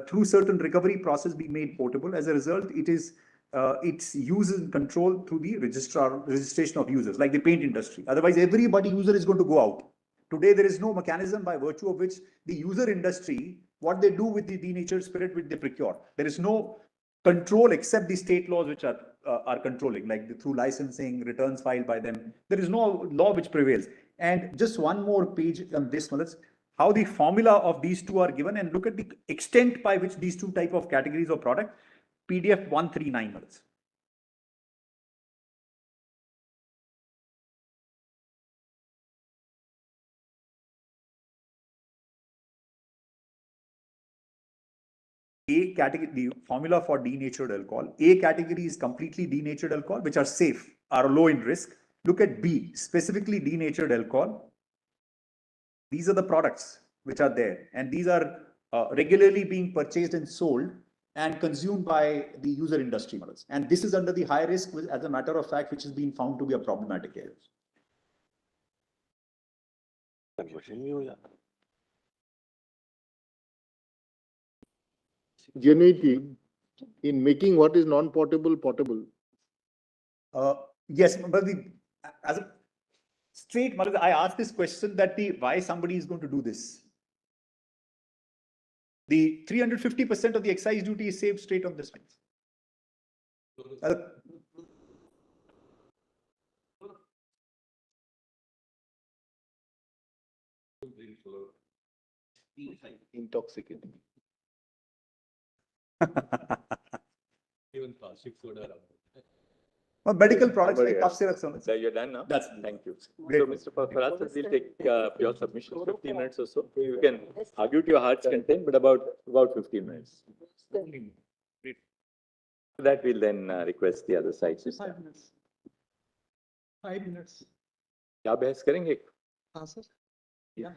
through certain recovery process, be made potable. As a result, its use and control through the registration of users, like the paint industry. Otherwise, everybody user is going to go out. Today, there is no mechanism by virtue of which the user industry, what they do with the denatured spirit which they procure. There is no control except the state laws which are controlling, like through licensing, returns filed by them. There is no law which prevails. And just one more page on this, Malas, how the formula of these two are given, and look at the extent by which these two type of categories of product, PDF 139, Malas. A category, the formula for denatured alcohol. A category is completely denatured alcohol, which are safe, are low in risk. Look at B, specifically denatured alcohol. These are the products which are there, and these are regularly being purchased and sold and consumed by the user industry models. And this is under the high risk, as a matter of fact, which has been found to be a problematic area. Genuinity in making what is non-portable portable. Yes, but as a straight, I asked this question that why somebody is going to do this. The 350% of the excise duty is saved straight on this one. Intoxicating. Even plastic soda. Well, medical products like cough syrup. So you're done now? That's Thank you. great. So, Mr. Paras, we'll take your submission 15 minutes or so. You can argue to your heart's content, but about 15 minutes. That will then request the other side. 5 minutes. 5 minutes. क्या बहस करेंगे? हाँ sir. Yeah.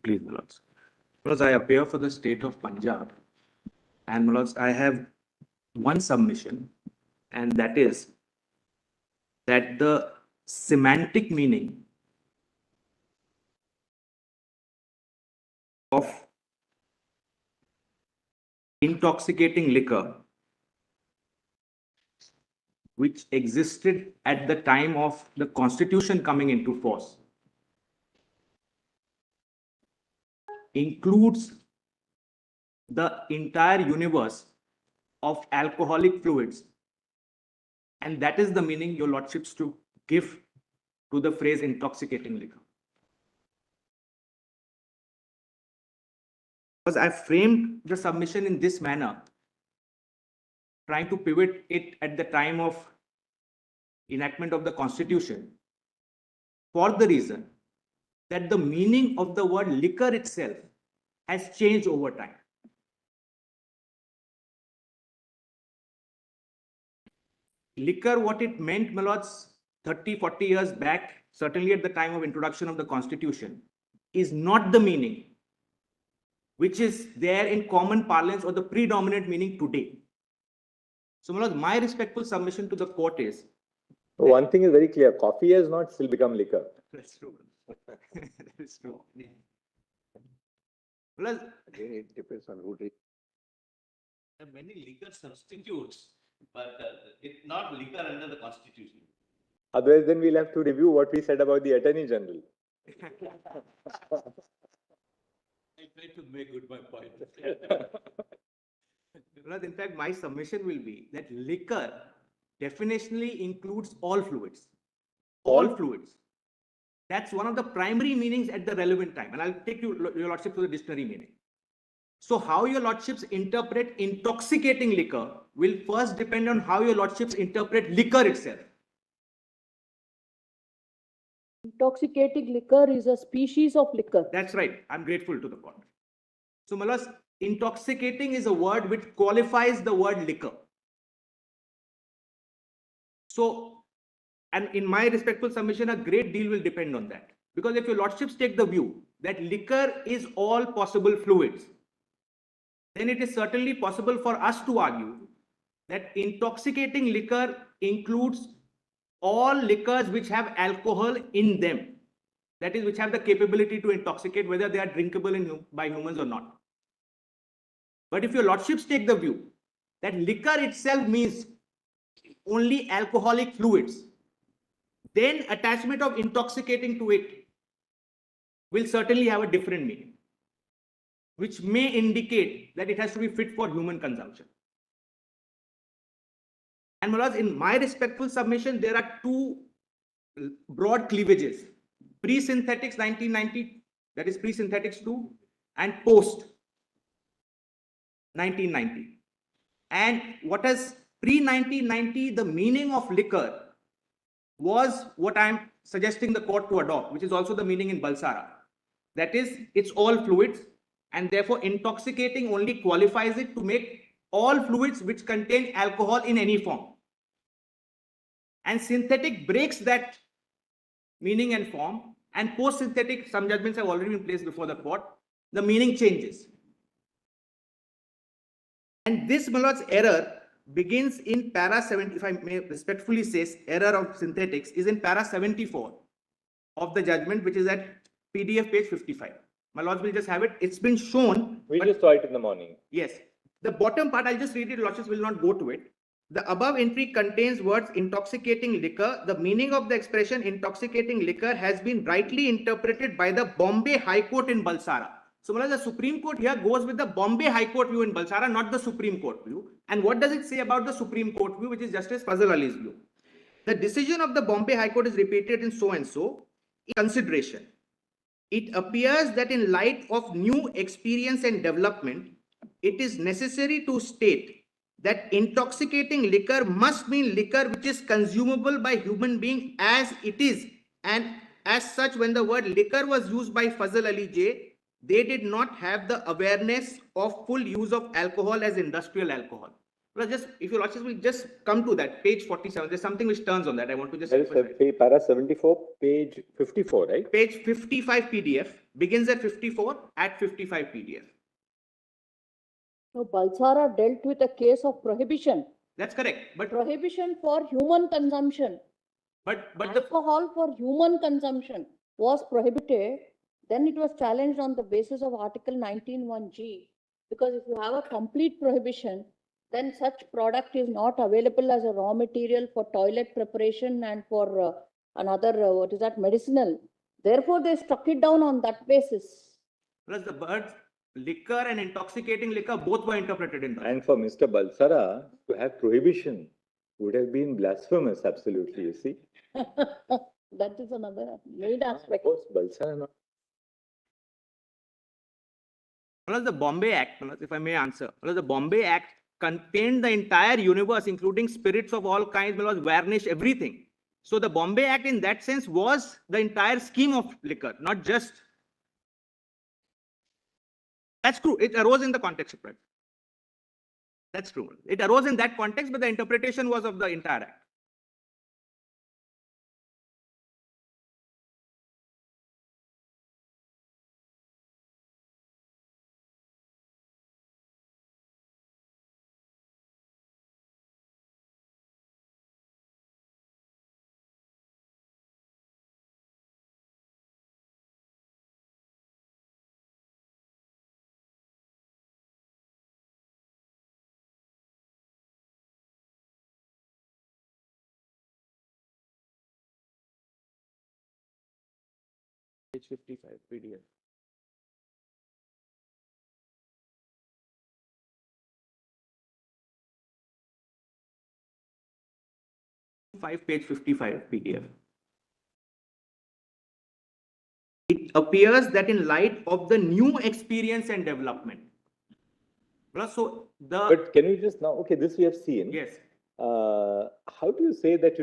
Please, my lords. Because I appear for the state of Punjab, and my lords, I have one submission, and that is that the semantic meaning of intoxicating liquor, which existed at the time of the Constitution coming into force, includes the entire universe of alcoholic fluids. And that is the meaning your lordships to give to the phrase intoxicating liquor. Because I framed the submission in this manner, trying to pivot it at the time of enactment of the Constitution, for the reason that the meaning of the word liquor itself has changed over time. Liquor, what it meant, my lords, 30, 40 years back, certainly at the time of introduction of the Constitution, is not the meaning which is there in common parlance or the predominant meaning today. So, my lords, my respectful submission to the court is... One thing is very clear, coffee has not still become liquor. That's true. That is true. Well, Again, it depends on who did. There are many liquor substitutes, but it's not liquor under the Constitution. Otherwise, then we'll have to review what we said about the Attorney General. I try to make good my point. well, in fact, my submission will be that liquor definitionally includes all fluids. All fluids. That's one of the primary meanings at the relevant time. And I'll take your lordship to the dictionary meaning. So how your lordships interpret intoxicating liquor will first depend on how your lordships interpret liquor itself. Intoxicating liquor is a species of liquor. That's right. I'm grateful to the court. So, my lords, intoxicating is a word which qualifies the word liquor. So, and in my respectful submission, a great deal will depend on that. Because if your lordships take the view that liquor is all possible fluids, then it is certainly possible for us to argue that intoxicating liquor includes all liquors which have alcohol in them. That is, which have the capability to intoxicate, whether they are drinkable by humans or not. But if your lordships take the view that liquor itself means only alcoholic fluids, then attachment of intoxicating to it will certainly have a different meaning, which may indicate that it has to be fit for human consumption. And my lords, in my respectful submission, there are two broad cleavages: pre-synthetics 1990, that is pre-synthetics 2, and post 1990. And what is pre-1990, the meaning of liquor was what I'm suggesting the court to adopt, which is also the meaning in Balsara. That is, it's all fluids, and therefore intoxicating only qualifies it to make all fluids which contain alcohol in any form. And synthetic breaks that meaning and form, and post-synthetic, some judgments have already been placed before the court, the meaning changes. And this, my lords, error begins in para 70, if I may respectfully say, error of synthetics is in para 74 of the judgment, which is at PDF page 55. My lords will just have it. It's been shown. We just saw it in the morning. Yes. The bottom part, I'll just read it. Lordships will not go to it. The above entry contains words intoxicating liquor. The meaning of the expression intoxicating liquor has been rightly interpreted by the Bombay High Court in Balsara. So, the Supreme Court here goes with the Bombay High Court view in Balsara, not the Supreme Court view. And what does it say about the Supreme Court view, which is Justice Fazal Ali's view? The decision of the Bombay High Court is repeated in so and so. Consideration. it appears that in light of new experience and development, it is necessary to state that intoxicating liquor must mean liquor which is consumable by human being as it is. And as such, when the word liquor was used by Fazal Ali J, they did not have the awareness of full use of alcohol as industrial alcohol. Well, just if your lordship will just come to that page 47, there's something which turns on that. I want to just. That is para 74, page 54, right? Page 55 PDF begins at 54 at 55 PDF. No, Balsara dealt with a case of prohibition. That's correct. But prohibition for human consumption. But alcohol for human consumption was prohibited. Then it was challenged on the basis of Article 19(1)(g), because if you have a complete prohibition, then such product is not available as a raw material for toilet preparation and for another medicinal. Therefore, they struck it down on that basis. Plus the words liquor and intoxicating liquor both were interpreted in that. And for Mr. Balsara to have prohibition would have been blasphemous, absolutely, you see. That is another main aspect. Of course, Balsara. Plus the Bombay Act, if I may answer, the Bombay Act contained the entire universe, including spirits of all kinds, was varnish everything. So the Bombay Act in that sense was the entire scheme of liquor, not just. That's true. It arose in the context, right? That's true. It arose in that context, but the interpretation was of the entire act. Page 55 PDF. Page 55 PDF. It appears that in light of the new experience and development. So But can you just now, okay, this we have seen. Yes. How do you say that,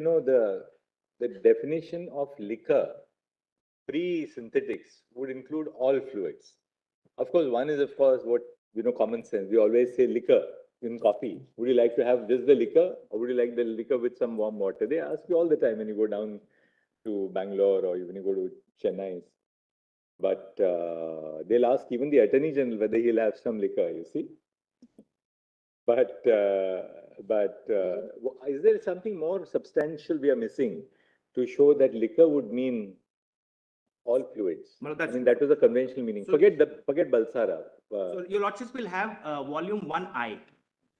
the definition of liquor pre-synthetics would include all fluids? Of course, one is, of course, what, common sense. We always say liquor in coffee. Would you like to have just the liquor, or would you like the liquor with some warm water? They ask you all the time when you go down to Bangalore or when you go to Chennai. But they'll ask even the Attorney General whether he'll have some liquor, you see. But is there something more substantial we are missing to show that liquor would mean all fluids? Well, I mean, that was the conventional meaning. So, forget Balsara. So your lordships will have volume 1I.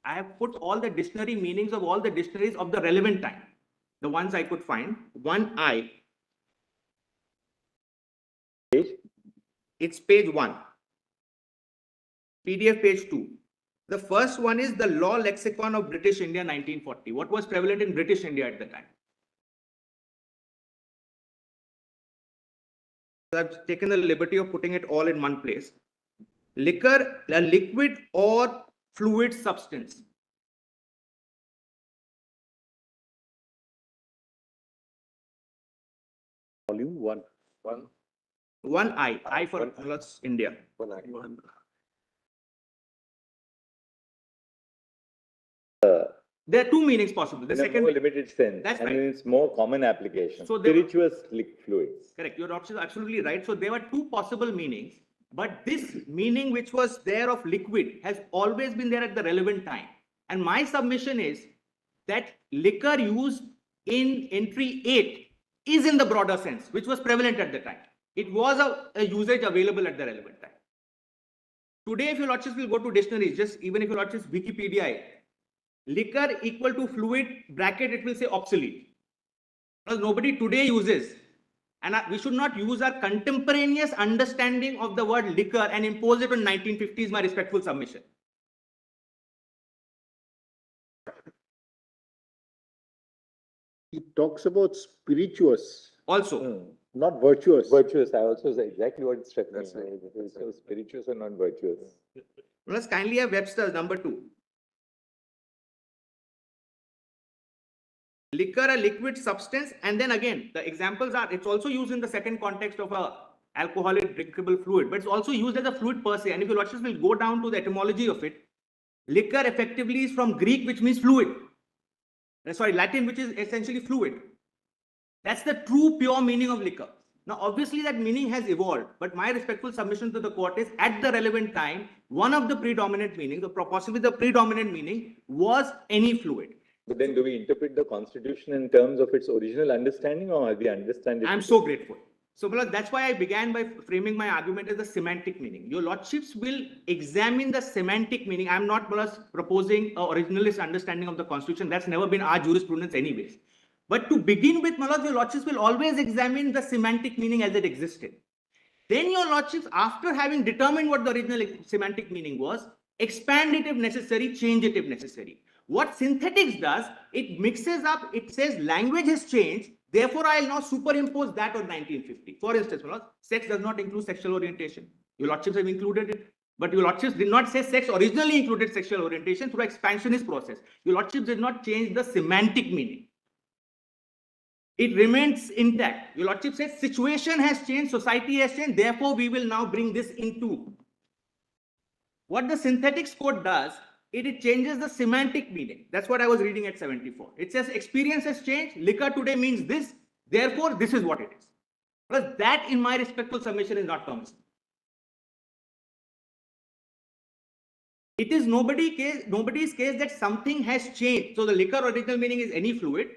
I have put all the dictionary meanings of all the dictionaries of the relevant time. The ones I could find. 1I. Page? It's page 1. PDF page 2. The first one is the Law Lexicon of British India 1940. What was prevalent in British India at the time? So I've taken the liberty of putting it all in one place. Liquor, a liquid or fluid substance. Volume 1. 1I. I for India. 1I. There are two meanings possible. The second, more limited sense. That's and right. It's more common application. So spirituous fluids. Correct. Your option is absolutely right. So there were two possible meanings, but this meaning which was there of liquid has always been there at the relevant time. And my submission is that liquor used in entry 8 is in the broader sense, which was prevalent at the time. It was a usage available at the relevant time. Today, if your lordships will go to dictionaries, just even if your lordships Wikipedia it, liquor equal to fluid bracket, it will say obsolete. Because nobody today uses. And we should not use our contemporaneous understanding of the word liquor and impose it on 1950s, my respectful submission. He talks about spirituous. Also. Not virtuous. Virtuous, I also say exactly what it struck me. That's right. So spirituous and not virtuous. Let's kindly have Webster's number 2. Liquor, a liquid substance, and then again, the examples are, it's also used in the second context of a alcoholic drinkable fluid, but it's also used as a fluid per se. And if you watch this, we'll go down to the etymology of it. Liquor effectively is from Greek, which means fluid. Sorry, Latin, which is essentially fluid. That's the true pure meaning of liquor. Now, obviously that meaning has evolved, but my respectful submission to the court is at the relevant time, one of the predominant meanings, possibly the predominant meaning was any fluid. But then do we interpret the Constitution in terms of its original understanding, or have we understand it? I'm so grateful. So that's why I began by framing my argument as the semantic meaning. Your lordships will examine the semantic meaning. I'm not proposing an originalist understanding of the Constitution. That's never been our jurisprudence anyways. But to begin with, your lordships will always examine the semantic meaning as it existed. Then your lordships, after having determined what the original semantic meaning was, expand it if necessary, change it if necessary. What synthetics does, it mixes up, it says language has changed, therefore I'll now superimpose that on 1950. For instance, sex does not include sexual orientation. Your lordships have included it. But your lordships did not say sex originally included sexual orientation through expansionist process. Your lordships did not change the semantic meaning. It remains intact. Your lordship says situation has changed, society has changed, therefore we will now bring this into. What the synthetics code does, it changes the semantic meaning. That's what I was reading at 74. It says experience has changed, liquor today means this, therefore this is what it is. But that, in my respectful submission, is not permissible. It is nobody's case that something has changed. So the liquor original meaning is any fluid.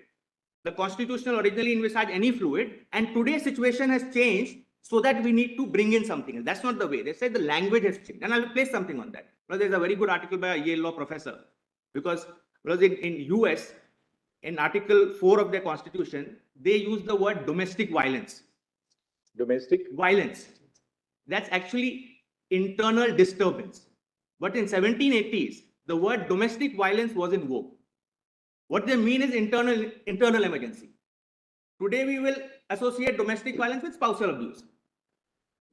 The Constitutional originally envisaged any fluid, and today's situation has changed so that we need to bring in something else. That's not the way. They said the language has changed. And I'll place something on that. Well, there's a very good article by a Yale law professor, because in US, in Article 4 of their Constitution, they use the word domestic violence. Domestic violence. That's actually internal disturbance. But in 1780s, the word domestic violence was in vogue. What they mean is internal emergency. Today we will associate domestic violence with spousal abuse.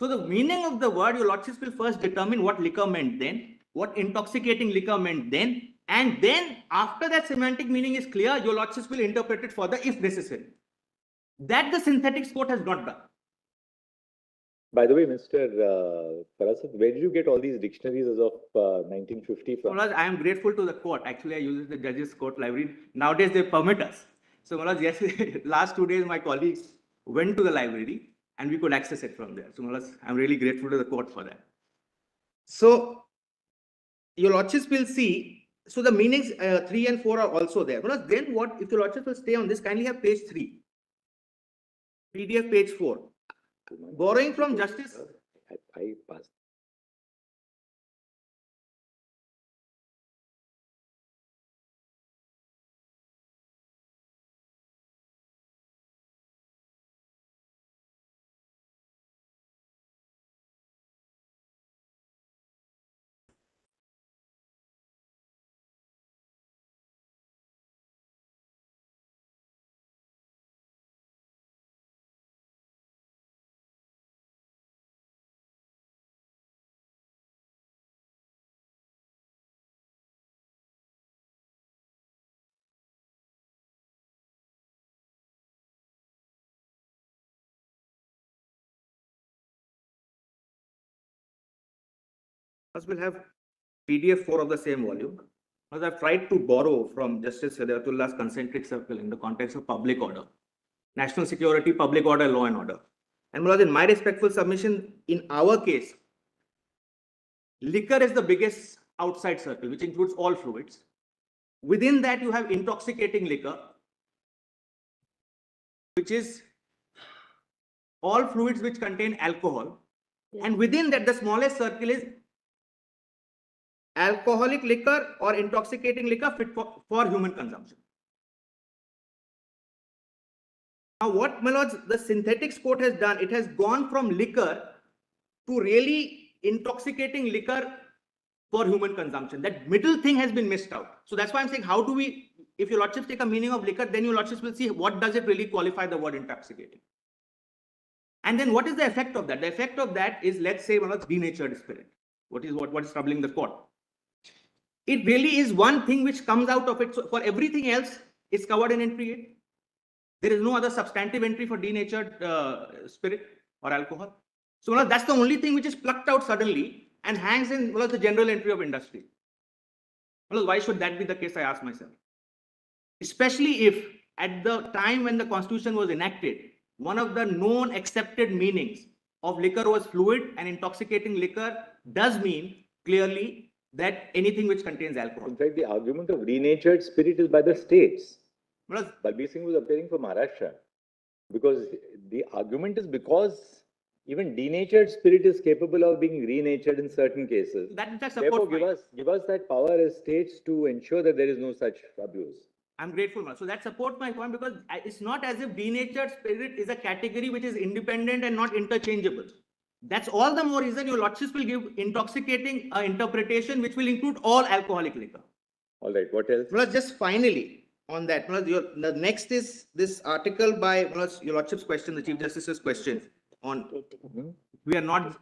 So the meaning of the word, your lordships will first determine what liquor meant then, what intoxicating liquor meant then, and then after that semantic meaning is clear, your lordships will interpret it further if necessary. That the synthetics court has not done. By the way, Mr. Parasat, where did you get all these dictionaries as of 1950 from? I am grateful to the court. Actually, I use the judges' court library. Nowadays, they permit us. So, yes, last 2 days, my colleagues went to the library and we could access it from there. So, I'm really grateful to the court for that. So, your lordships will see. So, the meanings 3 and 4 are also there. Then what, if your lordships will stay on this, kindly have page 3. PDF page 4. Borrowing from justice. I passed. We'll have PDF 4 of the same volume. As I've tried to borrow from Justice Hidayatullah's concentric circle in the context of public order, national security, public order, law and order. And in my respectful submission, in our case, liquor is the biggest outside circle, which includes all fluids. Within that, you have intoxicating liquor, which is all fluids which contain alcohol. And within that, the smallest circle is alcoholic liquor or intoxicating liquor fit for human consumption. Now, what, my lords, the synthetics court has done, it has gone from liquor to really intoxicating liquor for human consumption. That middle thing has been missed out. So that's why I'm saying, how do we, if your lordships take a meaning of liquor, then your lordships will see what does it really qualify the word intoxicating. And then what is the effect of that? The effect of that is, let's say, one of denatured spirit. What is troubling the court? It really is one thing which comes out of it. So for everything else, it's covered in entry 8. There is no other substantive entry for denatured spirit or alcohol. So that's the only thing which is plucked out suddenly and hangs in the general entry of industry. Why should that be the case, I ask myself. Especially if at the time when the constitution was enacted, one of the known accepted meanings of liquor was fluid, and intoxicating liquor does mean clearly that anything which contains alcohol. In fact, the argument of denatured spirit is by the states. Balbir Singh was appearing for Maharashtra because the argument is because even denatured spirit is capable of being renatured in certain cases. Therefore, give us that power as states to ensure that there is no such abuse. I'm grateful. So that supports my point, because it's not as if denatured spirit is a category which is independent and not interchangeable. That's all the more reason your lordships will give intoxicating interpretation which will include all alcoholic liquor. All right, what else? Well, just finally on that, the next is this article by your lordship's question, the Chief Justice's question on we are not.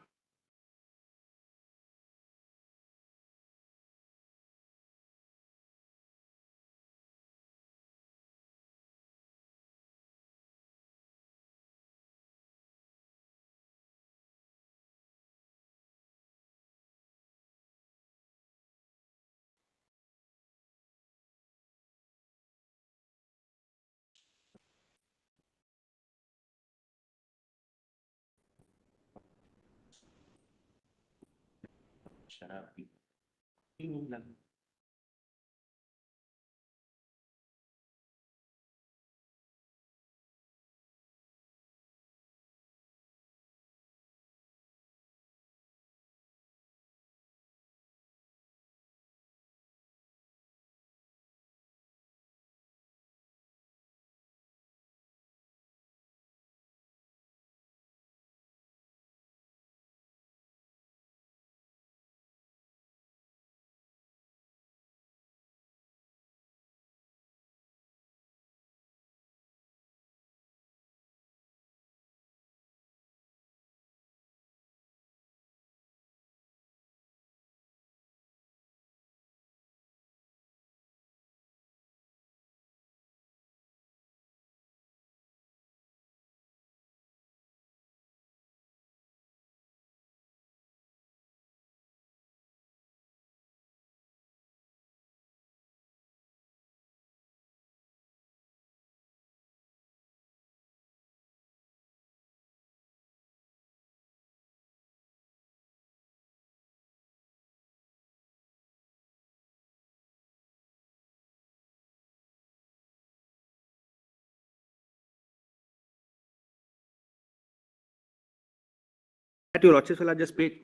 Your lordships will just pay.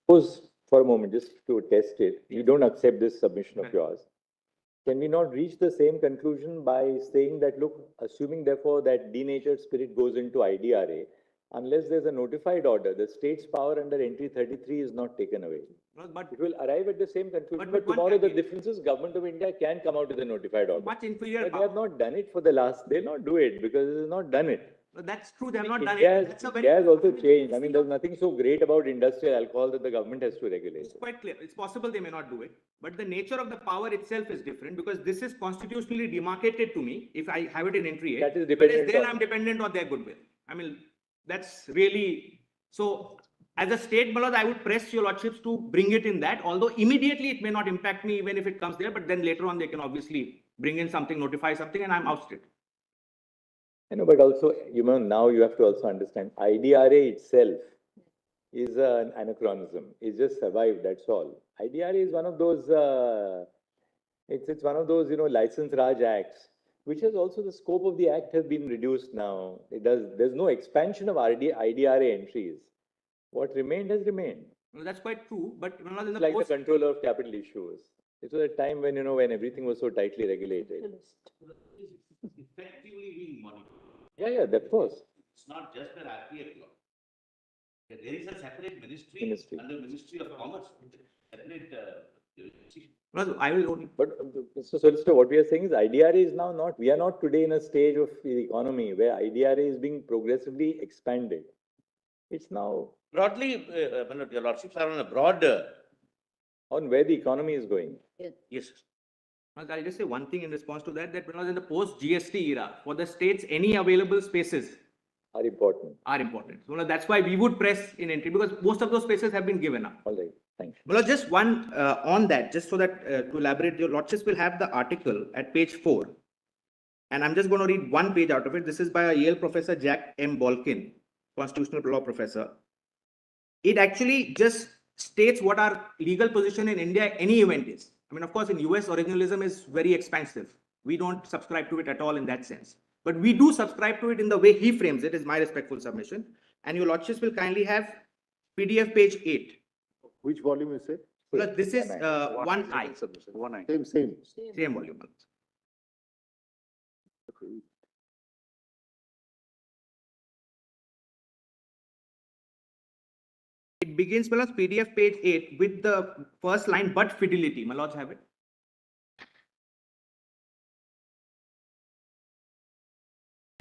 Suppose for a moment, just to test it, you don't accept this submission of yours. Can we not reach the same conclusion by saying that, look, assuming therefore that denatured spirit goes into IDRA, unless there's a notified order, the state's power under entry 33 is not taken away. But it will arrive at the same conclusion. But tomorrow the difference is Government of India can come out with a notified order. Much inferior. But they have not done it for the last, they'll not do it because it has not done it. That's true, they have not done India it. India has also changed. I mean, there's nothing so great about industrial alcohol that the government has to regulate. It's quite clear. It's possible they may not do it, but the nature of the power itself is different, because this is constitutionally demarcated to me if I have it in entry 8. That is dependent. Whereas there I'm dependent on their goodwill. I mean, that's really so. As a state, I would press your lordships to bring it in that, although immediately it may not impact me even if it comes there, but then later on they can obviously bring in something, notify something, and I'm ousted. I know, but also, now you have to also understand, IDRA itself is an anachronism. It's just survived, that's all. IDRA is one of those, it's one of those, License Raj Acts, which has also the scope of the act has been reduced now. There's no expansion of IDRA entries. What remained has remained. Well, that's quite true, but in the like the controller of capital issues. It was a time when, when everything was so tightly regulated. Effectively being monitored. Yeah, of course. It's not just an RPF law. There is a separate ministry. Under Ministry of Commerce. Separate. Well, I will only. But Mr. Solicitor, what we are saying is IDRA is now not. We are not today in a stage of the economy where IDRA is being progressively expanded. It's now Broadly, your lordships are on a broad, on where the economy is going. yes. I'll just say one thing in response to that, that when I was in the post-GST era, for the states, any available spaces Are important. are important. So that's why we would press in entry, because most of those spaces have been given up. All right, thank you. Well, just one on that, just so that to elaborate, your lordships will have the article at page 4. And I'm just going to read one page out of it. This is by a Yale professor, Jack M. Balkin, constitutional law professor. It actually just states what our legal position in India, any event is. I mean, of course, in US, originalism is very expansive. We don't subscribe to it at all in that sense. But we do subscribe to it in the way he frames it, is my respectful submission. And your lordships will kindly have PDF page 8. Which volume is it? Well, this is 1I. Same volume. It begins, my lords, PDF page 8 with the first line, but fidelity. My lords have it.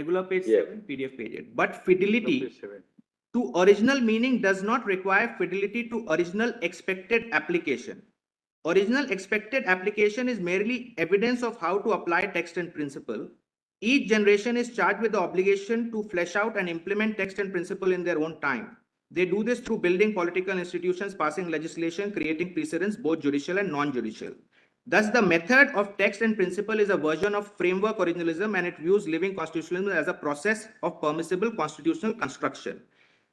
Regular page 7, PDF page 8. But fidelity to original meaning does not require fidelity to original expected application. Original expected application is merely evidence of how to apply text and principle. Each generation is charged with the obligation to flesh out and implement text and principle in their own time. They do this through building political institutions, passing legislation, creating precedents, both judicial and non-judicial. Thus, the method of text and principle is a version of framework originalism, and it views living constitutionalism as a process of permissible constitutional construction.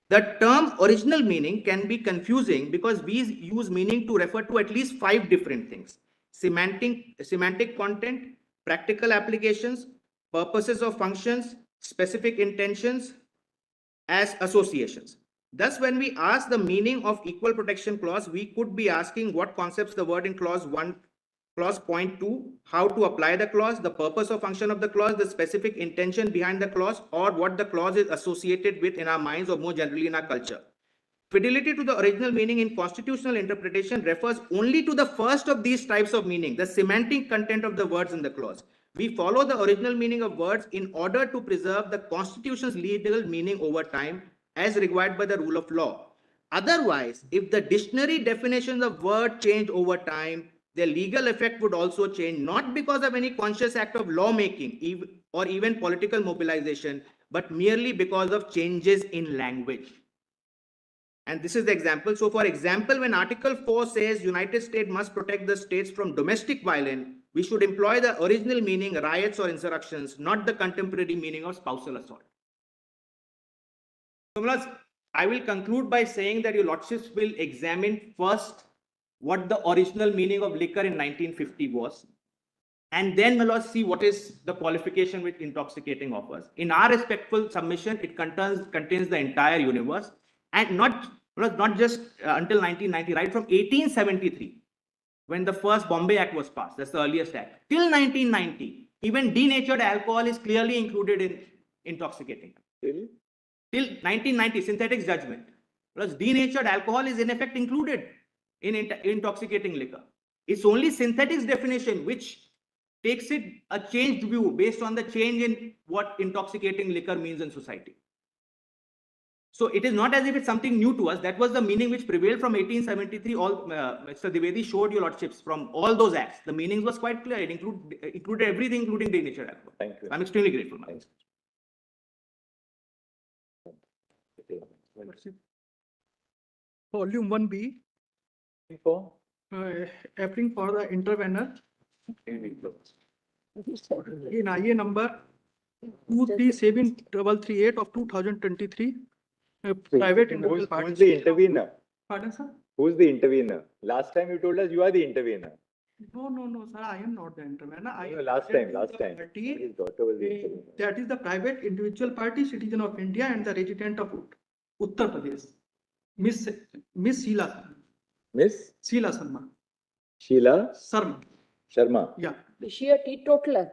The term original meaning can be confusing because we use meaning to refer to at least 5 different things: semantic content, practical applications, purposes of functions, specific intentions, as associations. Thus, when we ask the meaning of equal protection clause, we could be asking what concepts the word in clause 1, clause point 2, how to apply the clause, the purpose or function of the clause, the specific intention behind the clause, or what the clause is associated with in our minds or more generally in our culture. Fidelity to the original meaning in constitutional interpretation refers only to the first of these types of meaning, the semantic content of the words in the clause. We follow the original meaning of words in order to preserve the Constitution's legal meaning over time as required by the rule of law. Otherwise, if the dictionary definitions of word change over time, their legal effect would also change, not because of any conscious act of lawmaking or even political mobilization, but merely because of changes in language. And this is the example. So, for example, when Article 4 says United States must protect the states from domestic violence, we should employ the original meaning riots or insurrections, not the contemporary meaning of spousal assault. So, I will conclude by saying that your lordships will examine first what the original meaning of liquor in 1950 was, and then we'll see what is the qualification which intoxicating offers. In our respectful submission, it contains the entire universe, and not just until 1990, right from 1873, when the first Bombay Act was passed. That's the earliest act. Till 1990, even denatured alcohol is clearly included in intoxicating. Really? Till 1990, synthetic judgment. Plus, denatured alcohol is in effect included in intoxicating liquor. It's only synthetics definition which takes it a changed view based on the change in what intoxicating liquor means in society. So it is not as if it's something new to us. That was the meaning which prevailed from 1873. All Mr. Dwivedi showed your lordships from all those acts. The meanings was quite clear. It included everything, including denatured alcohol. Thank you. I'm extremely grateful. Thanks. Volume 1B, appearing for the intervener in IA number 237338 of 2023. Private individual party. Who's the intervener? Pardon, sir? Who's the intervener? Last time you told us you are the intervener. No, sir. I am not the intervener. No, last time. Party, His daughter was the intervener. that is the private individual party, citizen of India and the resident of Uttar Pradesh. Miss Sheila. Miss Sheila Sharma. Sheila Sharma. Yeah. Is she a teetotaler?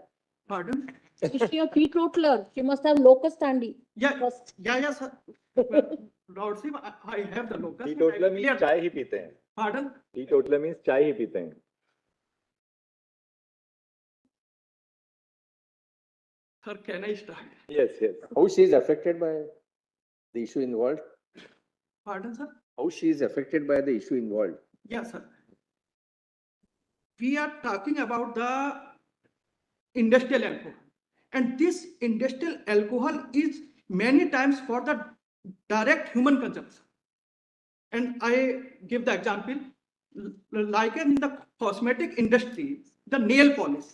Pardon? Is she a teetotaler? She must have locus standi. Yeah. First. Yeah, sir. Well, Lordship, I have the locus. Teetotaler means chai hi peete hain. Pardon? Teetotaler means chai hi peete hain. Sir, can I start? Yes. How she is affected by the issue involved? Pardon, sir? How she is affected by the issue involved? Yes, sir. We are talking about the industrial alcohol. And this industrial alcohol is many times for the direct human consumption. And I give the example, like in the cosmetic industry, the nail polish.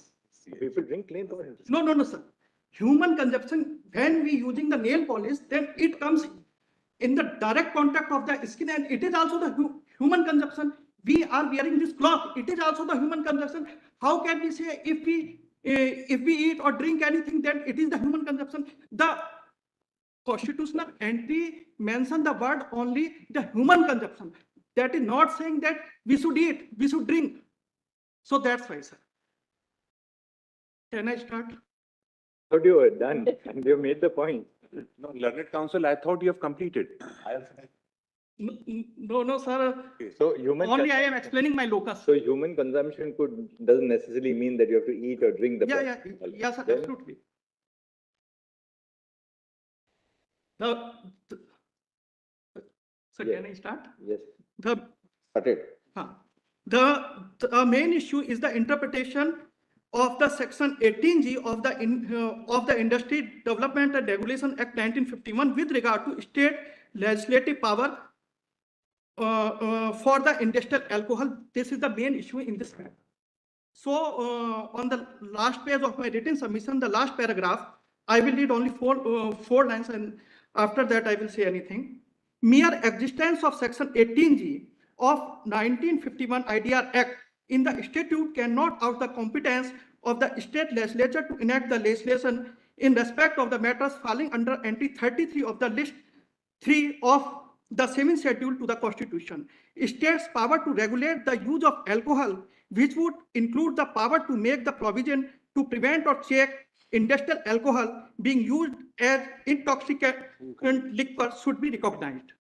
People drink nail polish. No, sir. Human consumption, when we using the nail polish, then it comes in the direct contact of the skin, and it is also the human consumption. We are wearing this cloth, it is also the human consumption. How can we say if we eat or drink anything, then it is the human consumption? The constitutional entry mention the word only the human consumption. That is not saying that we should eat, we should drink. So that's why, sir. Can I start? Thought you were done and you made the point. No, Learned Council, I thought you have completed. No, sir. So human Only I am explaining my locus. So human consumption doesn't necessarily mean that you have to eat or drink the Yeah, sir, Then- absolutely. So Yes. can I start? Yes. Started. The main issue is the interpretation of the section 18G of the Industry Development and Regulation Act 1951 with regard to state legislative power for the industrial alcohol. This is the main issue in this matter. So on the last page of my written submission, the last paragraph, I will read only four lines, and after that I will say anything. Mere existence of section 18G of 1951 IDR Act in the statute cannot out the competence of the state legislature to enact the legislation in respect of the matters falling under entry 33 of the list 3 of the 7th schedule to the Constitution. States' power to regulate the use of alcohol, which would include the power to make the provision to prevent or check industrial alcohol being used as intoxicant liquor, should be recognized.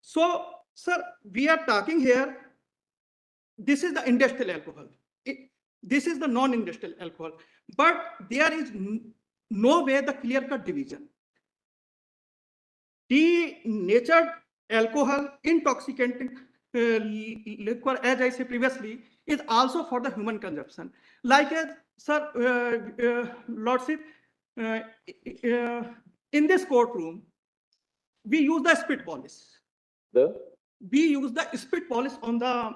So, sir, we are talking here, this is the industrial alcohol. This is the non-industrial alcohol. But there is no way the clear-cut division. Denatured alcohol, intoxicating liquor, as I said previously, is also for the human consumption. Like, sir, Lordship, in this courtroom, we use the spit polish. We use the spit polish on the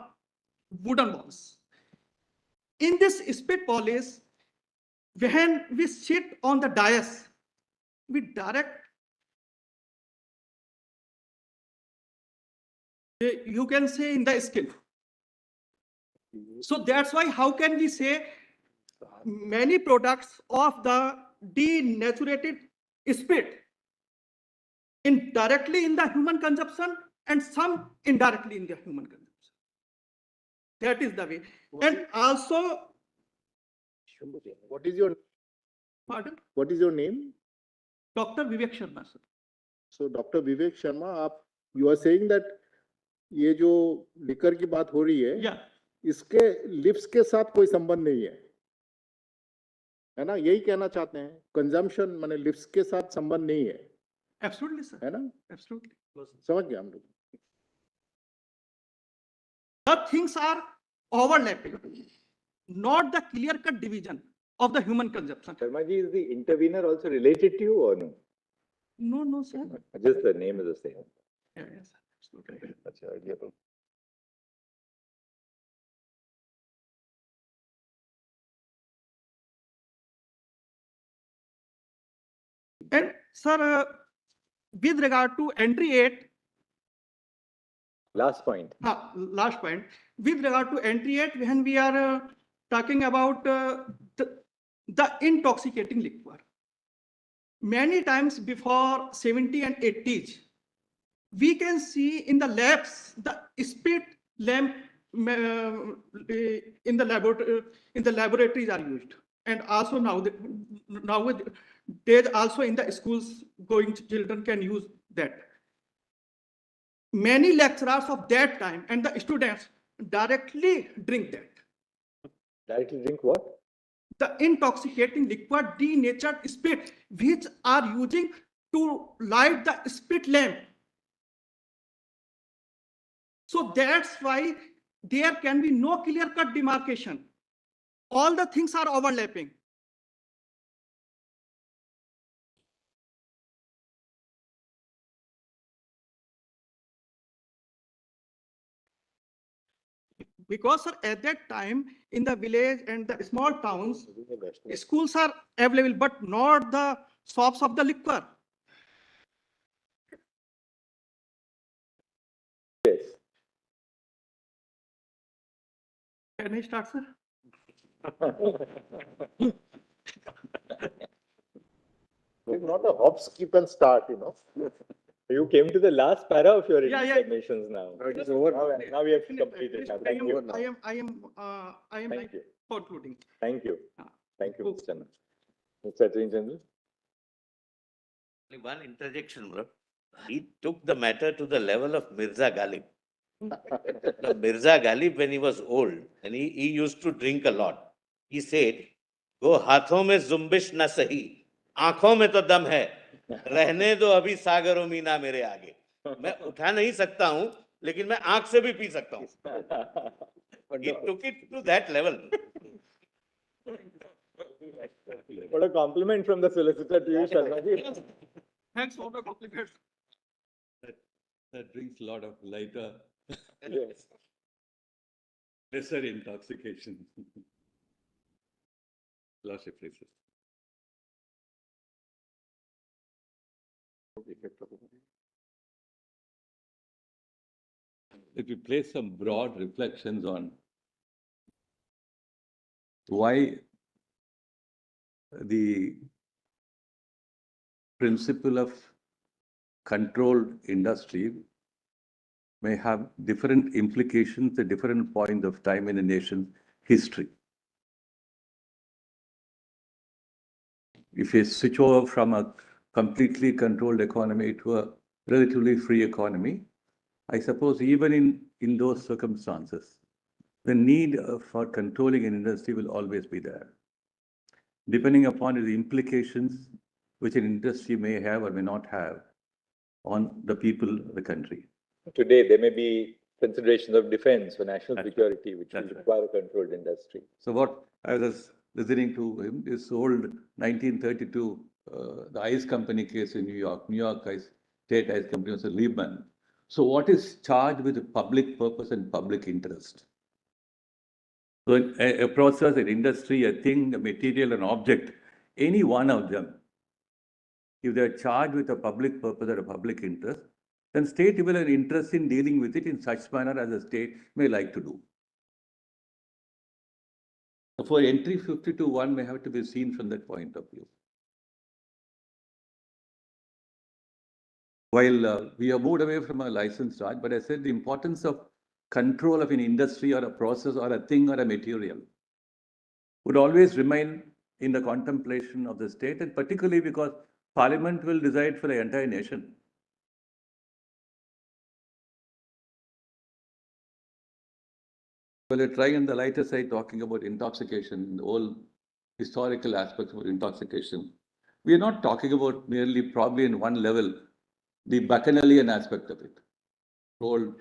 wooden walls. In this spit polish, when we sit on the dais, we direct, you can say, in the skin. So that's why, how can we say many products of the denatured spit indirectly in the human consumption and some indirectly in the human consumption. That is the way. And also, What is your pardon? What is your name? Dr. Vivek Sharma, sir. So Dr. Vivek Sharma, you are saying that ये जो liquor की बात हो रही है, इसके lips के साथ कोई संबंध नहीं है ना? यही कहना चाहते हैं, कंजम्पशन माने लिप्स के साथ संबंध नहीं है. Absolutely, sir. है ना? Absolutely. समझ गया हम लोग. The things are overlapping, not the clear-cut division of the human consumption. Sharmaji, is the intervener also related to you or no? No, sir. Just the name is the same. Yes, absolutely. That's the idea. And sir, with regard to entry 8, last point. With regard to entry 8, when we are talking about the intoxicating liquor, many times before 70s and 80s, we can see in the labs the spit lamp in the laboratories are used, and also nowadays also in the schools going children can use that. Many lecturers of that time and the students directly drink that. Directly drink what? The intoxicating liquid denatured spit, which are using to light the spit lamp. So that's why there can be no clear-cut demarcation. All the things are overlapping. Because sir, at that time in the village and the small towns, schools are available, but not the shops of the liquor. Yes. Can I start, sir? It's not a hop, skip and start, you know. You came to the last para of your Yeah, yeah. submissions now. It is over. Now we have completed. Now, thank you. I am Thank you. concluding. Thank you. Ah. Thank you, Okay. Mr. Channa. Mr. Attorney General. Only one interjection, bro. He took the matter to the level of Mirza Ghalib. The Mirza Ghalib, when he was old, and he used to drink a lot, he said, "Go हाथों में जुम्बिश न सही, आंखों में तो दम है, रहने दो अभी सागरों मीना मेरे आगे." मैं उठा नहीं सकता हूं, लेकिन मैं आंख से भी पी सकता हूं. He took it to that level. What a compliment from the solicitor to you, Sharma ji. Thanks for the compliment. That brings a lot of lighter, Yes. lesser intoxication. Lots of places. If we place some broad reflections on why the principle of controlled industry may have different implications at different points of time in a nation's history. If you switch over from a completely controlled economy to a relatively free economy, I suppose even in those circumstances, the need for controlling an industry will always be there, depending upon the implications which an industry may have or may not have on the people of the country. Today, there may be considerations of defense or national That's security, which will That's require a controlled industry. So what I was listening to him is old 1932, the ice company case in New York Ice, State Ice Company was a Lehman. So what is charged with the public purpose and public interest? So a process, an industry, a thing, a material, an object, any one of them, if they're charged with a public purpose or a public interest, then state will have an interest in dealing with it in such manner as the state may like to do. For entry 52(1 may have to be seen from that point of view. While we have moved away from a license charge, but I said the importance of control of an industry or a process or a thing or a material would always remain in the contemplation of the state, and particularly because Parliament will decide for the entire nation. Well, we're trying on the lighter side talking about intoxication, the whole historical aspects of intoxication. We are not talking about merely probably in one level, the bacchanalian aspect of it. The old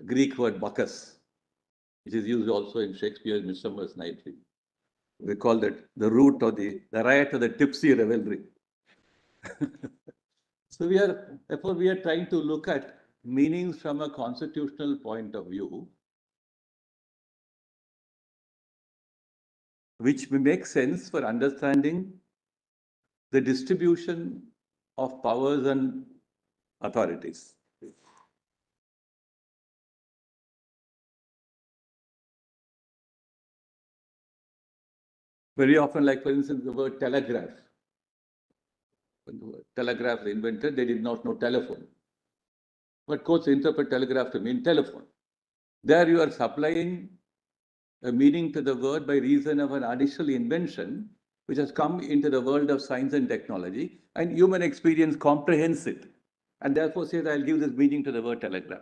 Greek word Bacchus, which is used also in Shakespeare's Midsummer's Night's Dream. We call that the root or the riot of the tipsy revelry. So therefore we are trying to look at meanings from a constitutional point of view, which may make sense for understanding the distribution of powers and authorities. Very often, like for instance, the word telegraph. When the word telegraph was invented, they did not know telephone. But courts interpret telegraph to mean telephone. There you are supplying a meaning to the word by reason of an additional invention which has come into the world of science and technology, and human experience comprehends it, and therefore says, I'll give this meaning to the word telegraph.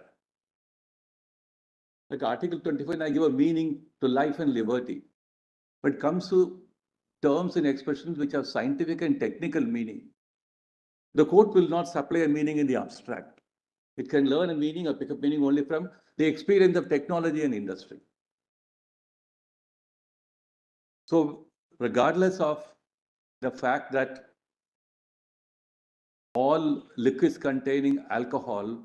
Like Article 25, I give a meaning to life and liberty. But it comes to terms and expressions which have scientific and technical meaning. The court will not supply a meaning in the abstract. It can learn a meaning or pick up meaning only from the experience of technology and industry. So regardless of the fact that all liquids containing alcohol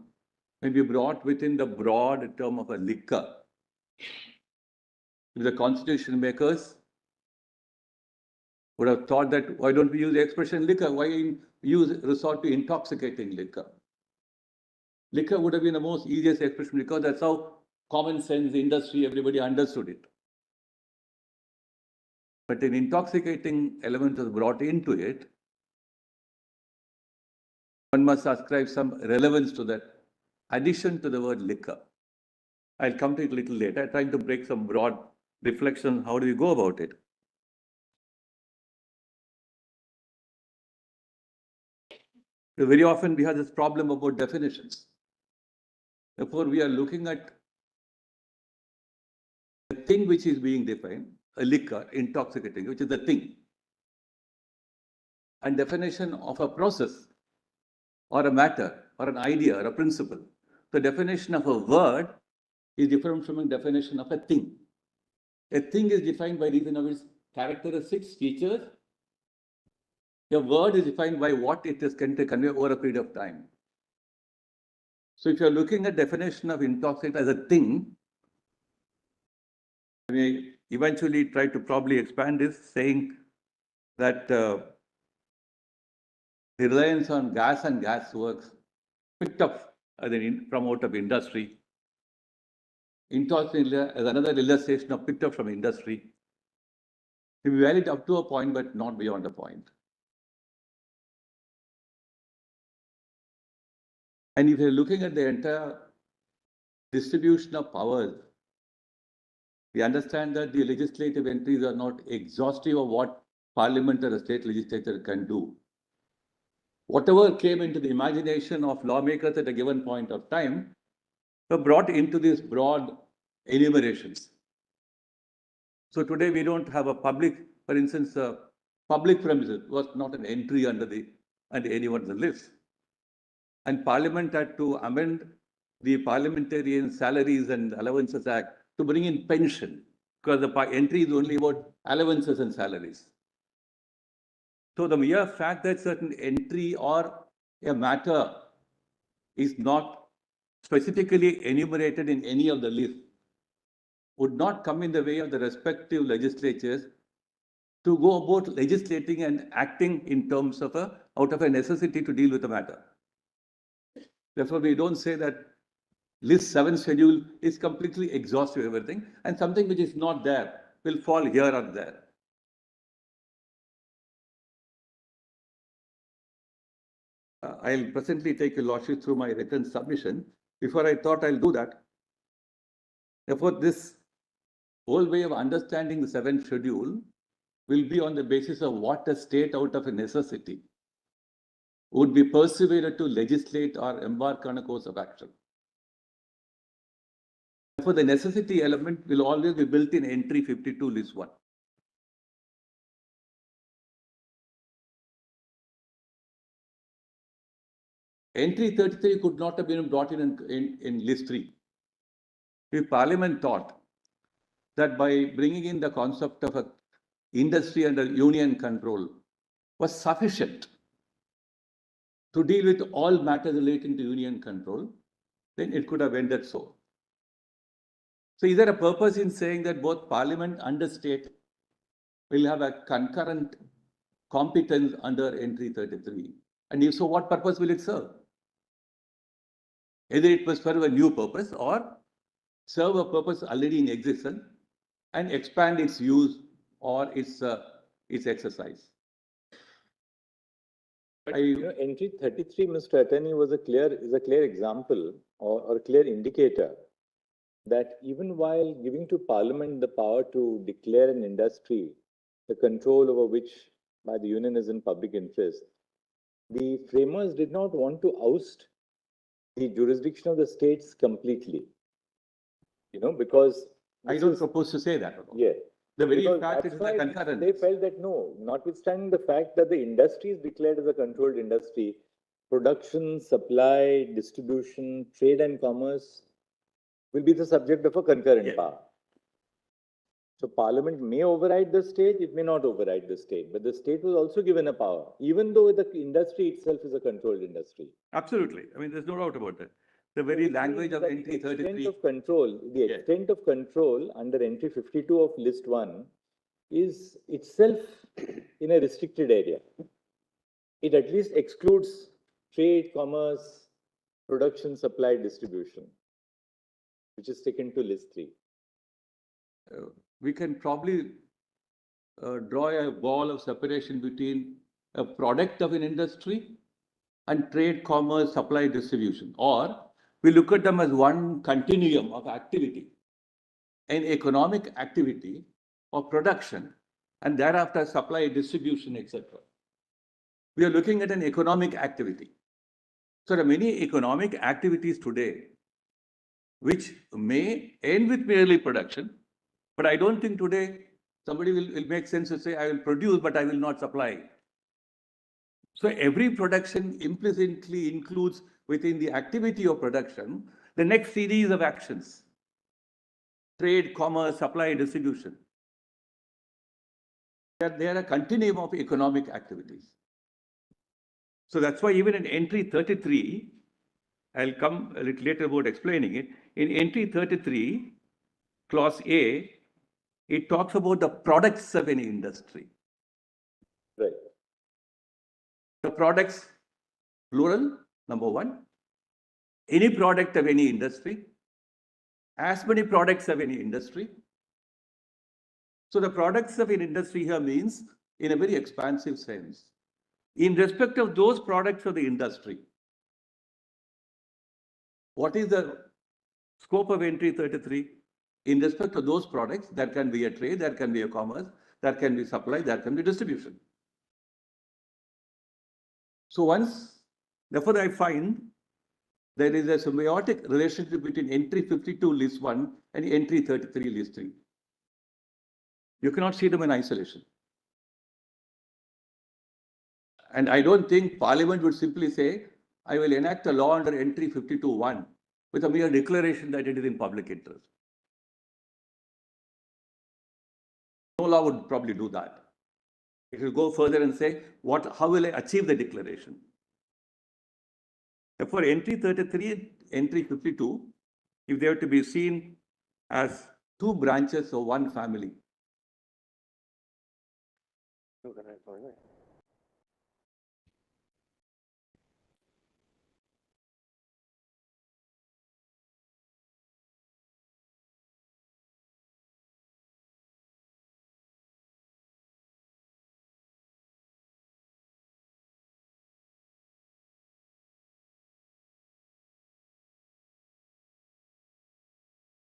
may be brought within the broad term of a liquor, the constitution makers would have thought that why don't we use the expression liquor? Why resort to intoxicating liquor? Liquor would have been the most easiest expression because that's how common sense, industry, everybody understood it. But an intoxicating element was brought into it. One must ascribe some relevance to that addition to the word liquor. I'll come to it a little later, trying to break some broad reflection. How do you go about it? Very often we have this problem about definitions. Therefore, we are looking at the thing which is being defined, a liquor, intoxicating, which is the thing. And definition of a process or a matter or an idea or a principle. The definition of a word is different from a definition of a thing. A thing is defined by reason of its characteristics, features. A word is defined by what it is can convey over a period of time. So if you're looking at definition of intoxicant as a thing, we eventually try to probably expand this, saying that the reliance on gas and gas works picked up from out of industry. Intoxicant as another illustration of picked up from industry. It will be valid up to a point, but not beyond a point. And if you're looking at the entire distribution of powers, we understand that the legislative entries are not exhaustive of what Parliament or a state legislature can do. Whatever came into the imagination of lawmakers at a given point of time were brought into these broad enumerations. So today we don't have a public, for instance, public premises was not an entry under any one of the lists. And Parliament had to amend the Parliamentarian Salaries and Allowances Act to bring in pension, because the entry is only about allowances and salaries. So the mere fact that certain entry or a matter is not specifically enumerated in any of the lists would not come in the way of the respective legislatures to go about legislating and acting in terms of out of a necessity to deal with the matter. Therefore, we don't say that list 7 schedule is completely exhaustive of everything, and something which is not there will fall here or there. I'll presently take a lordship through my written submission. Before I thought I'll do that. Therefore, this whole way of understanding the 7th schedule will be on the basis of what a state out of a necessity would be persuaded to legislate or embark on a course of action. Therefore, the necessity element will always be built in entry 52 list 1. Entry 33 could not have been brought in list 3. If Parliament thought that by bringing in the concept of a industry under union control was sufficient to deal with all matters relating to union control, then it could have ended so. So is there a purpose in saying that both Parliament and the state will have a concurrent competence under entry 33? And if so, what purpose will it serve? Either it must serve a new purpose or serve a purpose already in existence and expand its use or its exercise. But, entry 33, Mr. Attorney, is a clear example or a clear indicator that even while giving to Parliament the power to declare an industry, the control over which by the union is in public interest, the framers did not want to oust the jurisdiction of the states completely. Because I don't propose to say that. Yeah. The very fact is the concurrence. They felt that no, notwithstanding the fact that the industry is declared as a controlled industry, production, supply, distribution, trade and commerce will be the subject of a concurrent power. So Parliament may override the state, it may not override the state, but the state was also given a power, even though the industry itself is a controlled industry. Absolutely. I mean, there's no doubt about that. The very language of entry 33. The extent of control under entry 52 of list 1 is itself in a restricted area. It at least excludes trade, commerce, production, supply, distribution, which is taken to list 3. We can probably draw a wall of separation between a product of an industry and trade, commerce, supply, distribution. Or we look at them as one continuum of activity, an economic activity or production, and thereafter supply, distribution, etc. We are looking at an economic activity. So there are many economic activities today which may end with merely production, but I don't think today somebody will make sense to say, I will produce, but I will not supply. So every production implicitly includes within the activity of production, the next series of actions. Trade, commerce, supply, distribution. They are a continuum of economic activities. So that's why even in entry 33, I'll come a little later about explaining it. In entry 33, clause A, it talks about the products of any industry. Right. The products, plural, number 1. Any product of any industry. As many products of any industry. So the products of an industry here means in a very expansive sense. In respect of those products of the industry, what is the scope of entry 33? In respect to those products, that can be a trade, that can be a commerce, that can be supply, that can be distribution. So therefore I find there is a symbiotic relationship between entry 52 list 1 and entry 33 list 3. You cannot see them in isolation. And I don't think Parliament would simply say, I will enact a law under entry 52(1) with a mere declaration that it is in public interest. No law would probably do that. It will go further and say, how will I achieve the declaration? Therefore, entry 33 and entry 52, if they are to be seen as two branches of one family.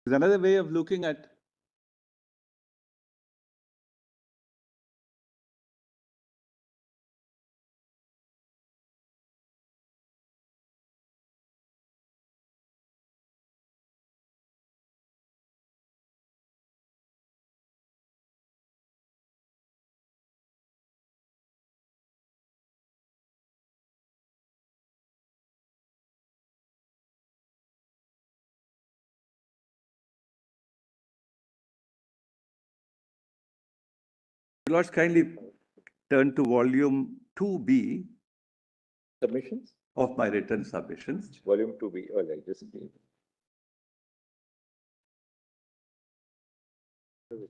There's another way of looking at Lords, kindly turn to volume 2B. Submissions? Of my written submissions. Volume 2B, oh, like this. Where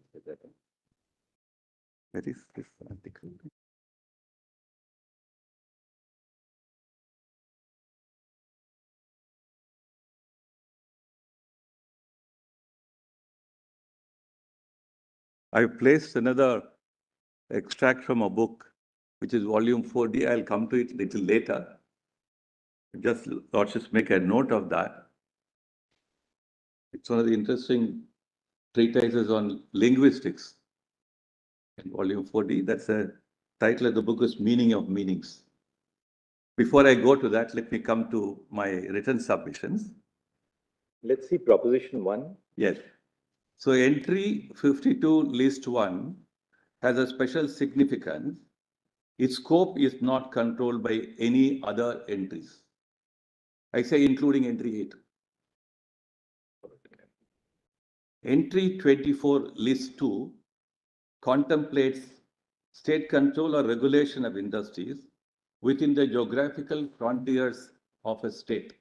is this article? I've placed another extract from a book, which is volume 4D. I'll come to it a little later. Let's just make a note of that. It's one of the interesting treatises on linguistics. In volume 4D, that's the title of the book is Meaning of Meanings. Before I go to that, let me come to my written submissions. Let's see proposition 1. Yes. So entry 52 list 1 has a special significance its scope is not controlled by any other entries. I say including entry 8. Entry 24 list 2 contemplates state control or regulation of industries within the geographical frontiers of a state.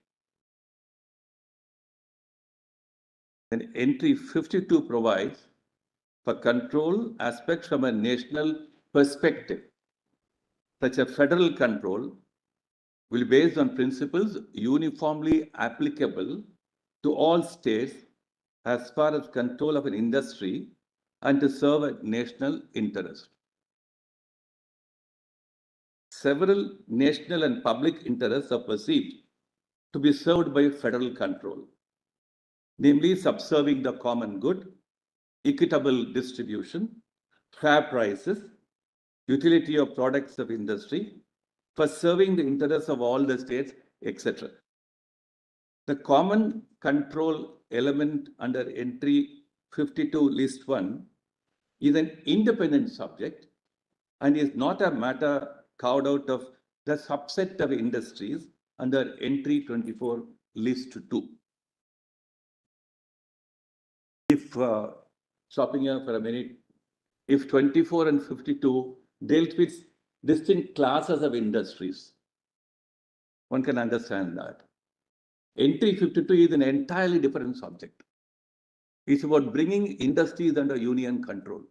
Then entry 52 provides for control aspects from a national perspective. Such a federal control will be based on principles uniformly applicable to all states as far as control of an industry and to serve a national interest. Several national and public interests are perceived to be served by federal control, namely subserving the common good, equitable distribution, fair prices, utility of products of industry, for serving the interests of all the states, etc. The common control element under entry 52 list 1 is an independent subject and is not a matter carved out of the subset of industries under entry 24 list 2. If, stopping here for a minute, if 24 and 52 dealt with distinct classes of industries, one can understand that. Entry 52 is an entirely different subject. It's about bringing industries under union control.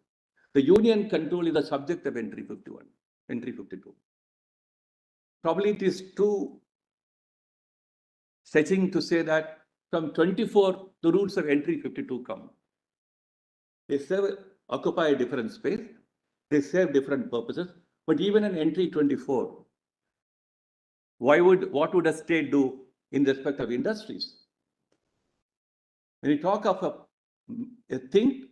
The union control is the subject of entry 51, entry 52. Probably it is too stretching to say that from 24, the roots of entry 52 come. They occupy a different space, they serve different purposes, but even in entry 24, what would a state do in respect of industries? When we talk of a thing,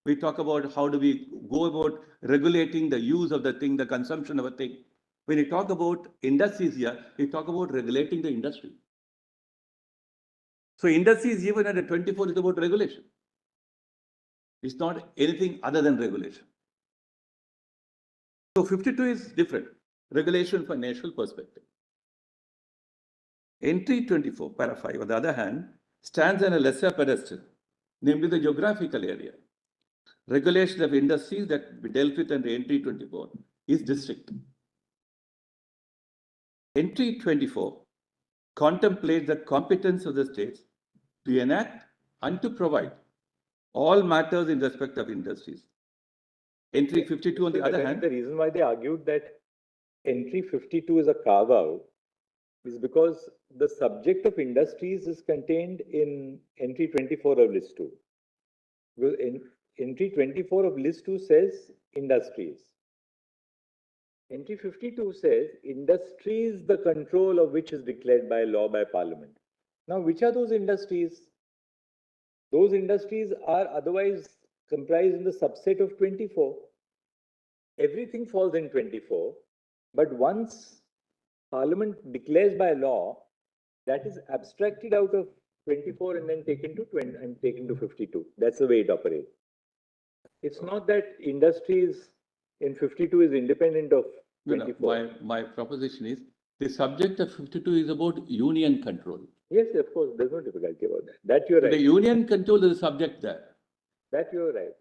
we talk about how do we go about regulating the use of the thing, the consumption of a thing. When we talk about industries here, we talk about regulating the industry. So industries even at a 24 is about regulation. It's not anything other than regulation. So 52 is different. Regulation from national perspective. Entry 24, para 5, on the other hand, stands on a lesser pedestal, namely the geographical area. Regulation of industries that we dealt with under entry 24 is district. Entry 24 contemplates the competence of the states to enact and to provide all matters in respect of industries. Entry 52, on the other hand, the reason why they argued that entry 52 is a carve out is because the subject of industries is contained in entry 24 of list 2. Because entry 24 of list 2 says industries. Entry 52 says industries, the control of which is declared by law by parliament. Now, which are those industries? Those industries are otherwise comprised in the subset of 24. Everything falls in 24, but once Parliament declares by law, that is abstracted out of 24 and then taken to 20 and taken to 52. That's the way it operates. It's not that industries in 52 is independent of 24. No, my proposition is the subject of 52 is about union control. Yes, of course, there's no difficulty about that. That you're right. The union control is the subject there. That you're right.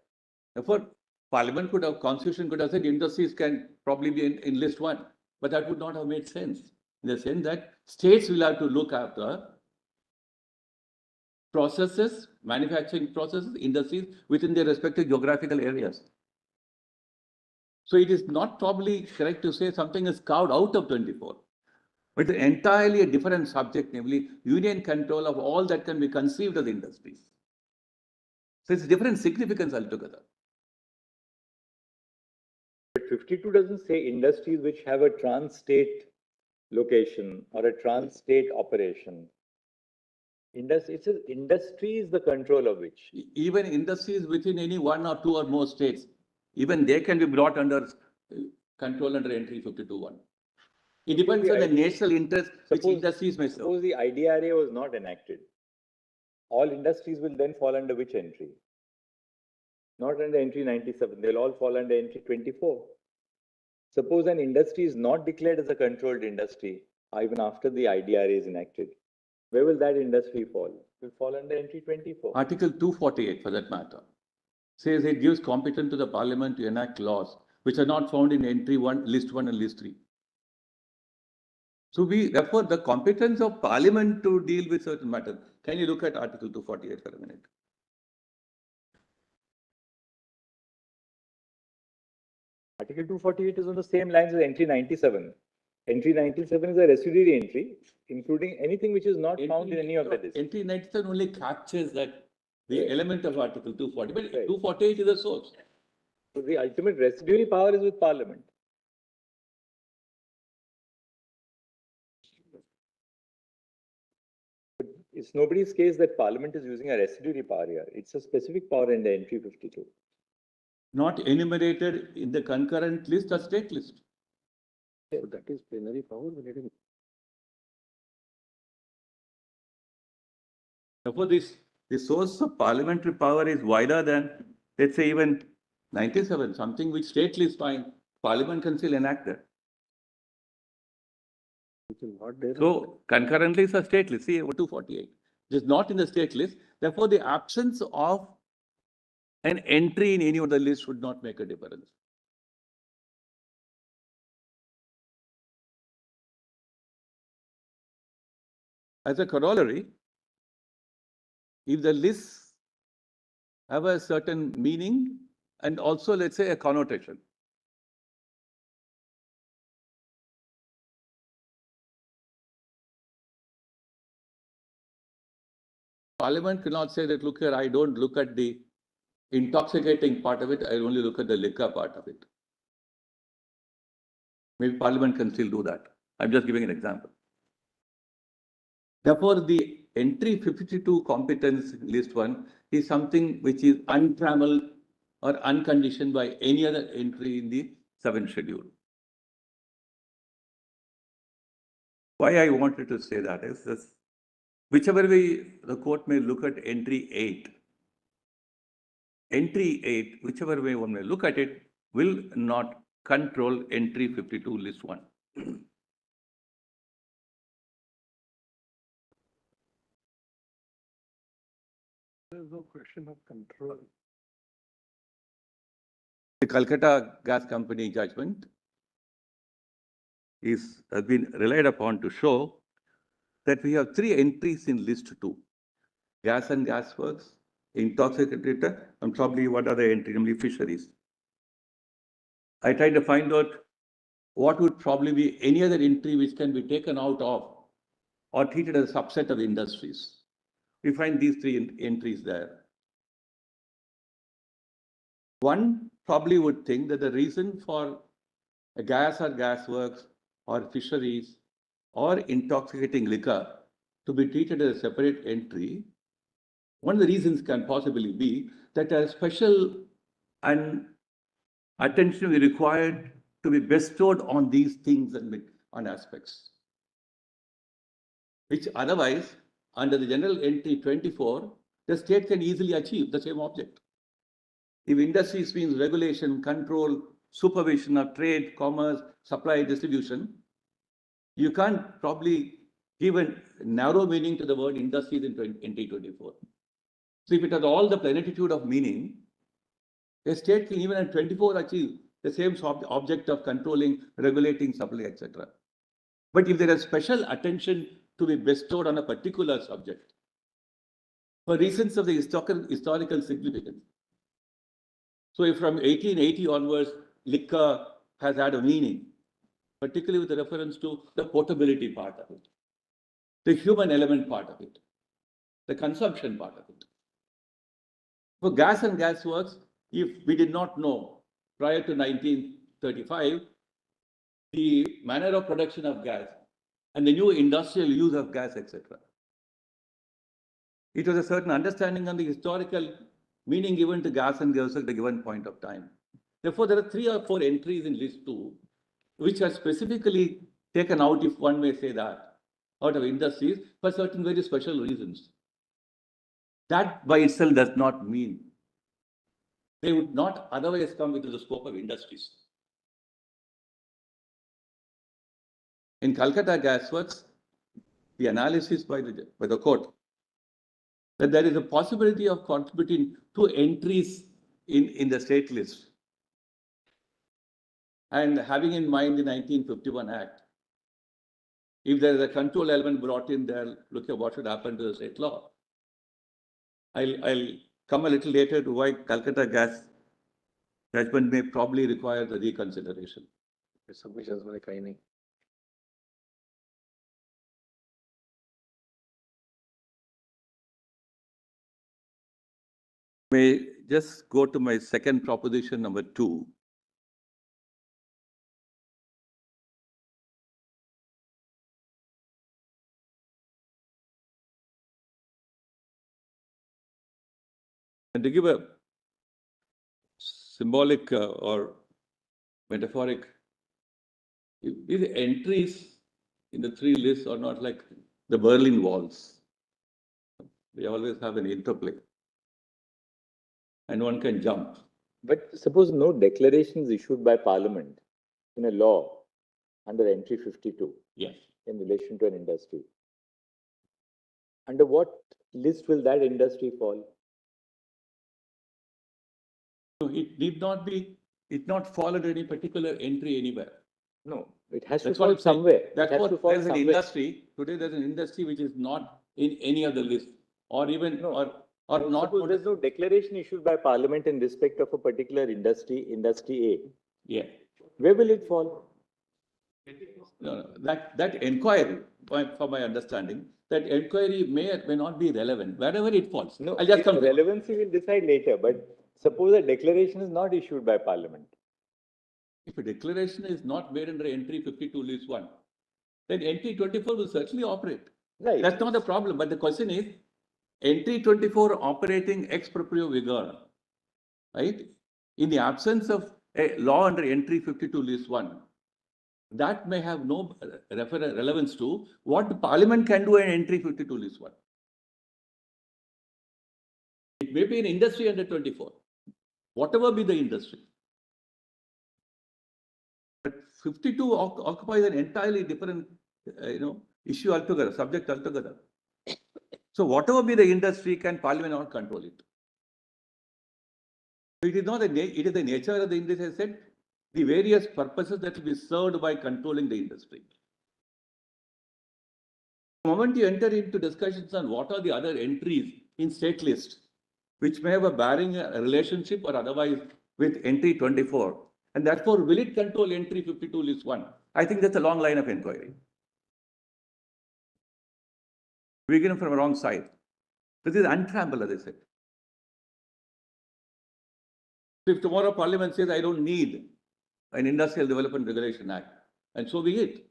Therefore, Parliament could have, Constitution could have said industries can probably be in list 1, but that would not have made sense. In the sense that states will have to look after processes, manufacturing processes, industries within their respective geographical areas. So it is not probably correct to say something is carved out of 24, but entirely a different subject, namely union control of all that can be conceived as industries. So it's different significance altogether. But 52 doesn't say industries which have a trans-state location or a trans-state operation. It says industries, the control of which. Even industries within any one or two or more states, even they can be brought under control under entry 52(1). It depends on the national interest which industries may serve. Suppose the IDRA was not enacted. All industries will then fall under which entry? Not under entry 97. They'll all fall under entry 24. Suppose an industry is not declared as a controlled industry, even after the IDRA is enacted. Where will that industry fall? It will fall under entry 24. Article 248, for that matter, says it gives competence to the Parliament to enact laws which are not found in entry 1, list 1 and list 3. So we refer the competence of Parliament to deal with certain matters. Can you look at Article 248 for a minute? Article 248 is on the same lines as entry 97. Entry 97 is a residuary entry, including anything which is not found in any of the lists. Entry 97 only captures that the element of Article 240, but 248 is a source. So the ultimate residuary power is with Parliament. But it's nobody's case that Parliament is using a residuary power here. It's a specific power in the entry 52. Not enumerated in the concurrent list or state list. So that is plenary power. Therefore, the source of parliamentary power is wider than, let's say, even 97, something which state list fine, Parliament can still enact that. So concurrently it's a state list, see, 248. It is not in the state list. Therefore, the absence of an entry in any of the list would not make a difference. As a corollary, if the lists have a certain meaning and also, let's say, a connotation, Parliament cannot say that, look here, I don't look at the intoxicating part of it, I only look at the liquor part of it. Maybe Parliament can still do that. I'm just giving an example. Therefore, the entry 52 competence list 1 is something which is untrammeled or unconditioned by any other entry in the 7th schedule. Why I wanted to say that is this, whichever way the court may look at entry 8, whichever way one may look at it, will not control entry 52 list 1. There is no question of control. The Calcutta Gas Company judgment has been relied upon to show that we have 3 entries in list 2. Gas and gas works, intoxicated, and probably what other entry, namely fisheries. I tried to find out what would probably be any other entry which can be taken out of or treated as a subset of industries. We find these 3 entries there. One probably would think that the reason for a gas or gas works or fisheries or intoxicating liquor to be treated as a separate entry, one of the reasons can possibly be that a special and attention will be required to be bestowed on these things and on aspects, which otherwise, under the general entry 24, the state can easily achieve the same object. If industries means regulation, control, supervision of trade, commerce, supply, distribution, you can't probably give a narrow meaning to the word industries in entry 24. So if it has all the plenitude of meaning, a state can even at 24 achieve the same object of controlling, regulating, supply, etc. But if there is special attention to be bestowed on a particular subject, for reasons of the historical significance, so if from 1880 onwards, liquor has had a meaning, particularly with reference to the portability part of it, the human element part of it, the consumption part of it. For gas and gas works, if we did not know prior to 1935, the manner of production of gas and the new industrial use of gas, etc. It was a certain understanding on the historical meaning given to gas and gas at a given point of time. Therefore, there are 3 or 4 entries in list 2, which are specifically taken out, if one may say that, out of industries for certain very special reasons. That by itself does not mean they would not otherwise come into the scope of industries. In Calcutta Gas Works, the analysis by the court that there is a possibility of contributing two entries in the state list. And having in mind the 1951 Act, if there is a control element brought in there, look at what should happen to the state law. I'll come a little later to why Calcutta Gas judgment may probably require the reconsideration. Submissions मध्ये काही नाही. May just go to my second proposition, number 2. And to give a symbolic or metaphoric, if these entries in the three lists are not like the Berlin walls. They always have an interplay. And one can jump. But suppose no declaration is issued by Parliament in a law under entry 52 Yes. in relation to an industry. Under what list will that industry fall? So it need not fall under any particular entry anywhere. No, it has That's to fall what I'm saying. somewhere. That's It has what to fall there's an somewhere. industry. Today there's an industry which is not in any other list or even or So not. suppose there's no declaration issued by Parliament in respect of a particular industry A. Yeah. Where will it fall? No, that inquiry, from my understanding, that inquiry may or may not be relevant wherever it falls. No, I'll just come to it. relevancy we'll decide later, but suppose a declaration is not issued by Parliament. If a declaration is not made under entry 52 list 1, then entry 24 will certainly operate. Right. That's not the problem. But the question is, entry 24 operating ex proprio vigor, right? In the absence of a law under entry 52 list 1, that may have no relevance to what the Parliament can do in entry 52 list 1. It may be an industry under 24, whatever be the industry. But 52 occupies an entirely different, issue altogether, subject altogether. So whatever be the industry, can Parliament not control it? It is not it is the nature of the industry, as I said, the various purposes that will be served by controlling the industry. The moment you enter into discussions on what are the other entries in state list, which may have a bearing, a relationship or otherwise with entry 24, and therefore will it control entry 52 list 1? I think that's a long line of inquiry. We begin from the wrong side. This is untrampled, as I said. If tomorrow Parliament says, I don't need an Industrial Development Regulation Act, and so be it.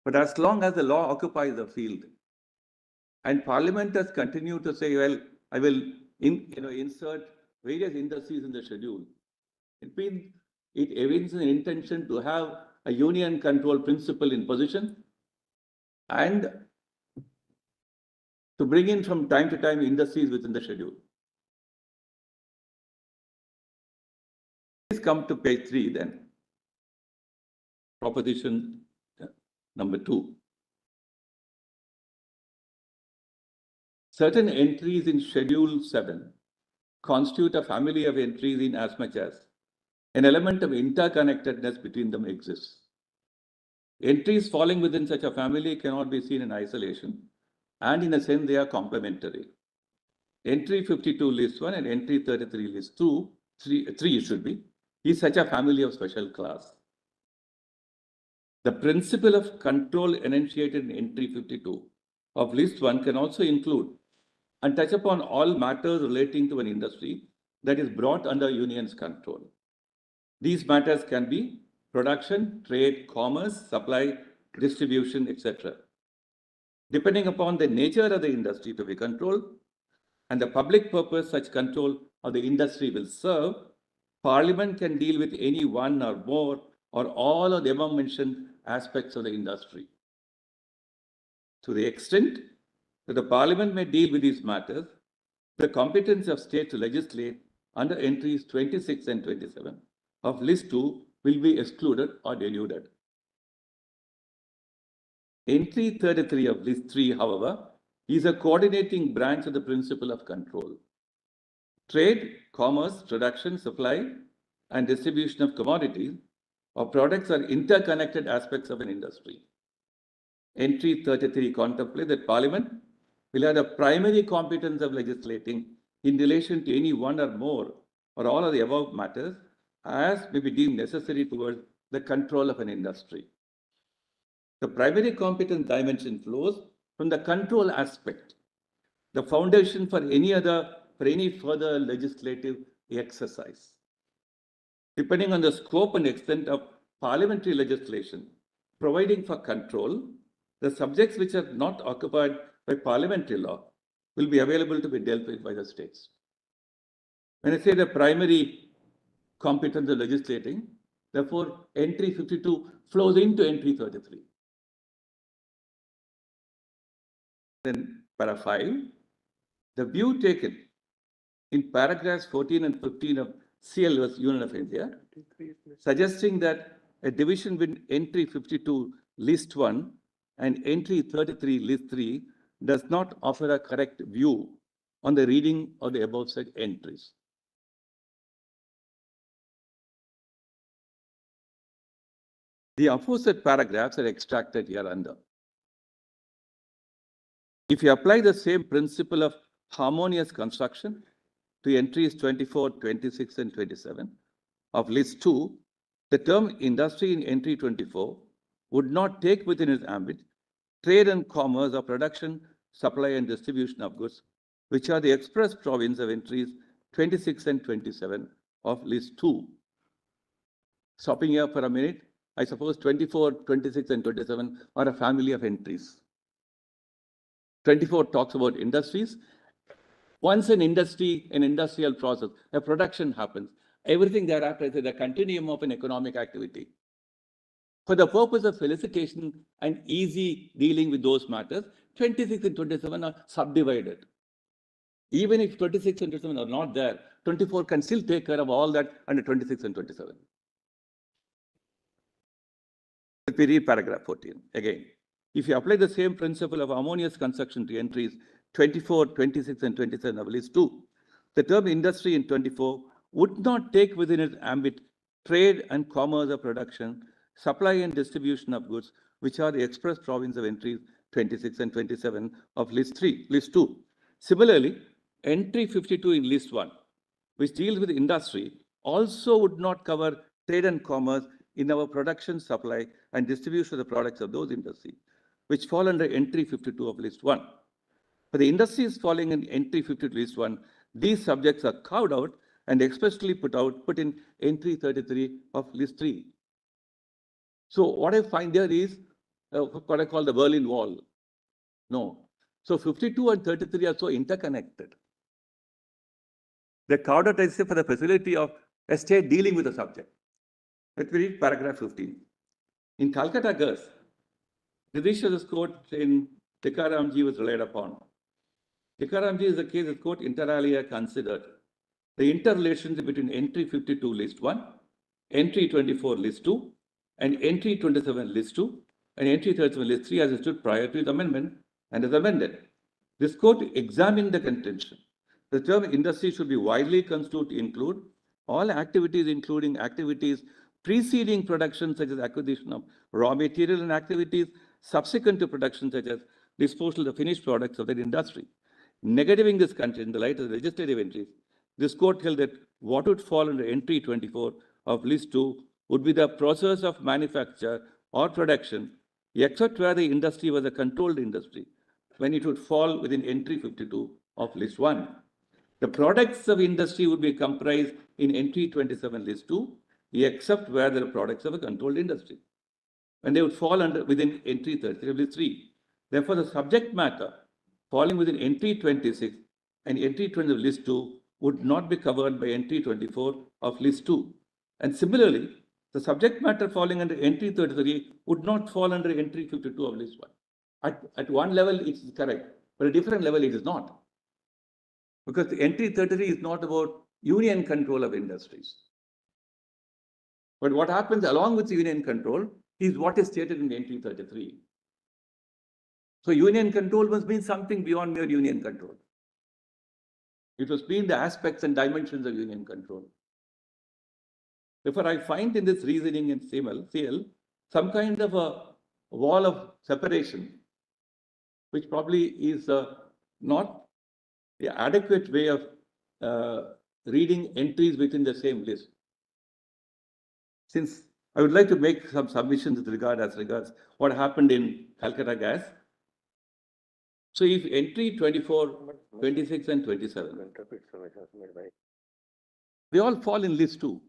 But as long as the law occupies the field, and Parliament has continued to say, well, I will insert various industries in the schedule, it evinces an intention to have a union control principle in position and to bring in from time to time industries within the schedule. Please come to page 3 then. Proposition number 2. Certain entries in Schedule 7 constitute a family of entries in as much as an element of interconnectedness between them exists. Entries falling within such a family cannot be seen in isolation, and in a sense they are complementary. Entry 52 list 1 and entry 33 list 2, 3 should be, is such a family of special class. The principle of control enunciated in entry 52 of list 1 can also include and touch upon all matters relating to an industry that is brought under union's control. These matters can be production, trade, commerce, supply, distribution, etc. Depending upon the nature of the industry to be controlled and the public purpose such control of the industry will serve, Parliament can deal with any one or more or all of the above mentioned aspects of the industry. To the extent that the Parliament may deal with these matters, the competence of states to legislate under entries 26 and 27 of list 2 will be excluded or deluded. Entry 33 of list 3, however, is a coordinating branch of the principle of control. Trade, commerce, production, supply, and distribution of commodities or products are interconnected aspects of an industry. Entry 33 contemplates that Parliament will have the primary competence of legislating in relation to any one or more or all of the above matters as may be deemed necessary towards the control of an industry. The primary competence dimension flows from the control aspect, the foundation for any further legislative exercise. Depending on the scope and extent of parliamentary legislation providing for control, the subjects which are not occupied by parliamentary law will be available to be dealt with by the states. When I say the primary competence of legislating, therefore, entry 52 flows into entry 33. Then, para 5, the view taken in paragraphs 14 and 15 of CLS Union of India, suggesting that a division between entry 52 list 1 and entry 33 list 3 does not offer a correct view on the reading of the above said entries. The aforesaid paragraphs are extracted here under. If you apply the same principle of harmonious construction to entries 24, 26, and 27 of list 2, the term industry in entry 24 would not take within its ambit trade and commerce or production, supply and distribution of goods, which are the express province of entries 26 and 27 of list 2. Stopping here for a minute, I suppose 24, 26, and 27 are a family of entries. 24 talks about industries. Once an industry, an industrial process, a production happens, everything thereafter is a continuum of an economic activity. For the purpose of felicitation and easy dealing with those matters, 26 and 27 are subdivided. Even if 26 and 27 are not there, 24 can still take care of all that under 26 and 27. Let me read paragraph 14 again. If you apply the same principle of harmonious construction to entries 24, 26, and 27 of list 2, the term industry in 24 would not take within its ambit trade and commerce or production, supply and distribution of goods, which are the express province of entries 26 and 27 of list 2. Similarly, entry 52 in list 1, which deals with industry, also would not cover trade and commerce in our production, supply, and distribution of the products of those industries, which fall under entry 52 of list 1. For the industries falling in entry 52 list 1, these subjects are carved out and expressly put in entry 33 of list 3. So what I find there is what I call the Berlin Wall. No. So 52 and 33 are so interconnected. They're carved out, I say, for the facility of a state dealing with the subject. Let me read paragraph 15. In Calcutta Girls, the judicious court in Tikaramji was relied upon. Tikaramji is the case the court inter alia considered the interrelationship between entry 52 list 1, entry 24 list 2, and entry 27 list 2, and entry 37 list 3 as it stood prior to the amendment and as amended. This court examined the contention. The term industry should be widely construed to include all activities, including activities preceding production, such as acquisition of raw material, and activities subsequent to production, such as disposal of the finished products of that industry. Negativing this content in the light of the legislative entries, this court held that what would fall under entry 24 of list 2 would be the process of manufacture or production, except where the industry was a controlled industry, when it would fall within entry 52 of list 1. The products of industry would be comprised in entry 27 list 2, except where there are products of a controlled industry, and they would fall within entry 33 list 3. Therefore, the subject matter falling within entry 26 and entry 20 of list 2 would not be covered by entry 24 of list 2. And similarly, the subject matter falling under entry 33 would not fall under entry 52 of list 1. At one level, it is correct, but at a different level, it is not. Because the entry 33 is not about union control of industries. But what happens along with the union control is what is stated in entry 33. So union control must mean something beyond mere union control. It must mean the aspects and dimensions of union control. Therefore, I find in this reasoning in CL some kind of a wall of separation, which probably is not the adequate way of reading entries within the same list. Since I would like to make some submissions with regards what happened in Calcutta Gas. So if entry 24, 26 and 27, they all fall in list 2.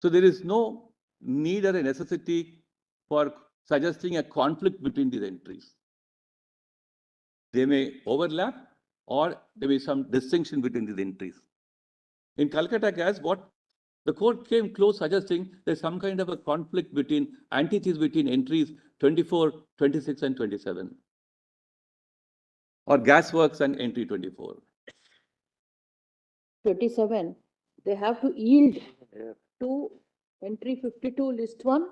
So there is no need or a necessity for suggesting a conflict between these entries. They may overlap or there may be some distinction between these entries. In Calcutta Gas, what the court came close suggesting there's some kind of a conflict between entities between entries 24, 26 and 27. Or gas works and entry 24. 27, they have to yield to entry 52 list 1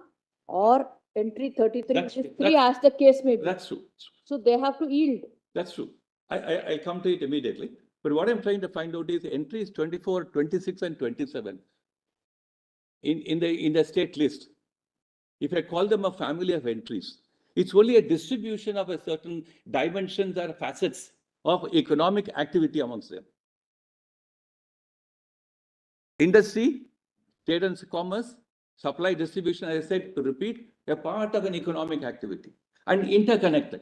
or entry 33 list 3 as the case may be. That's true. So they have to yield. That's true. I'll come to it immediately. But what I'm trying to find out is entries 24, 26 and 27 in the state list. If I call them a family of entries, it's only a distribution of a certain dimensions or facets of economic activity amongst them. Industry, trade and commerce, supply distribution, as I said, to repeat, a part of an economic activity and interconnected.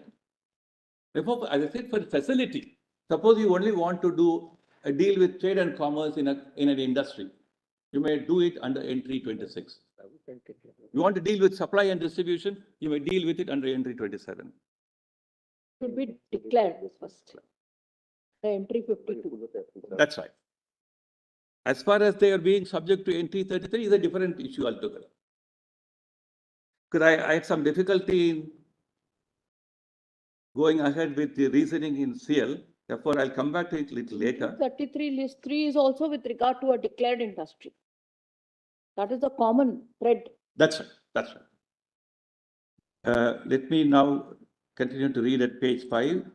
Therefore, as I said, for facility, suppose you only want to do a deal with trade and commerce in an industry, you may do it under entry 26. You want to deal with supply and distribution, you may deal with it under entry 27. Should be declared first. The entry 52. That's right. As far as they are being subject to entry 33 is a different issue altogether. Because I had some difficulty in going ahead with the reasoning in CL. Therefore, I'll come back to it a little later. 33 list 3 is also with regard to a declared industry. That is the common thread. That's right. That's right. Let me now continue to read at page 5,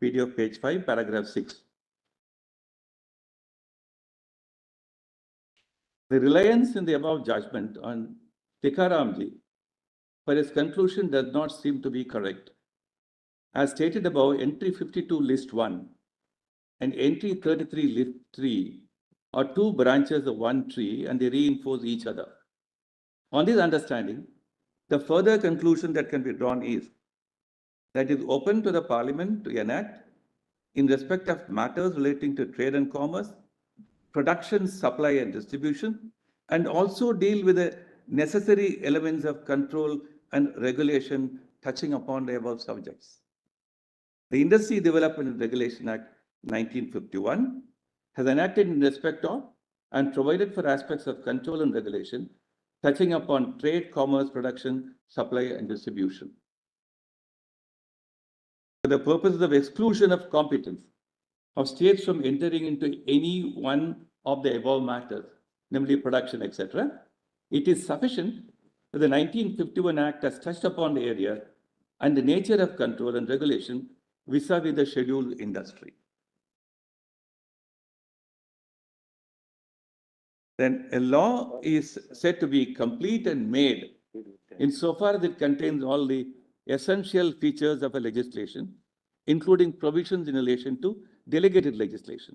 PDF page 5, paragraph 6. The reliance in the above judgment on Tikaramji for his conclusion does not seem to be correct. As stated above, entry 52 list 1 and entry 33 list 3 are two branches of one tree and they reinforce each other. On this understanding, the further conclusion that can be drawn is that it is open to the Parliament to enact in respect of matters relating to trade and commerce, production, supply and distribution, and also deal with the necessary elements of control and regulation touching upon the above subjects. The Industry Development and Regulation Act 1951 has enacted in respect of and provided for aspects of control and regulation touching upon trade, commerce, production, supply and distribution. For the purposes of exclusion of competence of states from entering into any one of the above matters, namely production, etc., it is sufficient that the 1951 Act has touched upon the area and the nature of control and regulation vis-a-vis the scheduled industry. Then a law is said to be complete and made insofar as it contains all the essential features of a legislation, including provisions in relation to delegated legislation.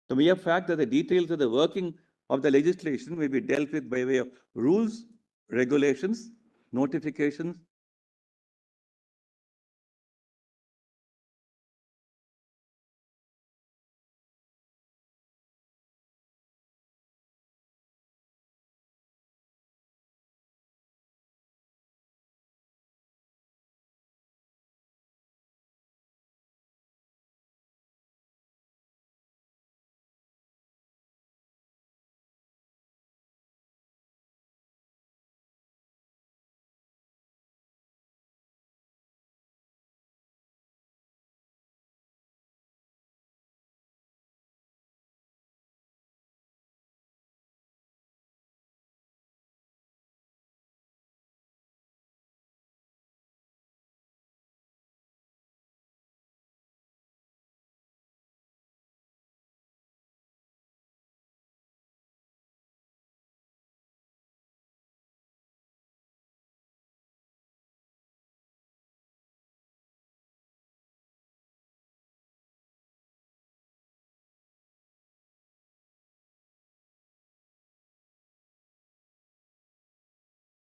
The mere fact that the details of the working of the legislation may be dealt with by way of rules, regulations, notifications,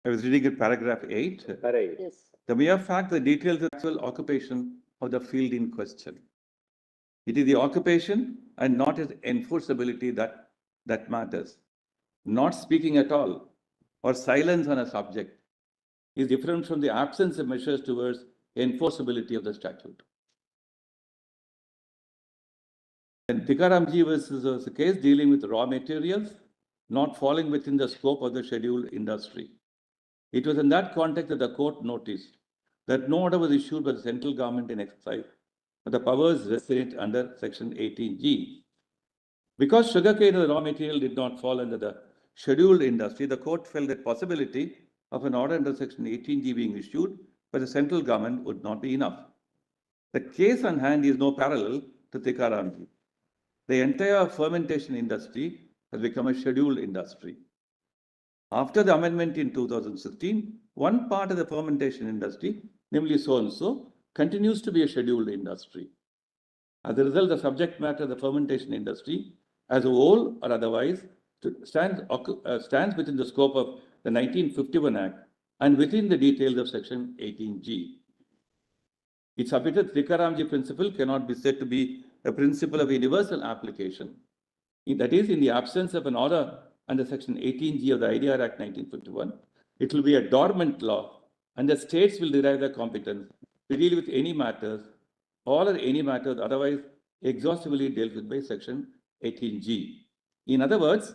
I was reading in paragraph 8. Yes. The mere fact that details the actual occupation of the field in question. It is the occupation and not its enforceability that matters. Not speaking at all or silence on a subject is different from the absence of measures towards enforceability of the statute. And Tikaramji was a case dealing with raw materials not falling within the scope of the scheduled industry. It was in that context that the court noticed that no order was issued by the central government in exercise of the powers vested under Section 18G. Because sugarcane as a raw material did not fall under the scheduled industry, the court felt that possibility of an order under Section 18G being issued by the central government would not be enough. The case on hand is no parallel to Tikaramji. The entire fermentation industry has become a scheduled industry. After the amendment in 2016, one part of the fermentation industry, namely so-and-so, continues to be a scheduled industry. As a result, the subject matter of the fermentation industry as a whole or otherwise stands within the scope of the 1951 Act and within the details of Section 18G. It's submitted Tikaramji principle cannot be said to be a principle of universal application. That is, in the absence of an order under Section 18G of the IDR Act 1951, it will be a dormant law and the states will derive their competence to deal with any matters, all or any matters otherwise exhaustively dealt with by Section 18G. In other words,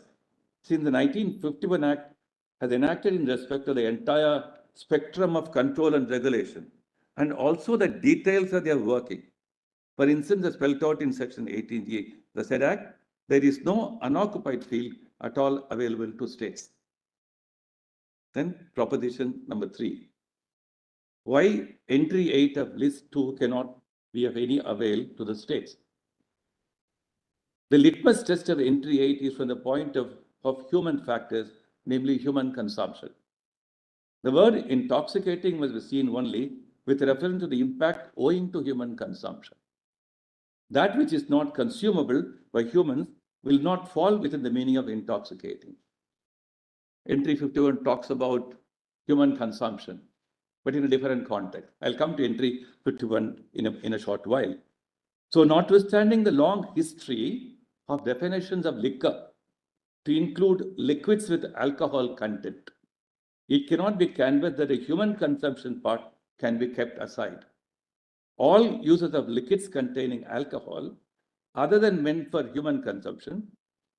since the 1951 Act has enacted in respect to the entire spectrum of control and regulation, and also the details of their working. For instance, as spelled out in Section 18G, the said Act, there is no unoccupied field at all available to states. Then proposition number 3. Why entry 8 of list 2 cannot be of any avail to the states? The litmus test of entry 8 is from the point of human factors, namely human consumption. The word intoxicating must be seen only with reference to the impact owing to human consumption. That which is not consumable by humans will not fall within the meaning of intoxicating. Entry 51 talks about human consumption, but in a different context. I'll come to entry 51 in a short while. So notwithstanding the long history of definitions of liquor to include liquids with alcohol content, it cannot be canvassed that a human consumption part can be kept aside. All uses of liquids containing alcohol, other than meant for human consumption,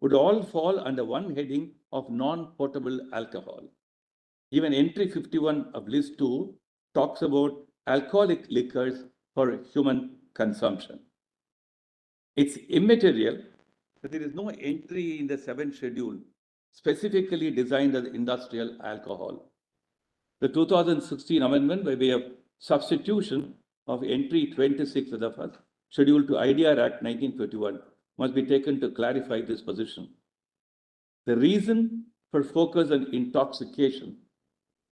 would all fall under one heading of non-potable alcohol. Even entry 51 of list 2 talks about alcoholic liquors for human consumption. It's immaterial that there is no entry in the 7th schedule specifically designed as industrial alcohol. The 2016 amendment by way of substitution of entry 26 of the first schedule to IDR Act 1951 must be taken to clarify this position. The reason for focus on intoxication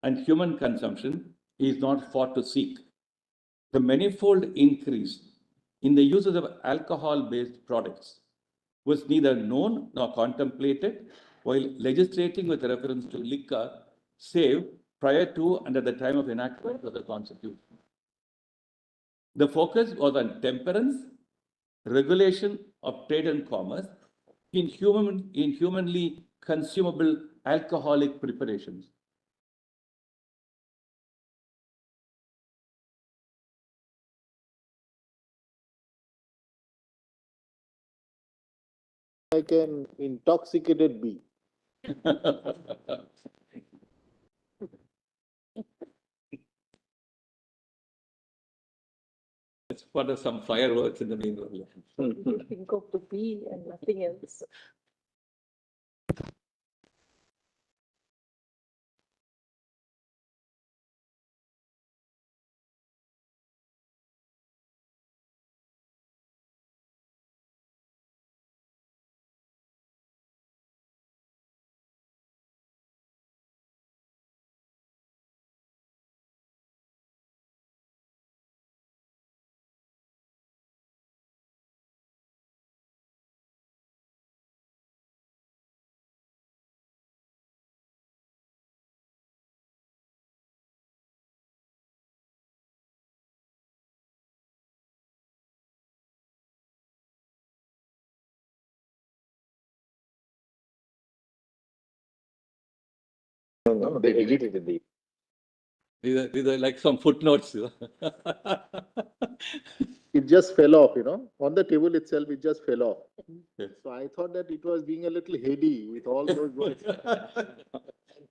and human consumption is not far to seek. The manifold increase in the uses of alcohol-based products was neither known nor contemplated while legislating with reference to liquor, save prior to and at the time of enactment of the Constitution. The focus was on temperance, regulation of trade and commerce in humanly consumable alcoholic preparations. Like an intoxicated bee. It's part of some fireworks in the meanwhile. Think of the bee and nothing else. No, they deleted it. These are like some footnotes. It just fell off, on the table itself, it just fell off. Yes. So I thought that it was being a little heady with all those words.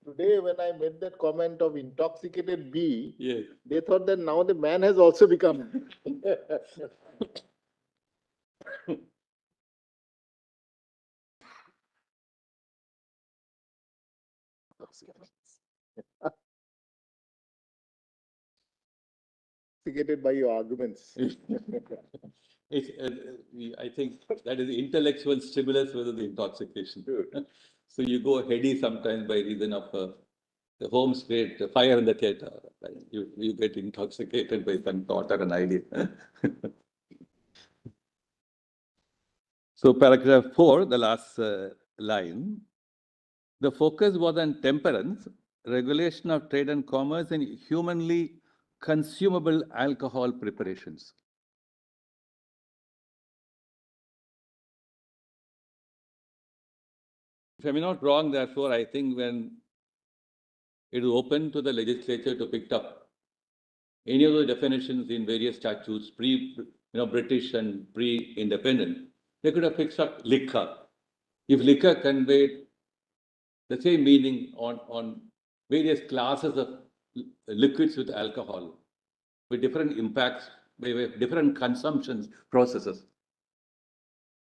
Today, when I made that comment of intoxicated bee, Yes. they thought that now the man has also become. Intoxicated by your arguments. I think that is the intellectual stimulus rather than intoxication. So you go heady sometimes by reason of the home state, the fire in the theater. Right? You get intoxicated by some thought or an idea. So paragraph 4, the last line, the focus was on temperance, regulation of trade and commerce, and humanly consumable alcohol preparations. If I'm not wrong, therefore, I think when it is open to the legislature to pick up any of the definitions in various statutes, British and pre-independent, they could have fixed up liquor. If liquor conveyed the same meaning on various classes of liquids with alcohol, with different impacts, with different consumption processes.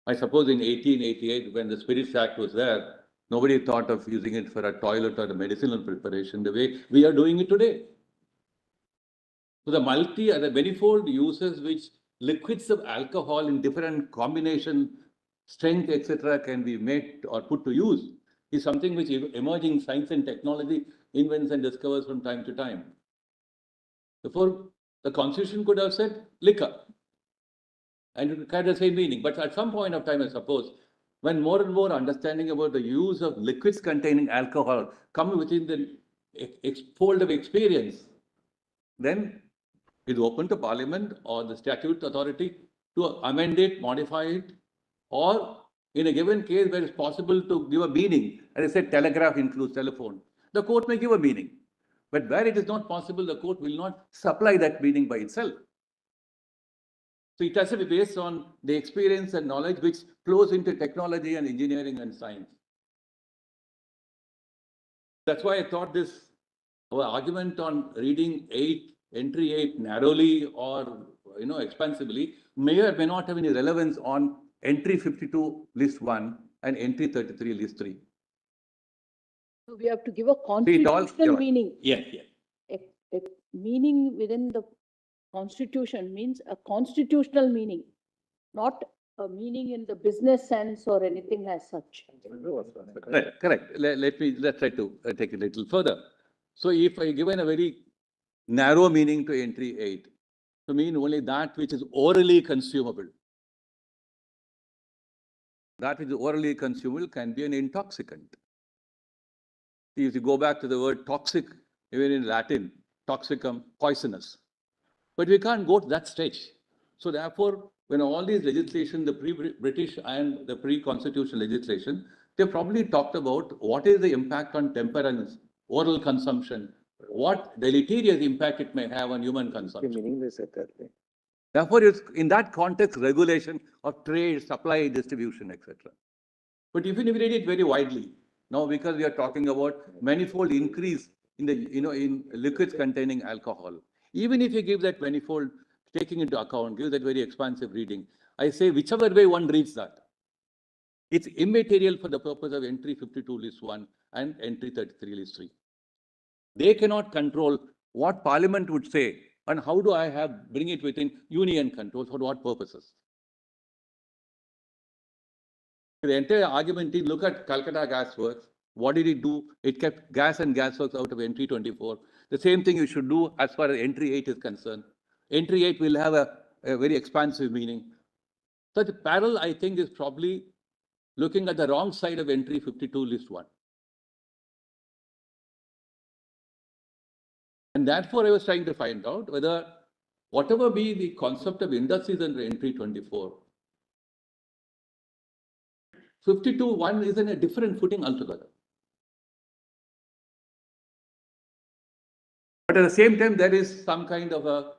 I suppose in 1888, when the Spirits Act was there, nobody thought of using it for a toilet or a medicinal preparation the way we are doing it today. So the the manifold uses which liquids of alcohol in different combination, strength, etc., can be made or put to use is something which emerging science and technology invents and discovers from time to time. Therefore, the Constitution could have said liquor, and it had the same meaning. But at some point of time, I suppose, when more and more understanding about the use of liquids containing alcohol come within the fold of experience, then it's open to Parliament or the statute authority to amend it, modify it, or in a given case where it's possible to give a meaning, as I said, telegraph includes telephone, the court may give a meaning. But where it is not possible, the court will not supply that meaning by itself. So it has to be based on the experience and knowledge which flows into technology and engineering and science. That's why I thought our argument on reading entry 8 narrowly or expansively may or may not have any relevance on entry 52 list 1 and entry 33 list 3. So we have to give a constitutional meaning. Yeah. A meaning within the Constitution means a constitutional meaning, not a meaning in the business sense or anything as such. Right, correct. Let's try to take it a little further. So if I given a very narrow meaning to entry 8, to mean only that which is orally consumable. That which is orally consumable can be an intoxicant. If you go back to the word toxic, even in Latin, toxicum, poisonous. But we can't go to that stage. So therefore, when all these legislation, the pre-British and the pre-constitutional legislation, they probably talked about what is the impact on temperance, oral consumption, what deleterious impact it may have on human consumption. Therefore, it's in that context, regulation of trade, supply, distribution, etc. But even if we read it very widely, now because we are talking about manifold increase in the in liquids containing alcohol, even if you give that manifold, taking into account, give that very expansive reading, I say whichever way one reads that, it's immaterial for the purpose of entry 52 list 1 and entry 33 list 3. They cannot control what Parliament would say and how do I bring it within union control for what purposes. The entire argument is look at Calcutta Gas Works. What did it do? It kept gas and gas works out of entry 24. The same thing you should do as far as entry 8 is concerned. Entry 8 will have a very expansive meaning. So the parallel, I think, is probably looking at the wrong side of entry 52 list 1. And therefore, I was trying to find out whether whatever be the concept of industries under entry 24, 52.1 is in a different footing altogether. But at the same time, there is some kind of a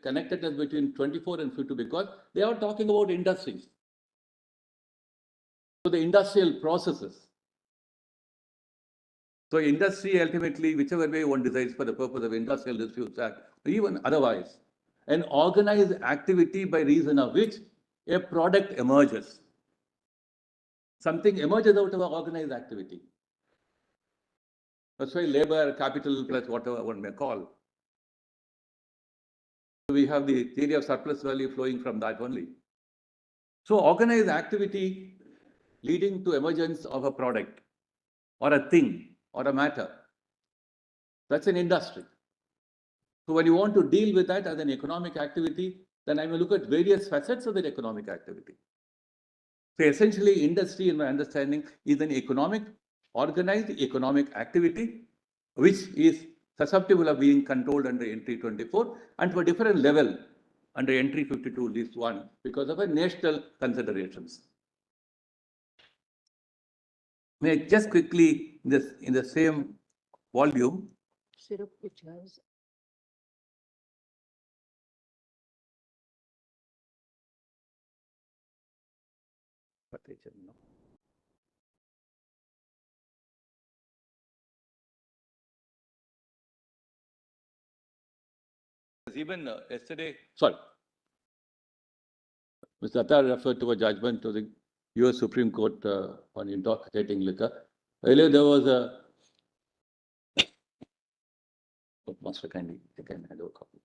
connectedness between 24 and 52 because they are talking about industries. So the industrial processes. So industry ultimately, whichever way one decides for the purpose of Industrial Disputes Act, or even otherwise, an organized activity by reason of which a product emerges. Something emerges out of an organized activity. That's why labor, capital, plus whatever one may call. We have the theory of surplus value flowing from that only. So organized activity leading to emergence of a product or a thing or a matter. That's an industry. So when you want to deal with that as an economic activity, then I will look at various facets of that economic activity. So essentially, industry, in my understanding, is an organized economic activity, which is susceptible of being controlled under entry 24 and to a different level under entry 52, this one, because of a national considerations. May I just quickly, in the same volume, Syrup which has even yesterday, sorry, Mr. Attar referred to a judgment of the US Supreme Court on intoxicating liquor. Earlier there was a Master kindly, you can hand over a copy.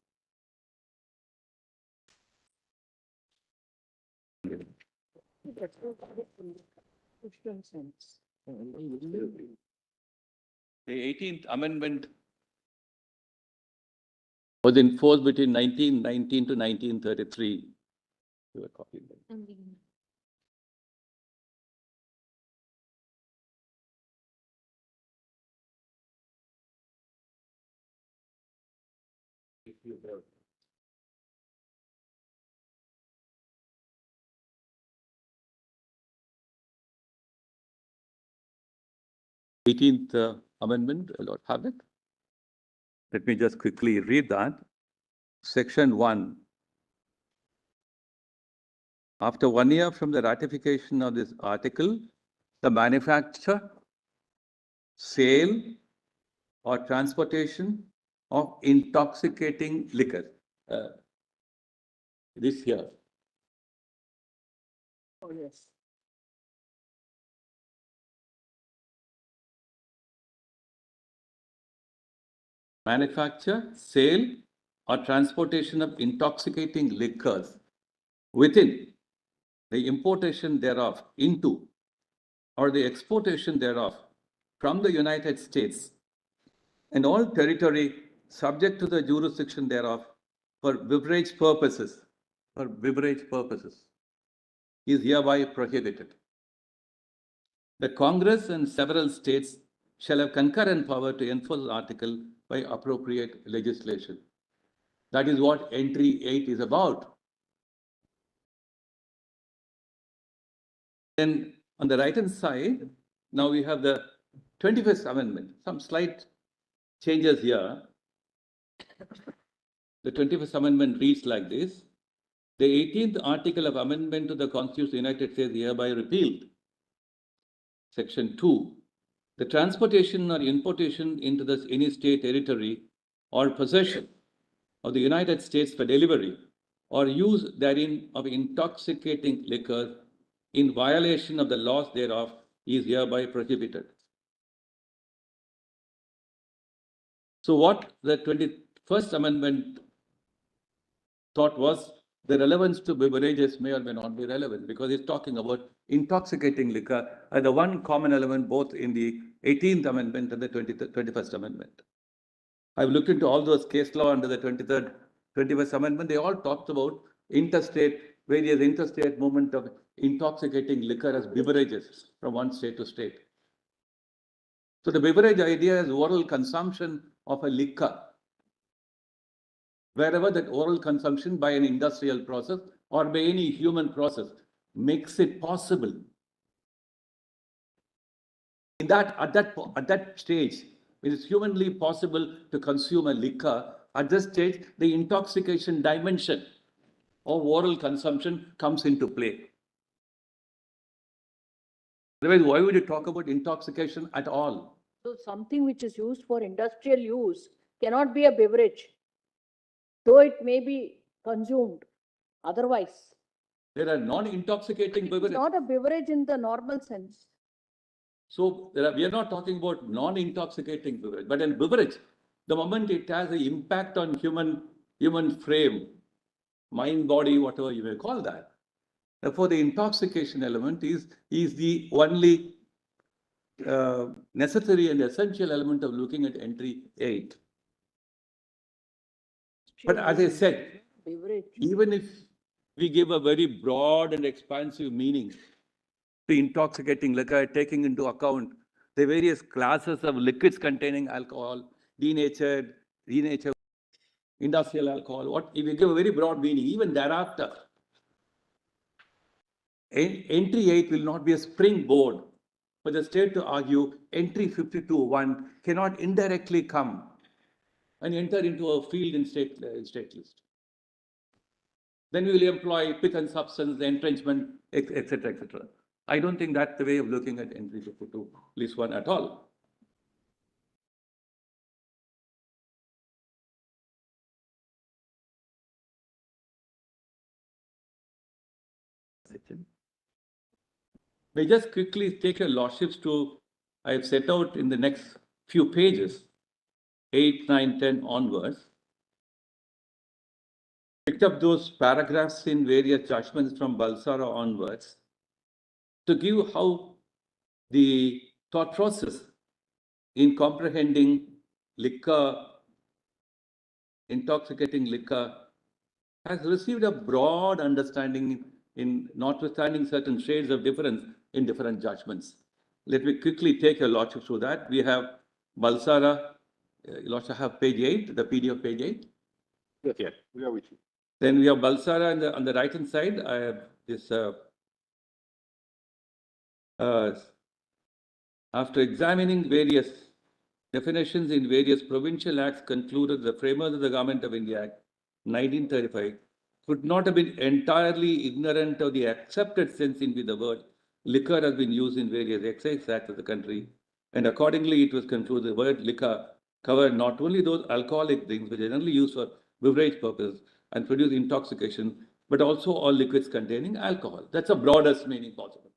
The 18th Amendment was enforced between 1919 to 1933. You were copying that. 18th Amendment, Lord have it. Let me just quickly read that. Section 1. After 1 year from the ratification of this article, the manufacture, sale, or transportation of intoxicating liquor. This here. oh yes. Manufacture, sale, or transportation of intoxicating liquors within the importation thereof into or the exportation thereof from the United States and all territory subject to the jurisdiction thereof for beverage purposes is hereby prohibited. The Congress and several states shall have concurrent power to enforce the article by appropriate legislation. That is what entry 8 is about. Then on the right hand side, now we have the 21st Amendment. Some slight changes here. The 21st Amendment reads like this. The 18th article of amendment to the Constitution of the United States hereby repealed. Section 2. The transportation or importation into any state, territory, or possession of the United States for delivery or use therein of intoxicating liquor in violation of the laws thereof is hereby prohibited. So what the 21st Amendment thought was the relevance to beverages may or may not be relevant because it's talking about intoxicating liquor as the one common element both in the 18th Amendment and the 21st Amendment. I've looked into all those case law under the 21st Amendment. They all talked about various interstate movement of intoxicating liquor as beverages from one state to state. So the beverage idea is oral consumption of a liquor, wherever that oral consumption by an industrial process or by any human process makes it possible. At that stage, It is humanly possible to consume a liquor. At this stage, the intoxication dimension of oral consumption comes into play. Otherwise, why would you talk about intoxication at all? So something which is used for industrial use cannot be a beverage, though it may be consumed otherwise. There are non-intoxicating It's beverages. not a beverage in the normal sense. So we are not talking about non-intoxicating beverage, but in beverage, the moment it has an impact on human frame, mind, body, whatever you may call that. Therefore, the intoxication element is the only necessary and essential element of looking at entry 8. But as I said, Beverage. even if we give a very broad and expansive meaning to intoxicating liquor, taking into account the various classes of liquids containing alcohol, denatured, industrial alcohol, what if we give a very broad meaning, even thereafter, entry 8 will not be a springboard for the state to argue entry 52.1 cannot indirectly come and enter into a field in state list. Then we will employ pick and substance, entrenchment, etc., etc. I don't think that's the way of looking at entry 52 list 1 at all. We just quickly take your lordships to, I have set out in the next few pages, 8, 9, 10 onwards. Picked up those paragraphs in various judgments from Balsara onwards to give how the thought process in comprehending liquor, intoxicating liquor, has received a broad understanding in notwithstanding certain shades of difference in different judgments. Let me quickly take your lordship through that. We have Balsara, your lordship have page 8, the PDF page 8. Yes, we are with you. Then we have Balsara on the right hand side. I have this after examining various definitions in various provincial acts, concluded the framers of the Government of India Act 1935 could not have been entirely ignorant of the accepted sense in which the word liquor has been used in various excise acts of the country, and accordingly it was concluded the word liquor covered not only those alcoholic drinks which are generally used for beverage purposes and produce intoxication, but also all liquids containing alcohol. That's the broadest meaning possible.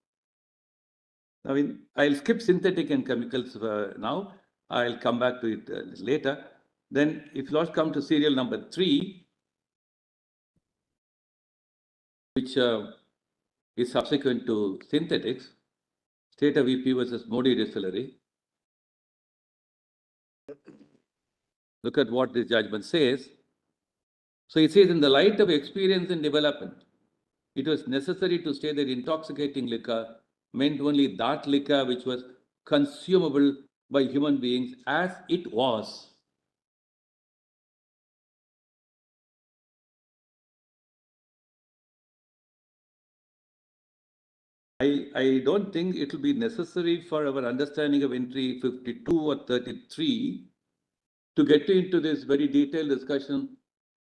I mean, I'll skip synthetic and chemicals now. I'll come back to it later. Then if you come to serial number 3, which is subsequent to synthetics, State of VP versus Modi Distillery. Look at what this judgment says. So it says, in the light of experience and development, it was necessary to state that intoxicating liquor meant only that liquor which was consumable by human beings as it was. I don't think it will be necessary for our understanding of entry 52 or 33 to get into this very detailed discussion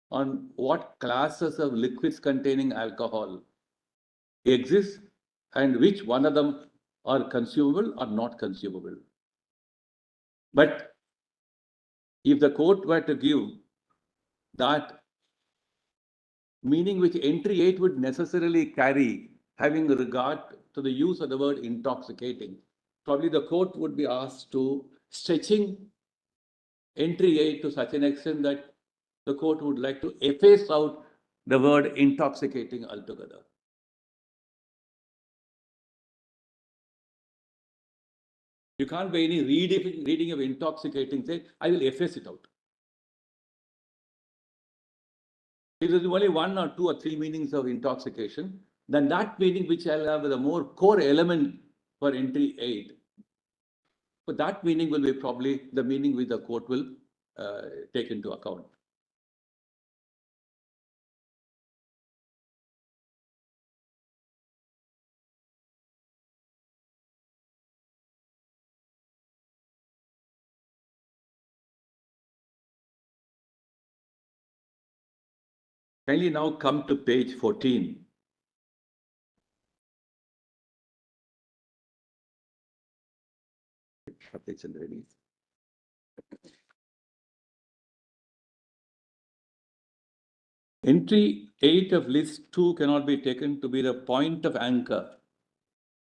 on what classes of liquids containing alcohol exist and which one of them are consumable or not consumable. But if the court were to give that meaning which entry 8 would necessarily carry, having regard to the use of the word intoxicating, probably the court would be asked to stretching entry 8 to such an extent that the court would like to efface out the word intoxicating altogether. You can't by any reading of intoxicating say, I will efface it out. If there is only 1 or 2 or 3 meanings of intoxication, then that meaning which I'll have the more core element for entry 8. But that meaning will be probably the meaning which the court will take into account. Kindly now come to page 14. Entry 8 of list 2 cannot be taken to be the point of anchor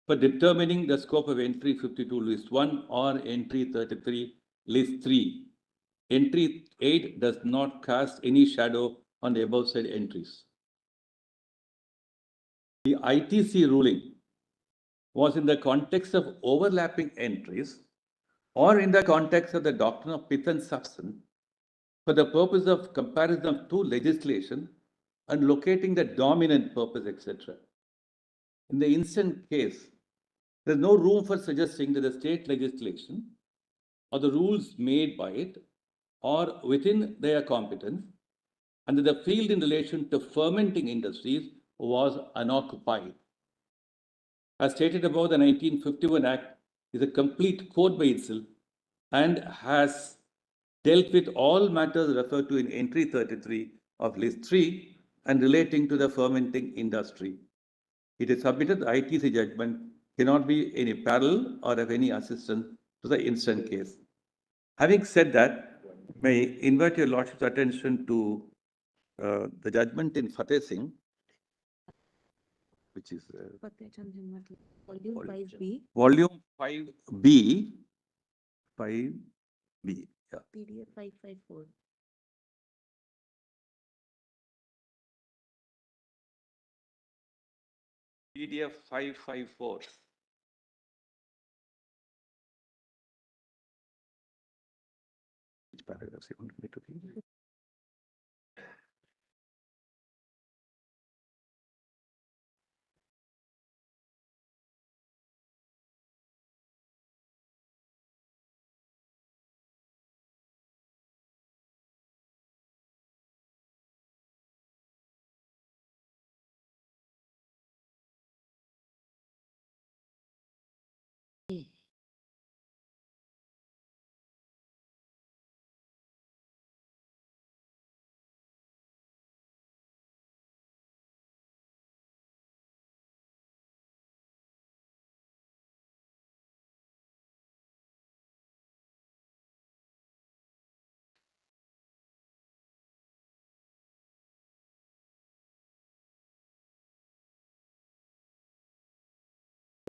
for determining the scope of entry 52 list 1 or entry 33 list 3. Entry 8 does not cast any shadow on the above said entries. The ITC ruling was in the context of overlapping entries or in the context of the doctrine of pith and substance for the purpose of comparison of two legislation and locating the dominant purpose, etc. In the instant case, there is no room for suggesting that the state legislation or the rules made by it or within their competence and that the field in relation to fermenting industries was unoccupied. As stated above, the 1951 Act is a complete code by itself and has dealt with all matters referred to in entry 33 of list 3 and relating to the fermenting industry. It is submitted the ITC judgment cannot be any parallel or of any assistance to the instant case. Having said that, may invite your Lordship's attention to the judgment in Fateh Singh, which is Volume 5B. Volume 5B, 5B, yeah. PDF 554. PDF 554. Which paragraphs you want me to read?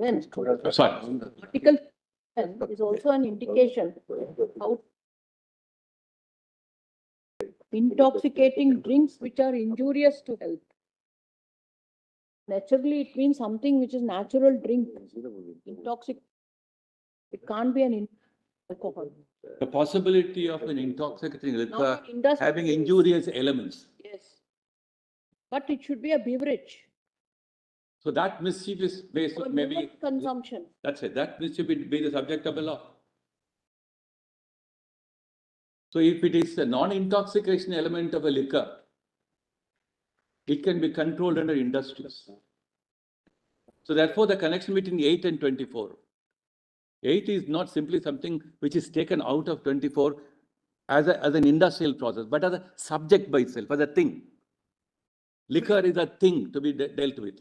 When Sorry. article 10 is also an indication how intoxicating drinks which are injurious to health. Naturally, it means something which is natural drink. Intoxic. It can't be an alcohol. The possibility of an intoxicating liquor Not an industrial having injurious elements. Yes. But it should be a beverage So that mischief is based for on maybe. human consumption. That's it. That mischief will be the subject of the law. So if it is a non-intoxication element of a liquor, it can be controlled under industries. So therefore, the connection between 8 and 24. 8 is not simply something which is taken out of 24 as an industrial process, but as a subject by itself, as a thing. Liquor is a thing to be dealt with.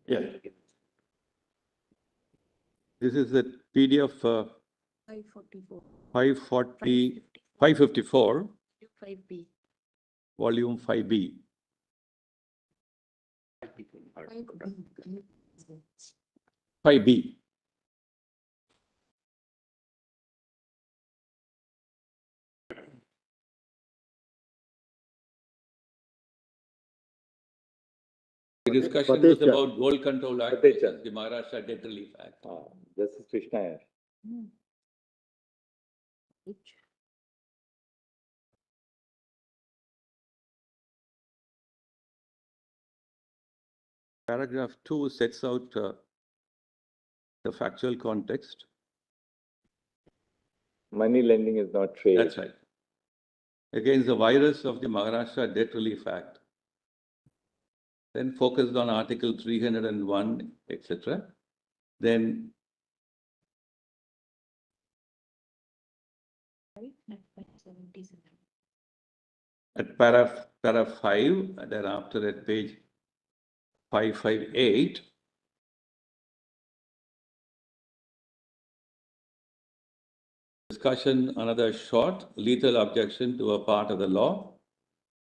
Yeah. This is the PDF 544. 554, 5B. volume 5B. 5B. The discussion was about Gold Control Act, versus the Maharashtra Debt Relief Act. Justice Krishna. Paragraph 2 sets out the factual context. Money lending is not trade. That's right. Against the virus of the Maharashtra Debt Relief Act. Then focused on Article 301, etc. Then at paragraph 5, and then after at page 558, discussion, another short lethal objection to a part of the law.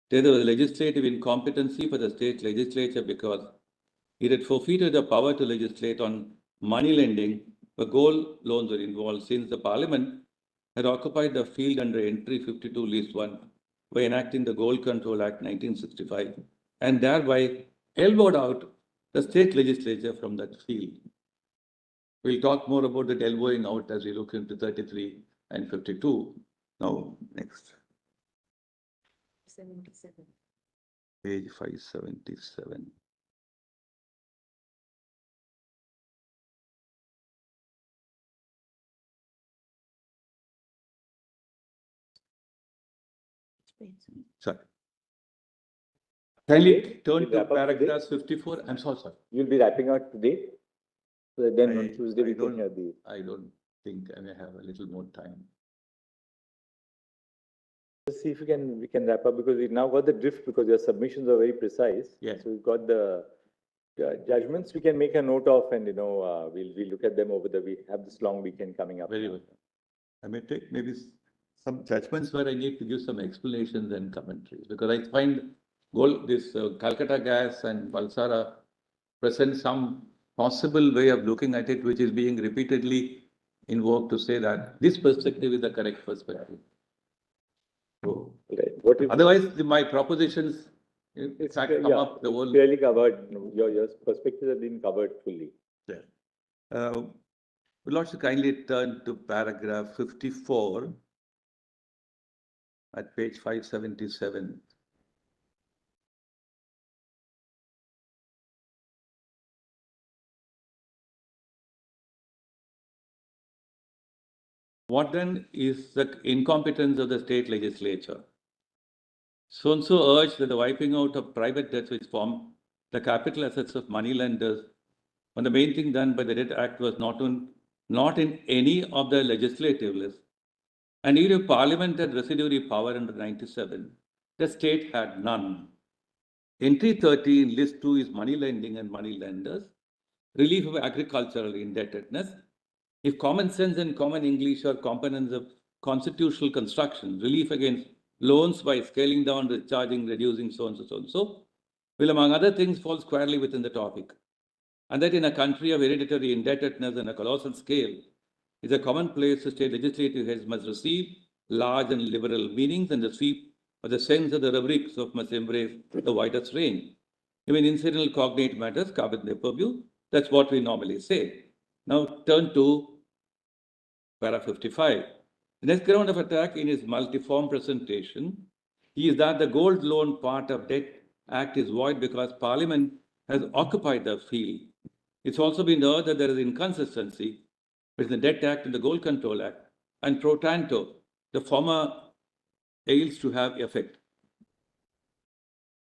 There was legislative incompetency for the state legislature because it had forfeited the power to legislate on money lending where gold loans were involved, since the parliament had occupied the field under entry 52 list 1 by enacting the Gold Control Act 1965 and thereby elbowed out the state legislature from that field. We'll talk more about the elbowing out as we look into 33 and 52. Now, next. 77. Page 577. Sorry. Kindly turn to paragraph 54. I'm sorry, sir. You'll be wrapping up today? So that then on Tuesday we can hear the... I don't think I may have a little more time. Let's see if we can wrap up, because we've now got the drift, because your submissions are very precise. Yes. So we've got the judgments we can make a note of, and we'll look at them over we have this long weekend coming up. Very well. I may take maybe some judgments where I need to give some explanations and commentaries, because I find this Calcutta gas and Valsara present some possible way of looking at it, which is being repeatedly invoked to say that this perspective is the correct perspective. So, otherwise, my propositions come up the whole. Clearly covered. Your perspectives have been covered fully. Yeah. We'll also kindly turn to paragraph 54 at page 577. What then is the incompetence of the state legislature? So-and-so urged that the wiping out of private debts which form the capital assets of moneylenders, when the main thing done by the Debt Act was not in any of the legislative lists, and even if Parliament had residuary power under 97, the state had none. Entry 30 in list 2 is money lending and money lenders, relief of agricultural indebtedness. If common sense and common English are components of constitutional construction, relief against loans by scaling down, discharging, reducing, so and so, so and so, will among other things fall squarely within the topic. And that in a country of hereditary indebtedness and a colossal scale, is a commonplace to state legislative heads must receive large and liberal meanings, and the sweep of the sense of the rubrics of must embrace the widest range. Even incidental cognate matters come within their purview. That's what we normally say. Now turn to paragraph 55. The next ground of attack in his multiform presentation is that the gold loan part of Debt Act is void because Parliament has occupied the field. It's also been heard that there is inconsistency between the Debt Act and the Gold Control Act, and pro tanto, the former fails to have effect.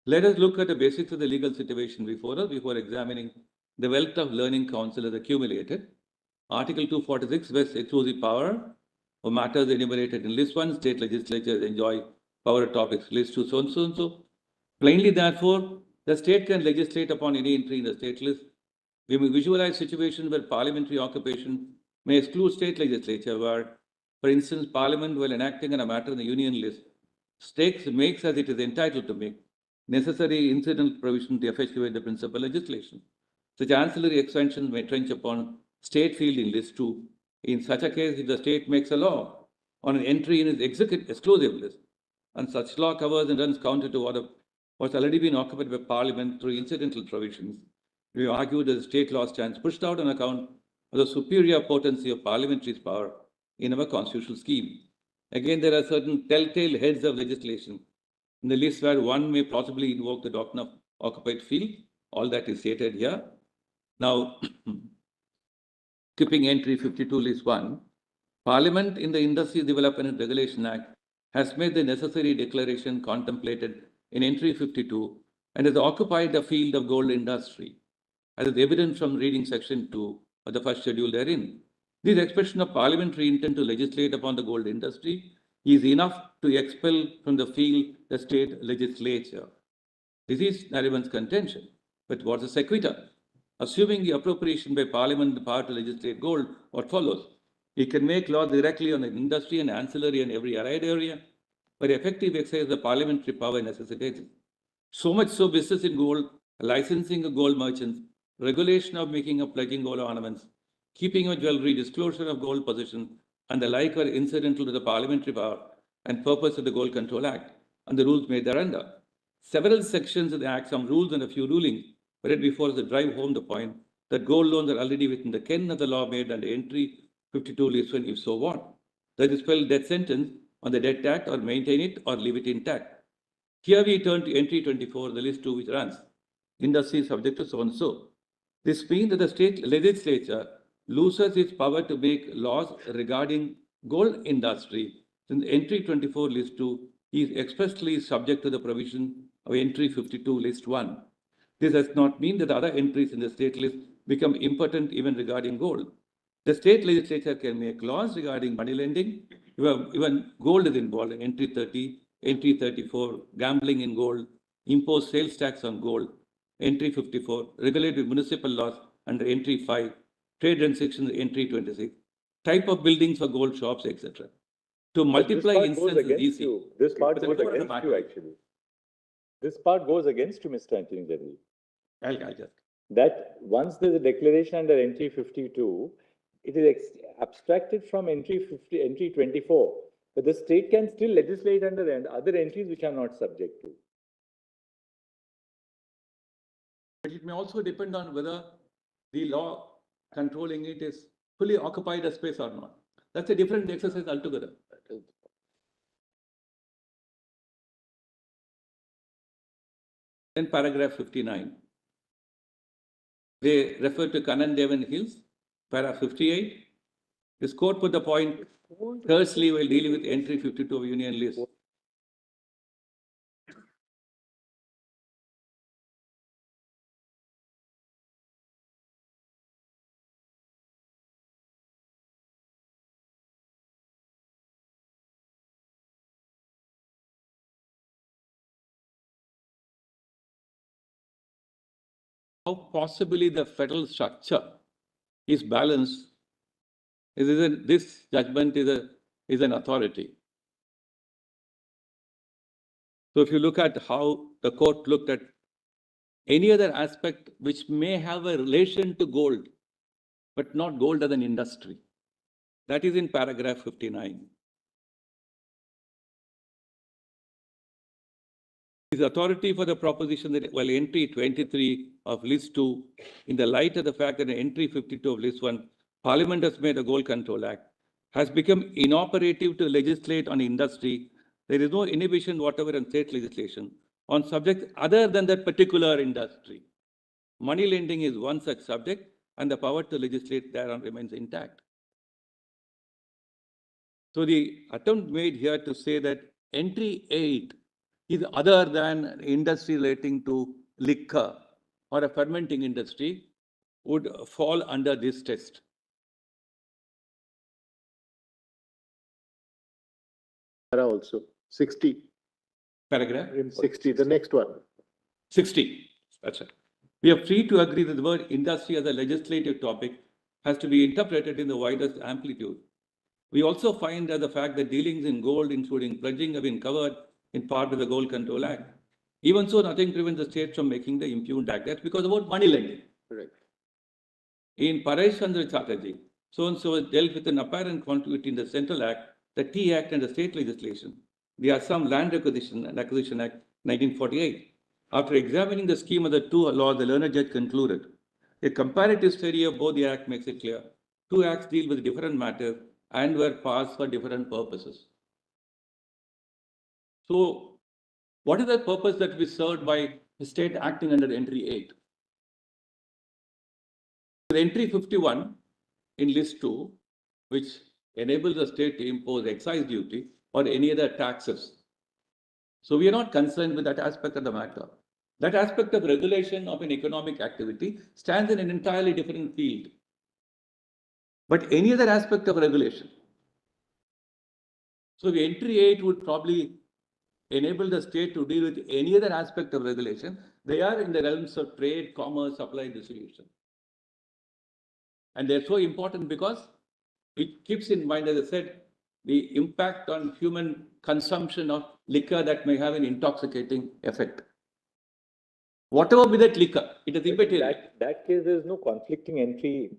Let us look at the basics of the legal situation before us, before examining the wealth of learning counsel has accumulated. Article 246 vests exclusive power for matters enumerated in list 1. State legislatures enjoy power topics list 2, so and so and so. Plainly, therefore, The state can legislate upon any entry in the state list. We may visualize situations where parliamentary occupation may exclude state legislature, where, for instance, Parliament, while enacting on a matter in the union list, makes as it is entitled to make necessary incidental provision to effectuate the principal legislation. Such ancillary extensions may trench upon state field in list 2. In such a case, if the state makes a law on an entry in its exclusive list, and such law covers and runs counter to what's already been occupied by Parliament through incidental provisions, we argue that the state law stands pushed out on account of the superior potency of parliamentary power in our constitutional scheme. Again, there are certain telltale heads of legislation in the list where one may possibly invoke the doctrine of occupied field. All that is stated here. Now, skipping entry 52 list 1, Parliament in the Industries Development and Regulation Act has made the necessary declaration contemplated in entry 52 and has occupied the field of gold industry, as is evident from reading section 2 of the first schedule therein. This expression of parliamentary intent to legislate upon the gold industry is enough to expel from the field the state legislature. This is Nariman's contention. But what's the sequitur? Assuming the appropriation by Parliament the power to legislate gold, what follows? It can make laws directly on the industry and ancillary and every allied area, but effective exercise of the parliamentary power necessitates. So much so, business in gold, licensing of gold merchants, regulation of making of pledging gold ornaments, keeping of jewelry, disclosure of gold possession, and the like are incidental to the parliamentary power and purpose of the Gold Control Act and the rules made thereunder. Several sections of the Act, some rules and a few rulings, were read before us to drive home the point that gold loans are already within the ken of the law made under entry 52 list 1, if so what. That is spelled death sentence on the debt act or maintain it or leave it intact. Here we turn to entry 24, the list 2, which runs industry subject to so and so. This means that the state legislature loses its power to make laws regarding gold industry, since entry 24 list 2 is expressly subject to the provision of entry 52 list 1. This does not mean that other entries in the state list become impotent even regarding gold. The state legislature can make laws regarding money lending, even gold is involved in entry 30, entry 34, gambling in gold, impose sales tax on gold, entry 54, regulate with municipal laws under entry 5, trade restrictions entry 26, type of buildings for gold shops, etc. To multiply instances is easy. This part goes against you, actually. This part goes against you, Mr. Attorney General. I'll just. That once there's a declaration under entry 52, it is abstracted from entry 24. But the state can still legislate under other entries which are not subject to. But it may also depend on whether the law controlling it is fully occupied a space or not. That's a different exercise altogether. Then paragraph 59. They refer to Kannan-Devan Hills. Paragraph 58. This court put the point tersely while dealing with entry 52 of union list. How possibly the federal structure is balanced this judgment is an authority. So if you look at how the court looked at any other aspect which may have a relation to gold, but not gold as an industry, that is in paragraph 59. Is authority for the proposition that while entry 23 of list 2, in the light of the fact that in entry 52 of list 1, Parliament has made a Gold Control Act, has become inoperative to legislate on industry. There is no inhibition whatever in state legislation on subjects other than that particular industry. Money lending is one such subject, and the power to legislate thereon remains intact. So the attempt made here to say that entry 8 is other than industry relating to liquor or a fermenting industry would fall under this test. Also 60. Paragraph 60, the next one. 60. That's right. We are free to agree that the word industry as a legislative topic has to be interpreted in the widest amplitude. We also find that the fact that dealings in gold, including pledging, have been covered in part with the Gold Control Act. Even so, nothing prevents the state from making the impugned act. That's because about money lending. Correct. In Paresh Chandra Chatterjee, so dealt with an apparent continuity in the Central Act, the Tea Act, and the state legislation, the Assam Land Acquisition and Acquisition Act 1948. After examining the scheme of the two laws, the learned judge concluded a comparative study of both the acts makes it clear two acts deal with different matters and were passed for different purposes. So, what is the purpose that will be served by the state acting under entry 8? Entry 51 in list 2, which enables the state to impose excise duty or any other taxes. So we are not concerned with that aspect of the matter. That aspect of regulation of an economic activity stands in an entirely different field. But any other aspect of regulation. So the entry 8 would probably enable the state to deal with any other aspect of regulation. They are in the realms of trade, commerce, supply, distribution. And they're so important because it keeps in mind, as I said, the impact on human consumption of liquor that may have an intoxicating effect. Whatever be that liquor, it is immaterial. That case, there is no conflicting entry,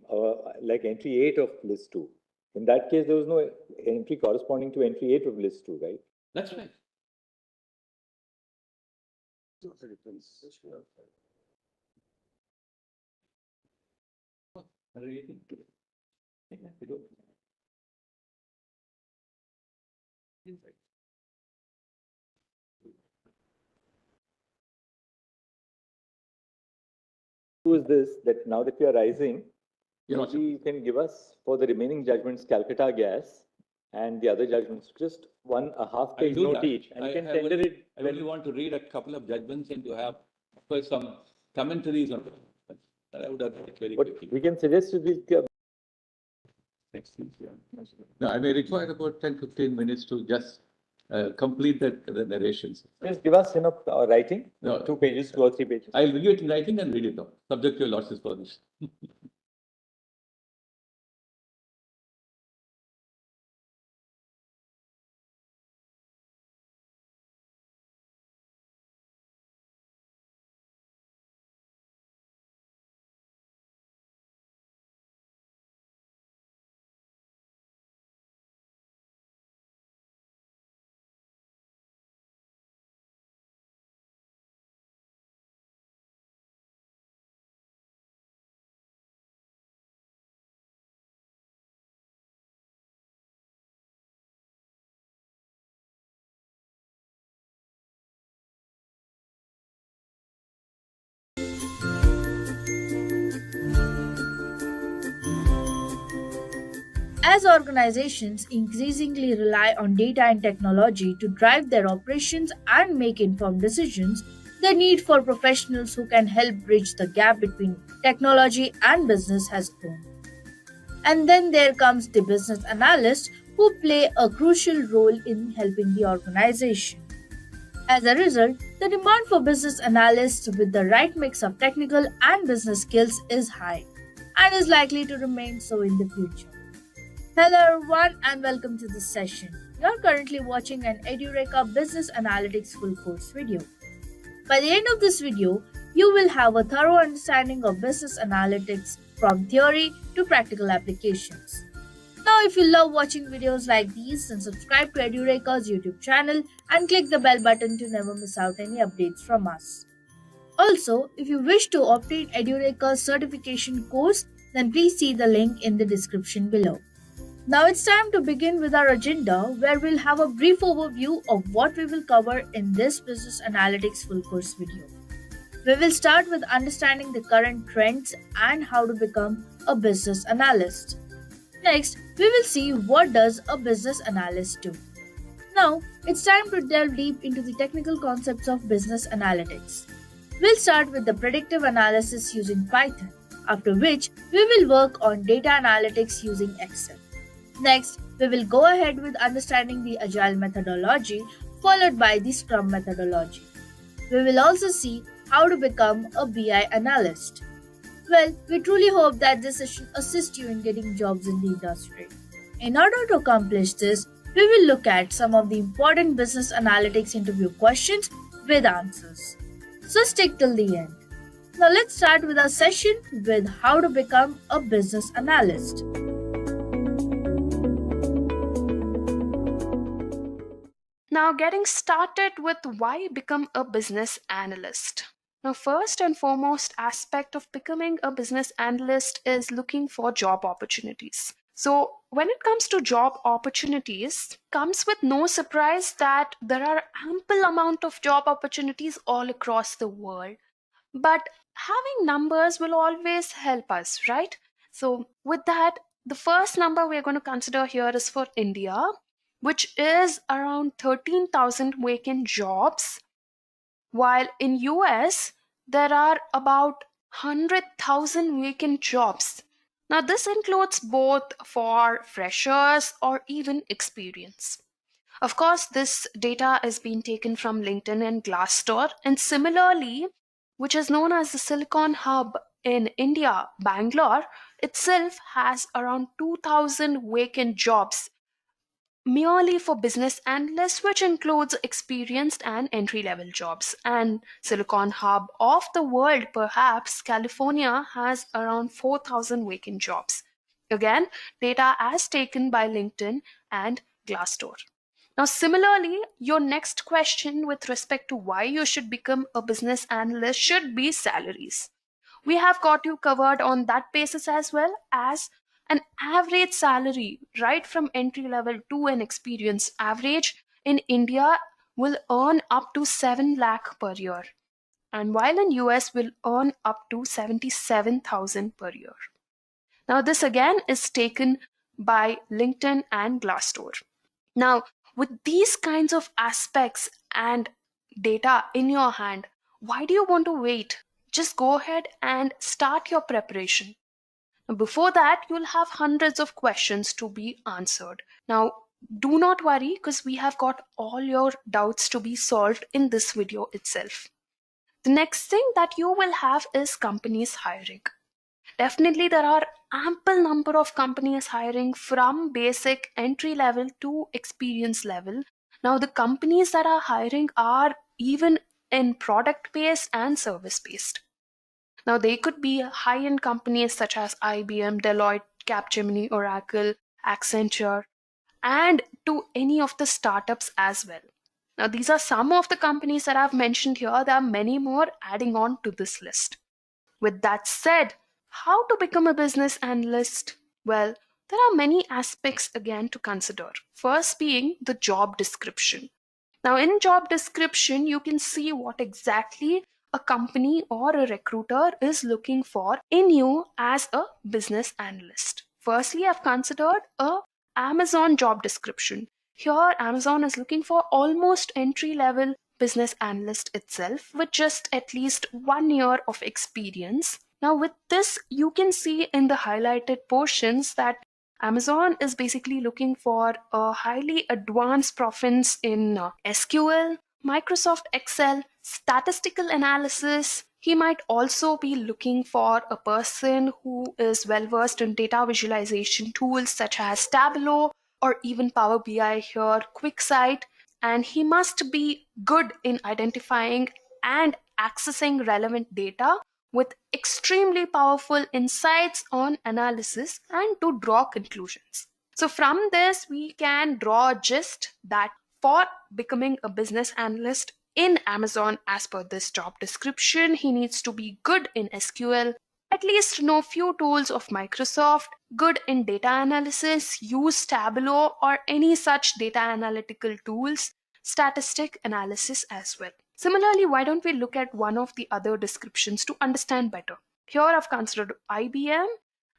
like entry 8 of list 2. In that case, there was no entry corresponding to entry 8 of list 2, right? That's right. Who is this that now that we are rising, Your maybe you can give us for the remaining judgments Calcutta Gas and the other judgments, just a half-page note each, and you can tender it. I only want to read a couple of judgments and to have some commentaries on it. That I would have very quickly. We can suggest to the No, I may require about 10-15 minutes to just complete the narrations. Just give us writing, No. 2 pages, 2 or 3 pages. I'll review it in writing and read it out, subject to your lordship's permission. As organizations increasingly rely on data and technology to drive their operations and make informed decisions, the need for professionals who can help bridge the gap between technology and business has grown. And then there comes the business analyst who play a crucial role in helping the organization. As a result, the demand for business analysts with the right mix of technical and business skills is high and is likely to remain so in the future. Hello everyone and welcome to this session. You are currently watching an Edureka Business Analytics full course video. By the end of this video, you will have a thorough understanding of business analytics from theory to practical applications. Now, if you love watching videos like these, then subscribe to Edureka's YouTube channel and click the bell button to never miss out any updates from us. Also, if you wish to obtain Edureka's certification course, then please see the link in the description below. Now it's time to begin with our agenda, where we'll have a brief overview of what we will cover in this Business Analytics full course video. We will start with understanding the current trends and how to become a business analyst. Next, we will see what does a business analyst do. Now, it's time to delve deep into the technical concepts of business analytics. We'll start with the predictive analysis using Python, after which we will work on data analytics using Excel. Next, we will go ahead with understanding the Agile methodology, followed by the Scrum methodology. We will also see how to become a BI analyst. Well, we truly hope that this session assists you in getting jobs in the industry. In order to accomplish this, we will look at some of the important business analytics interview questions with answers. So stick till the end. Now let's start with our session with how to become a business analyst. Now, getting started with why become a business analyst. Now, first and foremost aspect of becoming a business analyst is looking for job opportunities. So, when it comes to job opportunities, comes with no surprise that there are ample amount of job opportunities all across the world. But having numbers will always help us, right? So, with that, the first number we're going to consider here is for India, which is around 13,000 vacant jobs, while in US there are about 100,000 vacant jobs. Now this includes both for freshers or even experience. Of course, this data is being taken from LinkedIn and Glassdoor, and similarly, which is known as the Silicon Hub in India, Bangalore itself has around 2,000 vacant jobs merely for business analysts, which includes experienced and entry level jobs. And Silicon Hub of the world, perhaps California, has around 4,000 vacant jobs. Again, data as taken by LinkedIn and Glassdoor. Now, similarly, your next question with respect to why you should become a business analyst should be salaries. We have got you covered on that basis as well as an average salary right from entry level to an experienced average in India will earn up to 7 lakh per year, and while in US will earn up to 77,000 per year. Now this again is taken by LinkedIn and Glassdoor. Now with these kinds of aspects and data in your hand, why do you want to wait? Just go ahead and start your preparation. Before that, you'll have hundreds of questions to be answered. Now, do not worry because we have got all your doubts to be solved in this video itself. The next thing that you will have is companies hiring. Definitely, there are ample number of companies hiring from basic entry level to experience level. Now, the companies that are hiring are even in product based and service based. Now, they could be high-end companies such as IBM, Deloitte, Capgemini, Oracle, Accenture, and to any of the startups as well. Now, these are some of the companies that I've mentioned here. There are many more adding on to this list. With that said, how to become a business analyst? Well, there are many aspects again to consider. First being the job description. Now, in job description, you can see what exactly a company or a recruiter is looking for in you as a business analyst. Firstly, I've considered a Amazon job description. Here, Amazon is looking for almost entry-level business analyst itself with just at least 1 year of experience. Now, with this, you can see in the highlighted portions that Amazon is basically looking for a highly advanced proficiency in SQL, Microsoft Excel, statistical analysis. He might also be looking for a person who is well versed in data visualization tools such as Tableau or even Power BI here, QuickSight. And he must be good in identifying and accessing relevant data with extremely powerful insights on analysis and to draw conclusions. So from this, we can draw a gist that for becoming a business analyst in Amazon, as per this job description, he needs to be good in SQL, at least know few tools of Microsoft, good in data analysis, use Tableau or any such data analytical tools, statistic analysis as well. Similarly, why don't we look at one of the other descriptions to understand better? Here I've considered IBM,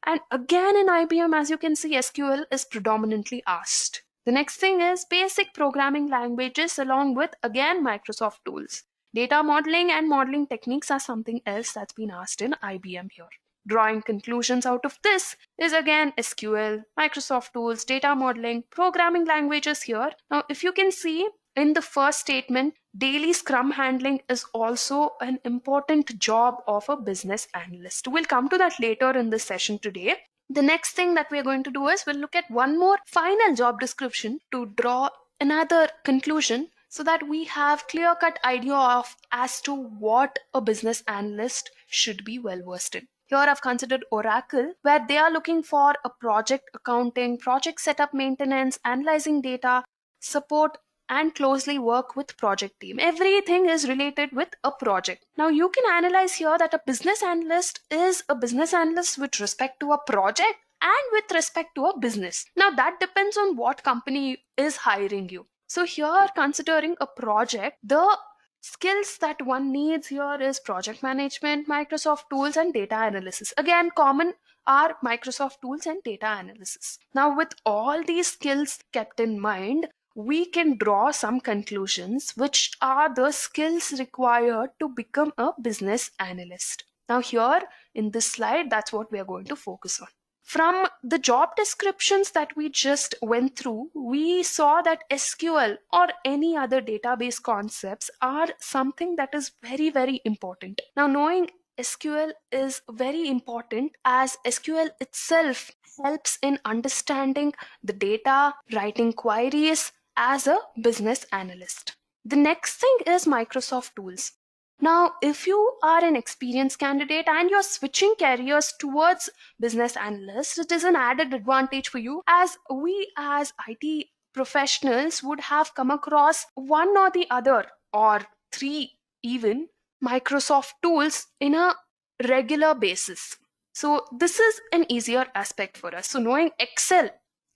and again in IBM, as you can see, SQL is predominantly asked. The next thing is basic programming languages along with again Microsoft tools. Data modeling and modeling techniques are something else that's been asked in IBM here. Drawing conclusions out of this is again SQL, Microsoft tools, data modeling, programming languages here. Now, if you can see, in the first statement, daily scrum handling is also an important job of a business analyst. We'll come to that later in this session today. The next thing that we're going to do is we'll look at one more final job description to draw another conclusion so that we have clear-cut idea of as to what a business analyst should be well versed in. Here I've considered Oracle, where they are looking for a project accounting, project setup maintenance, analyzing data, support, and closely work with project team. Everything is related with a project. Now you can analyze here that a business analyst is a business analyst with respect to a project and with respect to a business. Now that depends on what company is hiring you. So here, considering a project, the skills that one needs here is project management, Microsoft tools, and data analysis. Again, common are Microsoft tools and data analysis. Now with all these skills kept in mind, we can draw some conclusions which are the skills required to become a business analyst. Now here in this slide, that's what we are going to focus on. From the job descriptions that we just went through, we saw that SQL or any other database concepts are something that is very, very important. Now, knowing SQL is very important as SQL itself helps in understanding the data, writing queries as a business analyst. The next thing is Microsoft tools. Now, if you are an experienced candidate and you're switching careers towards business analyst, it is an added advantage for you, as we as IT professionals would have come across one or the other or three even Microsoft tools in a regular basis. So this is an easier aspect for us. So knowing Excel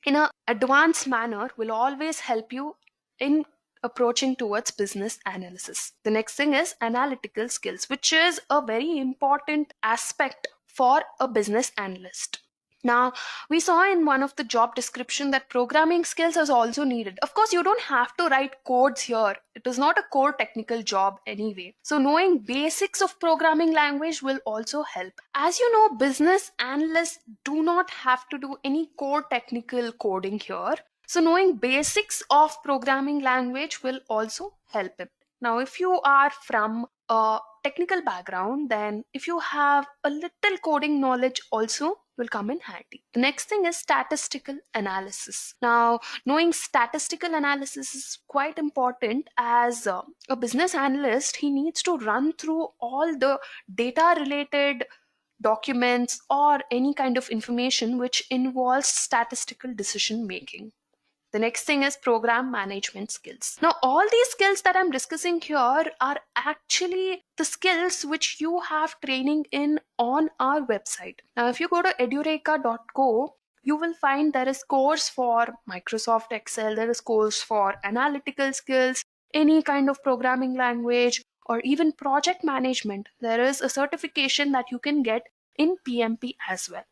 in an advanced manner will always help you in approaching towards business analysis. The next thing is analytical skills, which is a very important aspect for a business analyst. Now, we saw in one of the job description that programming skills is also needed. Of course, you don't have to write codes here. It is not a core technical job anyway. So knowing basics of programming language will also help. As you know, business analysts do not have to do any core technical coding here. So knowing basics of programming language will also help him. Now, if you are from a technical background, then if you have a little coding knowledge also will come in handy. The next thing is statistical analysis. Now, knowing statistical analysis is quite important as a business analyst, he needs to run through all the data related documents or any kind of information which involves statistical decision making. The next thing is program management skills. Now, all these skills that I'm discussing here are actually the skills which you have training in on our website. Now, if you go to edureka.co, you will find there is course for Microsoft Excel, there is course for analytical skills, any kind of programming language, or even project management. There is a certification that you can get in PMP as well.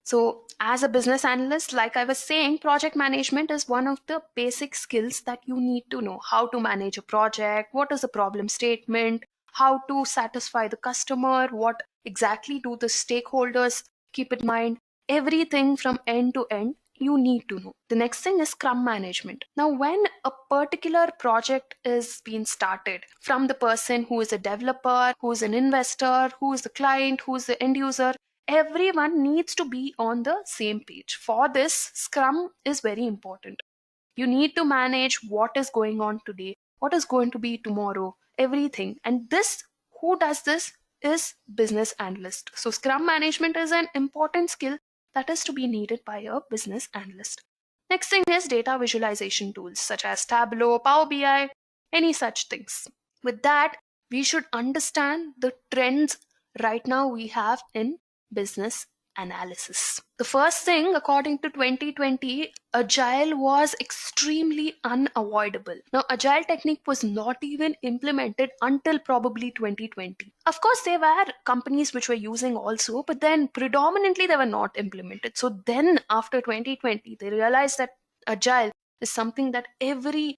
So as a business analyst, like I was saying, project management is one of the basic skills that you need to know. How to manage a project, what is the problem statement, how to satisfy the customer, what exactly do the stakeholders keep in mind. Everything from end to end you need to know. The next thing is Scrum management. Now, when a particular project is being started, from the person who is a developer, who is an investor, who is the client, who is the end user, everyone needs to be on the same page. For this, Scrum is very important. You need to manage what is going on today, what is going to be tomorrow, everything. And this, who does this is business analyst. So Scrum management is an important skill that is to be needed by a business analyst. Next thing is data visualization tools such as Tableau, Power BI, any such things. With that, we should understand the trends right now we have in business analysis. The first thing, according to 2020, Agile was extremely unavoidable. Now, Agile technique was not even implemented until probably 2020. Of course, there were companies which were using also, but then predominantly they were not implemented. So then after 2020, they realized that Agile is something that every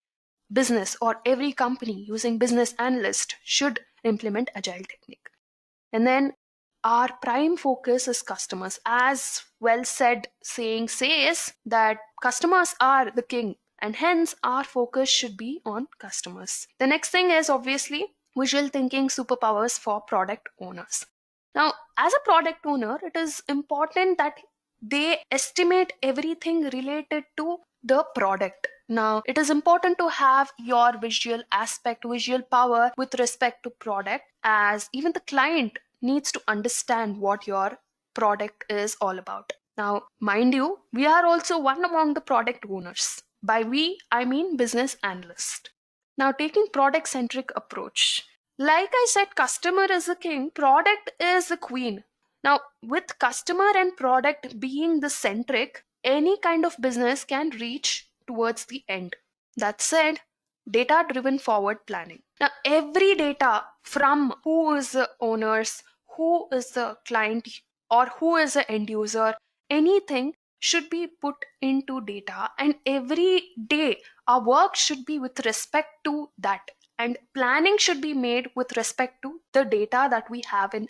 business or every company using business analyst should implement Agile technique. And then our prime focus is customers. As well said saying says that customers are the king. and hence our focus should be on customers. The next thing is obviously visual thinking superpowers for product owners. Now, as a product owner, it is important that they estimate everything related to the product. Now, it is important to have your visual aspect, visual power with respect to product, as even the client needs to understand what your product is all about. Now, mind you, we are also one among the product owners. By we, I mean business analyst. Now, taking product centric approach. Like I said, customer is the king, product is the queen. Now, with customer and product being the centric, any kind of business can reach towards the end. That said, data driven forward planning. Now, every data from who is the owners, who is the client, or who is the end user, anything should be put into data, and every day our work should be with respect to that, and planning should be made with respect to the data that we have in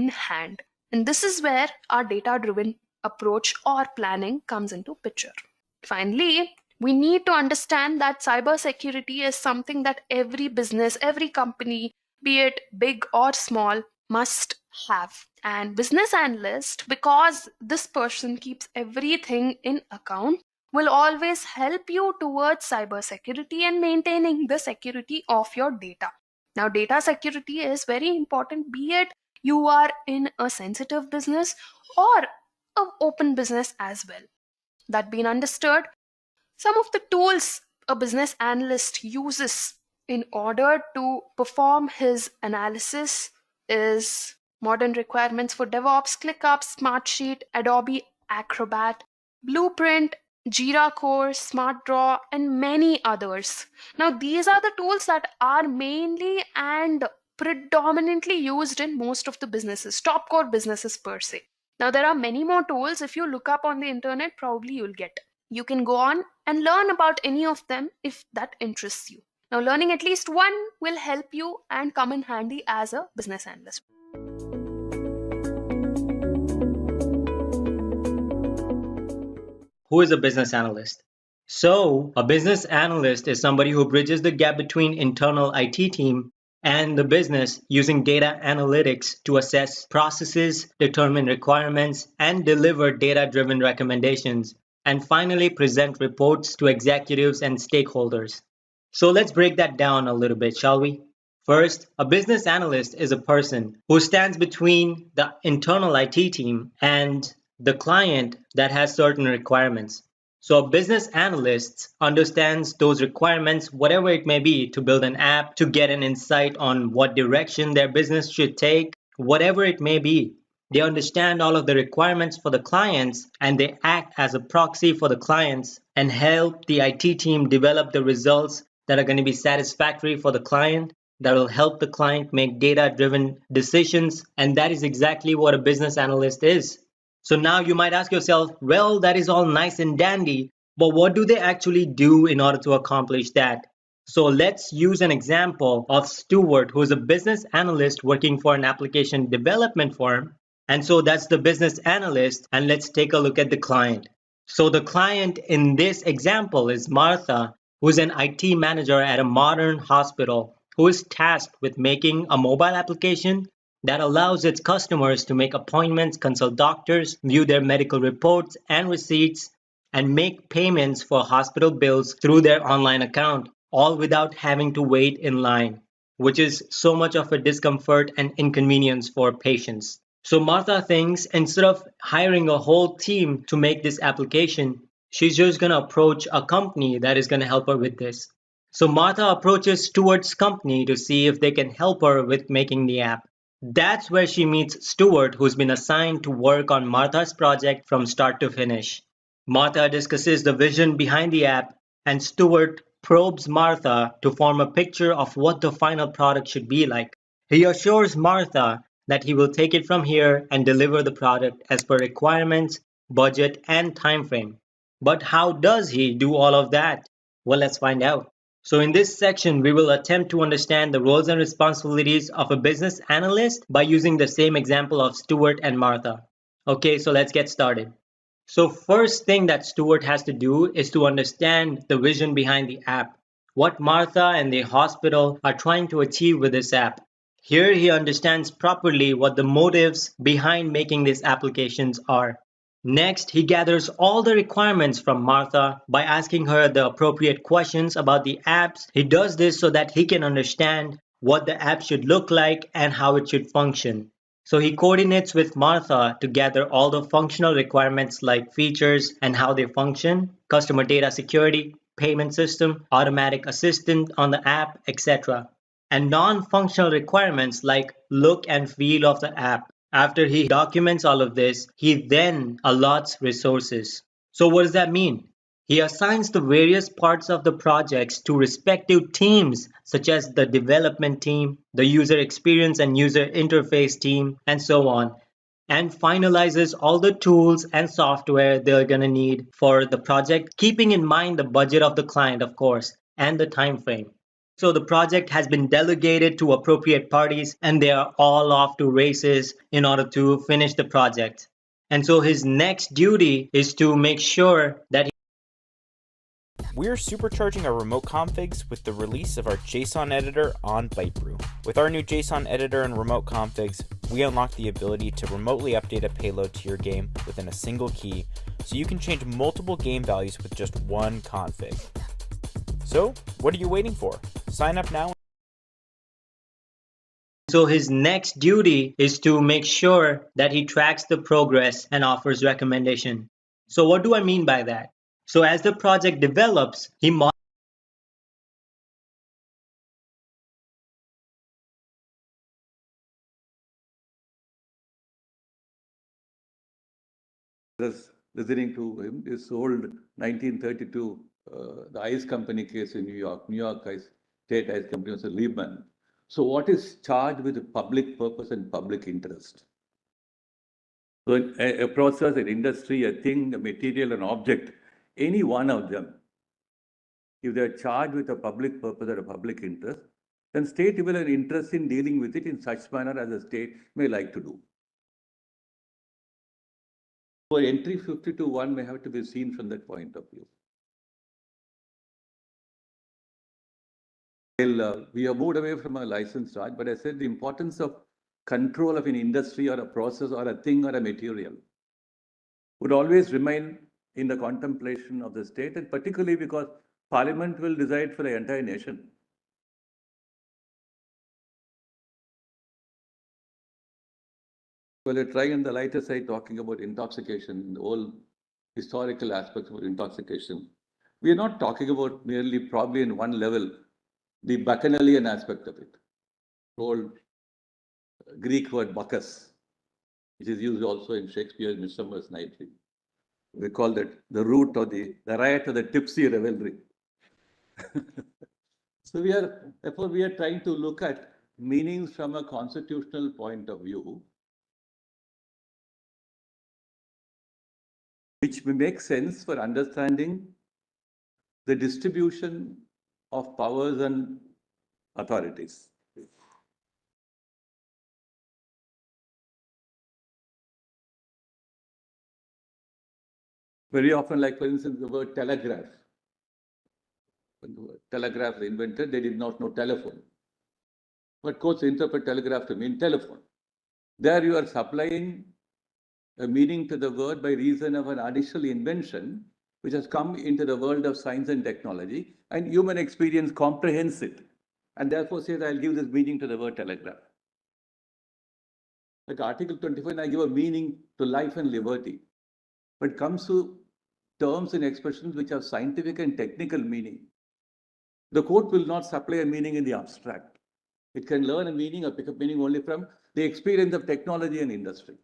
hand, and this is where our data driven approach or planning comes into picture. Finally, we need to understand that cybersecurity is something that every business, every company, be it big or small, must have. And business analyst, because this person keeps everything in account, will always help you towards cybersecurity and maintaining the security of your data. Now, data security is very important, be it you are in a sensitive business or an open business as well. That being understood, some of the tools a business analyst uses in order to perform his analysis is modern requirements for DevOps, ClickUp, Smartsheet, Adobe Acrobat, Blueprint, Jira Core, SmartDraw, and many others. Now, these are the tools that are mainly and predominantly used in most of the businesses, top core businesses per se. Now, there are many more tools. If you look up on the internet, probably you'll get. You can go on and learn about any of them if that interests you. Now, learning at least one will help you and come in handy as a business analyst. Who is a business analyst? So, a business analyst is somebody who bridges the gap between internal IT team and the business using data analytics to assess processes, determine requirements, and deliver data-driven recommendations, and finally present reports to executives and stakeholders. So let's break that down a little bit, shall we? First, a business analyst is a person who stands between the internal IT team and the client that has certain requirements. So a business analyst understands those requirements, whatever it may be, to build an app, to get an insight on what direction their business should take, whatever it may be. They understand all of the requirements for the clients, and they act as a proxy for the clients and help the IT team develop the results that are going to be satisfactory for the client, that will help the client make data-driven decisions. And that is exactly what a business analyst is. So now you might ask yourself, well, that is all nice and dandy, but what do they actually do in order to accomplish that? So let's use an example of Stuart, who is a business analyst working for an application development firm. And so that's the business analyst. And let's take a look at the client. So the client in this example is Martha, who is an IT manager at a modern hospital, who is tasked with making a mobile application that allows its customers to make appointments, consult doctors, view their medical reports and receipts, and make payments for hospital bills through their online account, all without having to wait in line, which is so much of a discomfort and inconvenience for patients. So Martha thinks instead of hiring a whole team to make this application, she's just going to approach a company that is going to help her with this. So Martha approaches Stuart's company to see if they can help her with making the app. That's where she meets Stuart, who's been assigned to work on Martha's project from start to finish. Martha discusses the vision behind the app, and Stuart probes Martha to form a picture of what the final product should be like. He assures Martha that he will take it from here and deliver the product as per requirements, budget, and time frame. But how does he do all of that? Well, let's find out. So in this section, we will attempt to understand the roles and responsibilities of a business analyst by using the same example of Stuart and Martha. Okay, so let's get started. So first thing that Stuart has to do is to understand the vision behind the app, what Martha and the hospital are trying to achieve with this app. Here he understands properly what the motives behind making these applications are. Next, he gathers all the requirements from Martha by asking her the appropriate questions about the apps. He does this so that he can understand what the app should look like and how it should function. So he coordinates with Martha to gather all the functional requirements like features and how they function, customer data security, payment system, automatic assistant on the app, etc. And non-functional requirements like look and feel of the app. After he documents all of this, he then allots resources. So what does that mean? He assigns the various parts of the projects to respective teams, such as the development team, the user experience and user interface team, and so on, and finalizes all the tools and software they're going to need for the project, keeping in mind the budget of the client, of course, and the time frame. So the project has been delegated to appropriate parties and they are all off to races in order to finish the project. And so his next duty is to make sure that We're supercharging our remote configs with the release of our JSON editor on Bytebrew. With our new JSON editor and remote configs, we unlock the ability to remotely update a payload to your game within a single key, so you can change multiple game values with just one config. So, what are you waiting for? Sign up now. So his next duty is to make sure that he tracks the progress and offers recommendation. So what do I mean by that? So as the project develops, he listening to him, this old 1932, the ice company case in New York State Ice Company was a Lehman. So what is charged with public purpose and public interest? So a process, an industry, a thing, a material, an object, any one of them, if they're charged with a public purpose or a public interest, then state will have an interest in dealing with it in such manner as the state may like to do. So entry 52.1 may have to be seen from that point of view. Well, we have moved away from a license charge, but I said the importance of control of an industry or a process or a thing or a material would always remain in the contemplation of the state, and particularly because Parliament will decide for the entire nation. Well, we're trying on the lighter side talking about intoxication, the whole historical aspects of intoxication. We are not talking about merely probably in one level, the bacchanalian aspect of it. The whole Greek word Bacchus, which is used also in Shakespeare's Midsummer's Night's Dream. We call that the root or the riot of the tipsy revelry. So therefore we are trying to look at meanings from a constitutional point of view, which may make sense for understanding the distribution of powers and authorities. Very often, like for instance, the word telegraph. When the word telegraph was invented, they did not know telephone. But courts interpret telegraph to mean telephone. There you are supplying a meaning to the word by reason of an additional invention which has come into the world of science and technology, and human experience comprehends it, and therefore says, I'll give this meaning to the word telegraph. Like Article 24, I give a meaning to life and liberty. But it comes to terms and expressions which have scientific and technical meaning. The court will not supply a meaning in the abstract. It can learn a meaning or pick up meaning only from the experience of technology and industry.